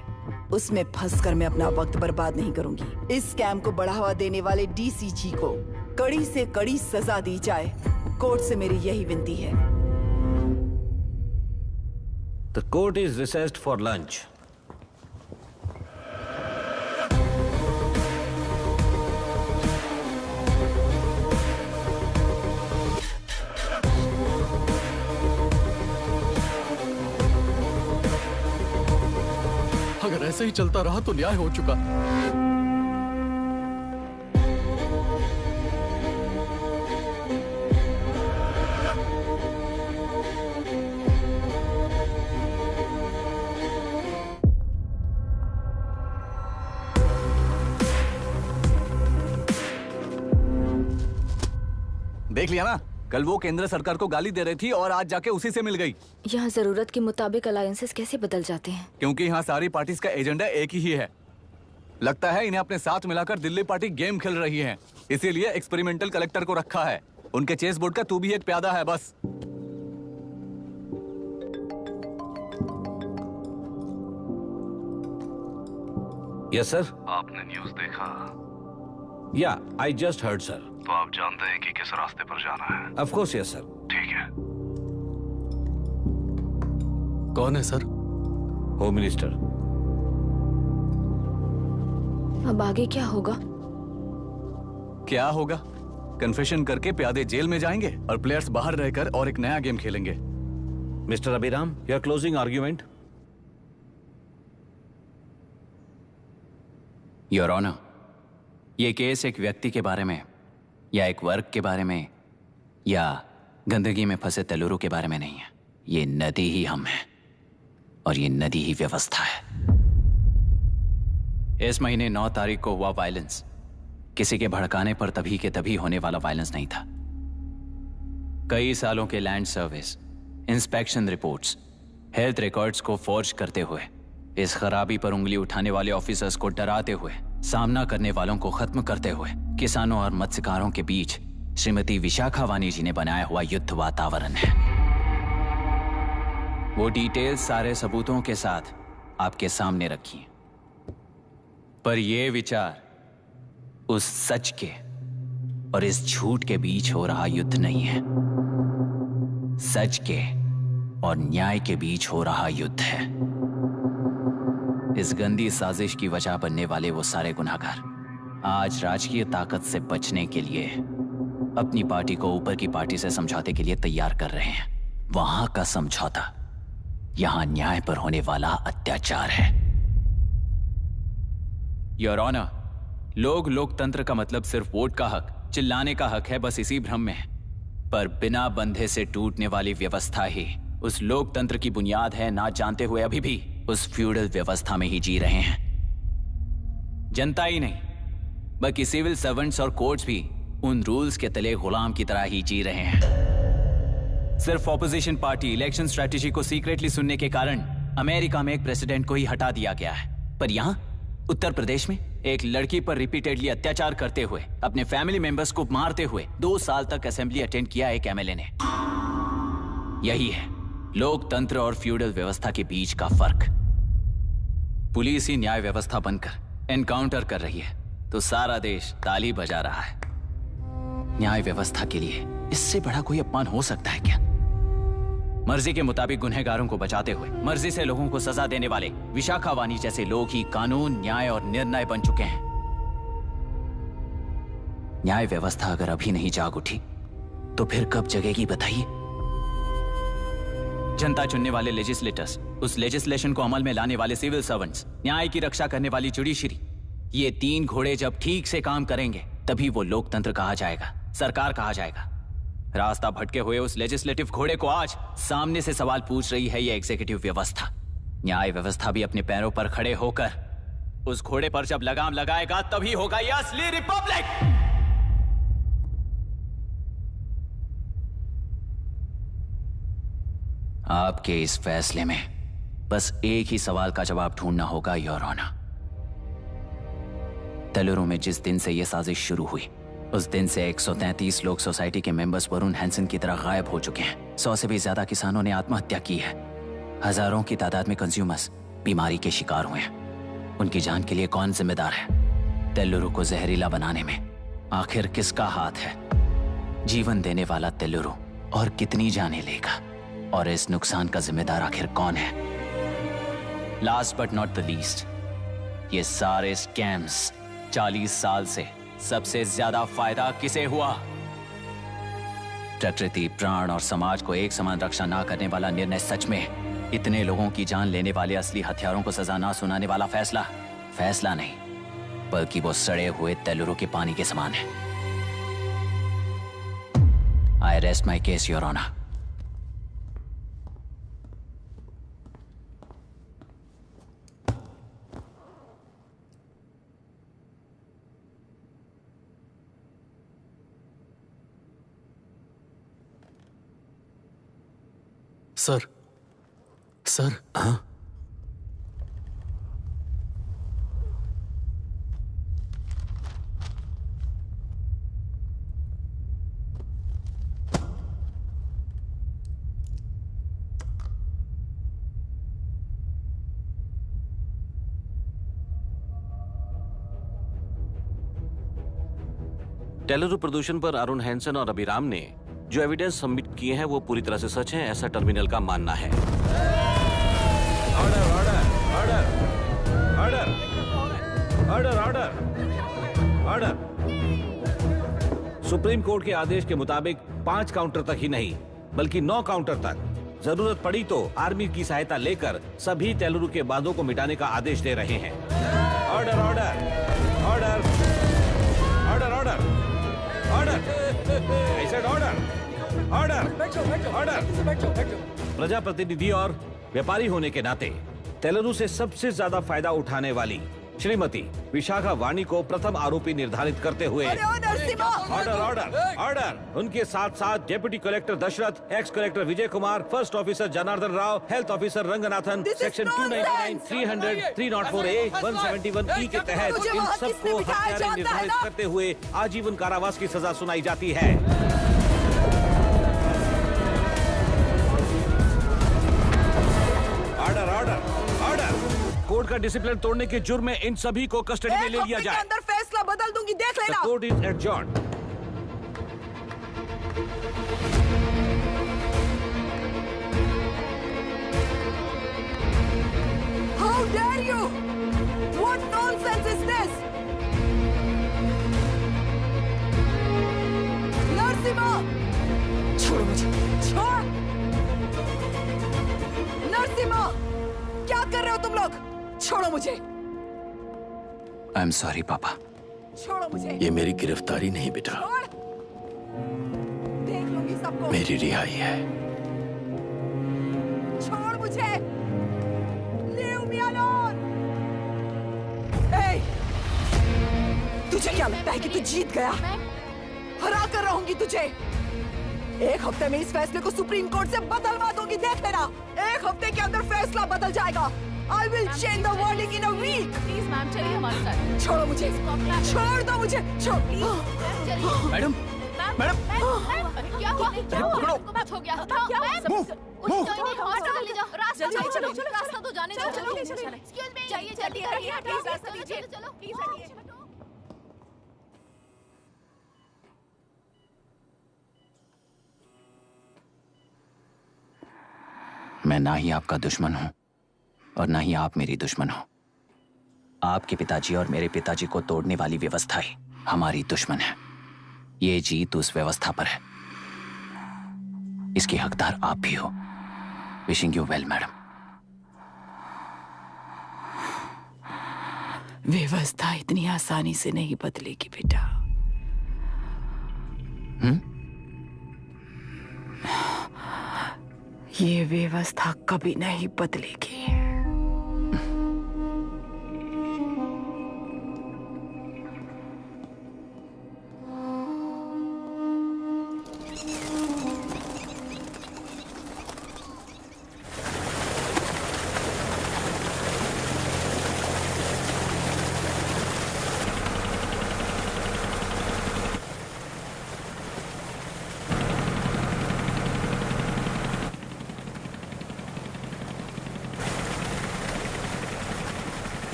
Speaker 12: उसमें फंसकर मैं अपना वक्त बर्बाद नहीं करूंगी। इस स्कैम को बढ़ावा देने वाले डीसीजी को कड़ी से कड़ी सजा दी जाए, कोर्ट से मेरी यही विनती है।
Speaker 8: The court is recessed for lunch.
Speaker 15: अगर ऐसे ही चलता रहा तो न्याय हो चुका।
Speaker 18: देख लिया ना, कल वो केंद्र सरकार को गाली दे रही थी और आज जाके उसी से मिल गई।
Speaker 6: यहाँ जरूरत के मुताबिक अलायंसेस कैसे बदल जाते हैं?
Speaker 18: क्योंकि यहाँ सारी पार्टीज का एजेंडा एक ही है। लगता है इन्हें अपने साथ मिलाकर दिल्ली पार्टी गेम खेल रही है, इसीलिए एक्सपेरिमेंटल कलेक्टर को रखा है। उनके चेस बोर्ड का तू भी एक प्यादा है बस।
Speaker 8: Yes sir.
Speaker 10: आपने न्यूज़ देखा?
Speaker 8: या आई जस्ट हर्ड सर।
Speaker 10: तो आप जानते हैं कि किस रास्ते पर जाना है?
Speaker 8: Of course yes sir.
Speaker 10: ठीक है।
Speaker 15: कौन है सर?
Speaker 8: Home minister.
Speaker 6: अब आगे क्या होगा?
Speaker 18: क्या होगा? कन्फेशन करके प्यादे जेल में जाएंगे और प्लेयर्स बाहर रहकर और एक नया गेम खेलेंगे।
Speaker 8: Mister Abhiram, your closing argument.
Speaker 3: Your honour, ये केस एक व्यक्ति के बारे में या एक वर्ग के बारे में या गंदगी में फंसे तेलुरु के बारे में नहीं है। ये नदी ही हम हैं और ये नदी ही व्यवस्था है। इस महीने 9 तारीख को हुआ वायलेंस किसी के भड़काने पर तभी के तभी होने वाला वायलेंस नहीं था। कई सालों के land service, inspection reports, health records को फॉर्ज करते हुए, इस खराबी पर उंगली उठाने वाले ऑफिसर्स को डराते हुए, सामना करने वालों को खत्म करते हुए किसानों और मत्स्यकारों के बीच श्रीमती विशाखा वानी जी ने बनाया हुआ युद्ध वातावरण है। वो डिटेल्स सारे सबूतों के साथ आपके सामने रखी, पर ये विचार उस सच के और इस झूठ के बीच हो रहा युद्ध नहीं है। सच के और न्याय के बीच हो रहा युद्ध है। इस गंदी साजिश की वजह बनने वाले वो सारे गुनहगार आज राजकीय ताकत से बचने के लिए अपनी पार्टी को ऊपर की पार्टी से समझौते के लिए तैयार कर रहे हैं। वहां का समझौता यहां न्याय पर होने वाला अत्याचार है। योर ऑनर, लोग लोकतंत्र का मतलब सिर्फ वोट का हक, चिल्लाने का हक है, बस इसी भ्रम में है। पर बिना बंधे से टूटने वाली व्यवस्था ही उस लोकतंत्र की बुनियाद है, ना जानते हुए अभी भी उस फ्यूडल व्यवस्था में ही जी रहे हैं। जनता ही नहीं बल्कि सिविल सर्वेंट्स और कोर्ट्स भी उन रूल्स के तले गुलाम की तरह ही जी रहे हैं। सिर्फ ऑपोजिशन पार्टी इलेक्शन स्ट्रेटेजी को सीक्रेटली सुनने के कारण अमेरिका में एक प्रेसिडेंट को ही हटा दिया गया है, पर यहां उत्तर प्रदेश में एक लड़की पर रिपीटेडली अत्याचार करते हुए, अपने फैमिली मेंबर्स को मारते हुए 2 साल तक असेंबली अटेंड किया एक एमएलए ने। यही है लोकतंत्र और फ्यूडल व्यवस्था के बीच का फर्क। पुलिस ही न्याय व्यवस्था बनकर एनकाउंटर कर रही है तो सारा देश ताली बजा रहा है। न्याय व्यवस्था के लिए इससे बड़ा कोई अपमान हो सकता है क्या? मर्जी के मुताबिक गुनहगारों को बचाते हुए मर्जी से लोगों को सजा देने वाले विशाखा वानी जैसे लोग ही कानून, न्याय और निर्णय बन चुके हैं। न्याय व्यवस्था अगर अभी नहीं जाग उठी तो फिर कब जगेगी बताइए? जनता चुनने वाले लेजिस्लेटर्स, उस लेजिस्लेशन को अमल में लाने वाले सिविल सर्वेंट्स, न्याय की रक्षा करने वाली जुडिशरी, ये 3 घोड़े जब ठीक से काम करेंगे तभी वो लोकतंत्र कहा जाएगा, सरकार कहा जाएगा। रास्ता भटके हुए उस लेजिस्लेटिव घोड़े को आज सामने से सवाल पूछ रही है ये एग्जीक्यूटिव व्यवस्था। न्याय व्यवस्था भी अपने पैरों पर खड़े होकर उस घोड़े पर जब लगाम लगाएगा तभी होगा ये असली रिपब्लिक। आपके इस फैसले में बस एक ही सवाल का जवाब ढूंढना होगा योर ऑनर। तेलुरु में जिस दिन से यह साजिश शुरू हुई उस दिन से 133 लोग सोसाइटी के मेंबर्स वरुण हैंसन की तरह गायब हो चुके हैं। 100 से भी ज्यादा किसानों ने आत्महत्या की है। हजारों की तादाद में कंज्यूमर्स बीमारी के शिकार हुए हैं। उनकी जान के लिए कौन जिम्मेदार है? तेलुरु को जहरीला बनाने में आखिर किसका हाथ है? जीवन देने वाला तेलुरु और कितनी जाने लेगा? और इस नुकसान का जिम्मेदार आखिर कौन है? Last but not the least, ये सारे स्कैम्स 40 साल से सबसे ज्यादा फायदा किसे हुआ? प्रकृति, प्राण और समाज को एक समान रक्षा ना करने वाला निर्णय सच में इतने लोगों की जान लेने वाले असली हथियारों को सजा ना सुनाने वाला फैसला नहीं, बल्कि वो सड़े हुए तेलुरु के पानी के समान है। I rest my case your honour.
Speaker 15: Sir
Speaker 3: हाँ?
Speaker 8: तेलुरु प्रदूषण पर अरुण हैंसन और अभिराम ने जो एविडेंस सबमिट किए हैं वो पूरी तरह से सच हैं, ऐसा टर्मिनल का मानना है।
Speaker 13: Order order order order order order. Supreme court के आदेश के मुताबिक 5 काउंटर तक ही नहीं बल्कि 9 काउंटर तक जरूरत पड़ी तो आर्मी की सहायता लेकर सभी तेलुरु के बांधों को मिटाने का आदेश दे रहे हैं। Order order order order order order order. प्रजाप्रतिनिधि और व्यापारी होने के नाते तेलुरु से सबसे ज्यादा फायदा उठाने वाली श्रीमती विशाखा वाणी को प्रथम आरोपी निर्धारित करते हुए ऑर्डर ऑर्डर ऑर्डर। उनके साथ साथ deputy collector Dasharath, ex collector Vijay Kumar, first officer Janardhan Rao, health officer Ranganathan, section 299, 300, 304A, 171E के तहत इन सबको हत्यारे निर्धारित करते हुए आजीवन कारावास की सजा सुनाई जाती है। Order order order. कोर्ट का डिसिप्लिन तोड़ने के जुर्म में इन सभी को कस्टडी में ले लिया जाए।
Speaker 19: अंदर फैसला बदल दूंगी, देख लेना।
Speaker 13: Court is adjourned.
Speaker 19: How dare you? What nonsense is this? Narasimha, छोड़ो मुझे, छोड़। नरसिम्हा, क्या कर रहे हो तुम लोग? छोड़ो मुझे।
Speaker 3: आई एम सॉरी पापा।
Speaker 19: छोड़ो मुझे।
Speaker 1: ये मेरी गिरफ्तारी नहीं बेटा,
Speaker 19: देख लूंगी सबको।
Speaker 1: मेरी रिहाई है।
Speaker 19: छोड़ मुझे। Leave me alone. Hey, तुझे क्या लगता है कि तू जीत गया? हरा कर रहूंगी तुझे। एक हफ्ते में इस फैसले को सुप्रीम कोर्ट से बदलवा दूंगी, देख लेना। एक हफ्ते के अंदर फैसला बदल जाएगा। I will change the verdict in a week.
Speaker 17: Please ma'am, चलिए हमारे साथ।
Speaker 19: छोड़ो मुझे, छोड़ दो मुझे, छोड़।
Speaker 17: मैडम, मैडम, क्या हुआ? क्या हुआ? कुछ हो गया? क्या हुआ? हॉस्पिटल ले जाओ। रास्ता चलो, रास्ता तो जाने दो। चलो, एक्सक्यूज मी, चाहिए जल्दी करिए, प्लीज रास्ता दीजिए। चलो, प्लीज हटिए।
Speaker 3: मैं ना ही आपका दुश्मन हूं और ना ही आप मेरी दुश्मन हो। आपके पिताजी और मेरे पिताजी को तोड़ने वाली व्यवस्था ही हमारी दुश्मन है। ये जीत उस व्यवस्था पर है, इसके हकदार आप भी हो। Wishing you well madam.
Speaker 12: व्यवस्था इतनी आसानी से नहीं बदलेगी बेटा। ये व्यवस्था कभी नहीं बदलेगी।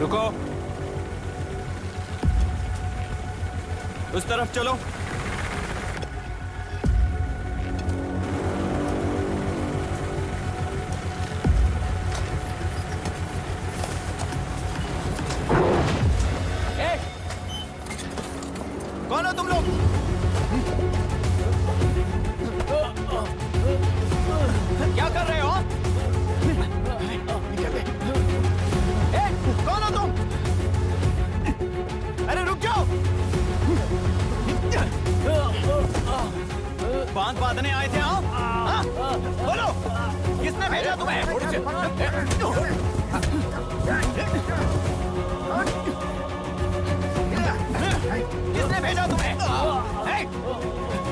Speaker 18: रुको, उस तरफ चलो।
Speaker 1: कौन हो तुम लोग? क्या कर रहे हो? कौन हो तुम? अरे रुक जाओ! बांध बांधने आए थे आप? हाँ? बोलो, किसने भेजा तुम्हें? किसने भेजा तुम्हें?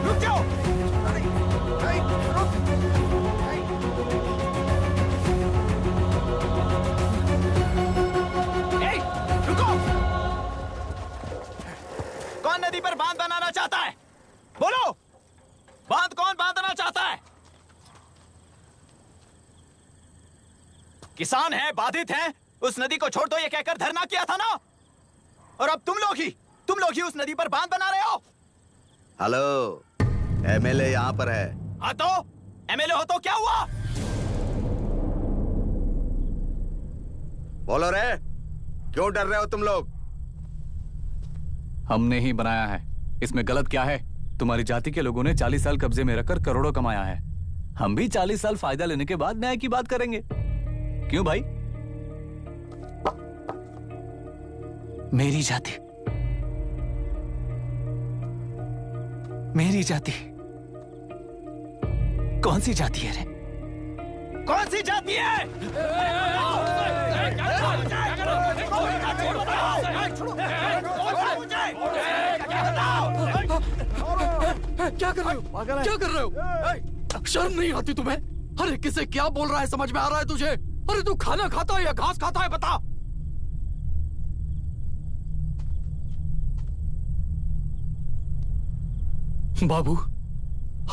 Speaker 1: रुक जाओ! रुको! कौन नदी पर बांध बनाना चाहता है? बोलो, बांध कौन बांधना चाहता है? किसान हैं, बाधित हैं, उस नदी को छोड़ दो ये कहकर धरना किया था ना? और अब तुम लोग ही उस नदी पर बांध बना रहे हो।
Speaker 14: हेलो, एमएलए यहाँ पर है।
Speaker 1: हाँ तो एमएलए हो तो क्या हुआ?
Speaker 14: बोलो रे, क्यों डर रहे हो तुम लोग?
Speaker 18: हमने ही बनाया है, इसमें गलत क्या है? तुम्हारी जाति के लोगों ने 40 साल कब्जे में रखकर करोड़ों कमाया है। हम भी 40 साल फायदा लेने के बाद न्याय की बात करेंगे। क्यों भाई?
Speaker 22: मेरी जाति, मेरी जाति कौन सी जाति है रे?
Speaker 1: कौन सी जाति है?
Speaker 15: क्या कर रहे हो? क्या कर रहे हो? शर्म नहीं आती तुम्हें? अरे किसे क्या बोल रहा है, समझ में आ रहा है तुझे? अरे तू खाना खाता है या घास खाता है, बता। बाबू,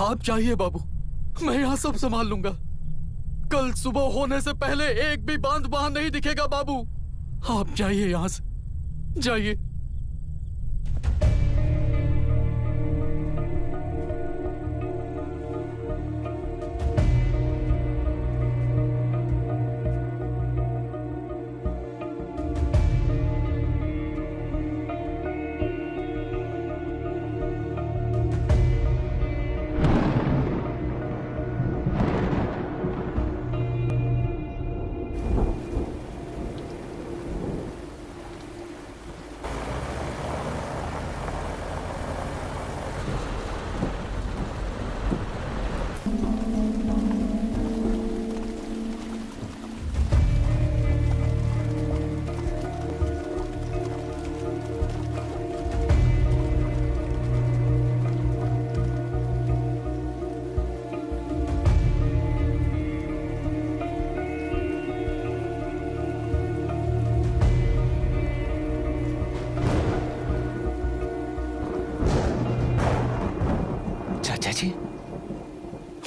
Speaker 15: आप चाहिए बाबू, मैं यहाँ सब संभाल लूंगा। कल सुबह होने से पहले एक भी बांध वहां नहीं दिखेगा बाबू। आप जाइए यहाँ से, जाइए।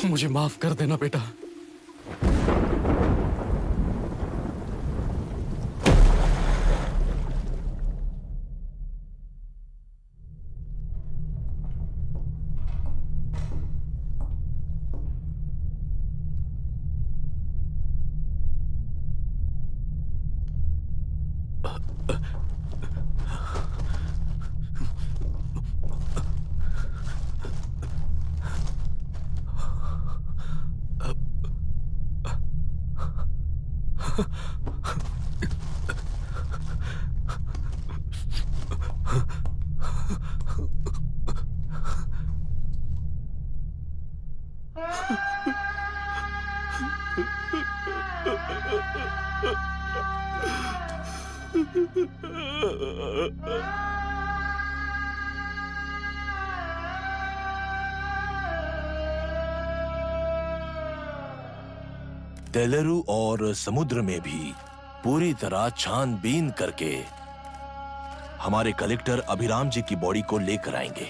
Speaker 15: मुझे माफ कर देना बेटा।
Speaker 13: तेलुरु और समुद्र में भी पूरी तरह छानबीन करके हमारे कलेक्टर अभिराम जी की बॉडी को लेकर आएंगे।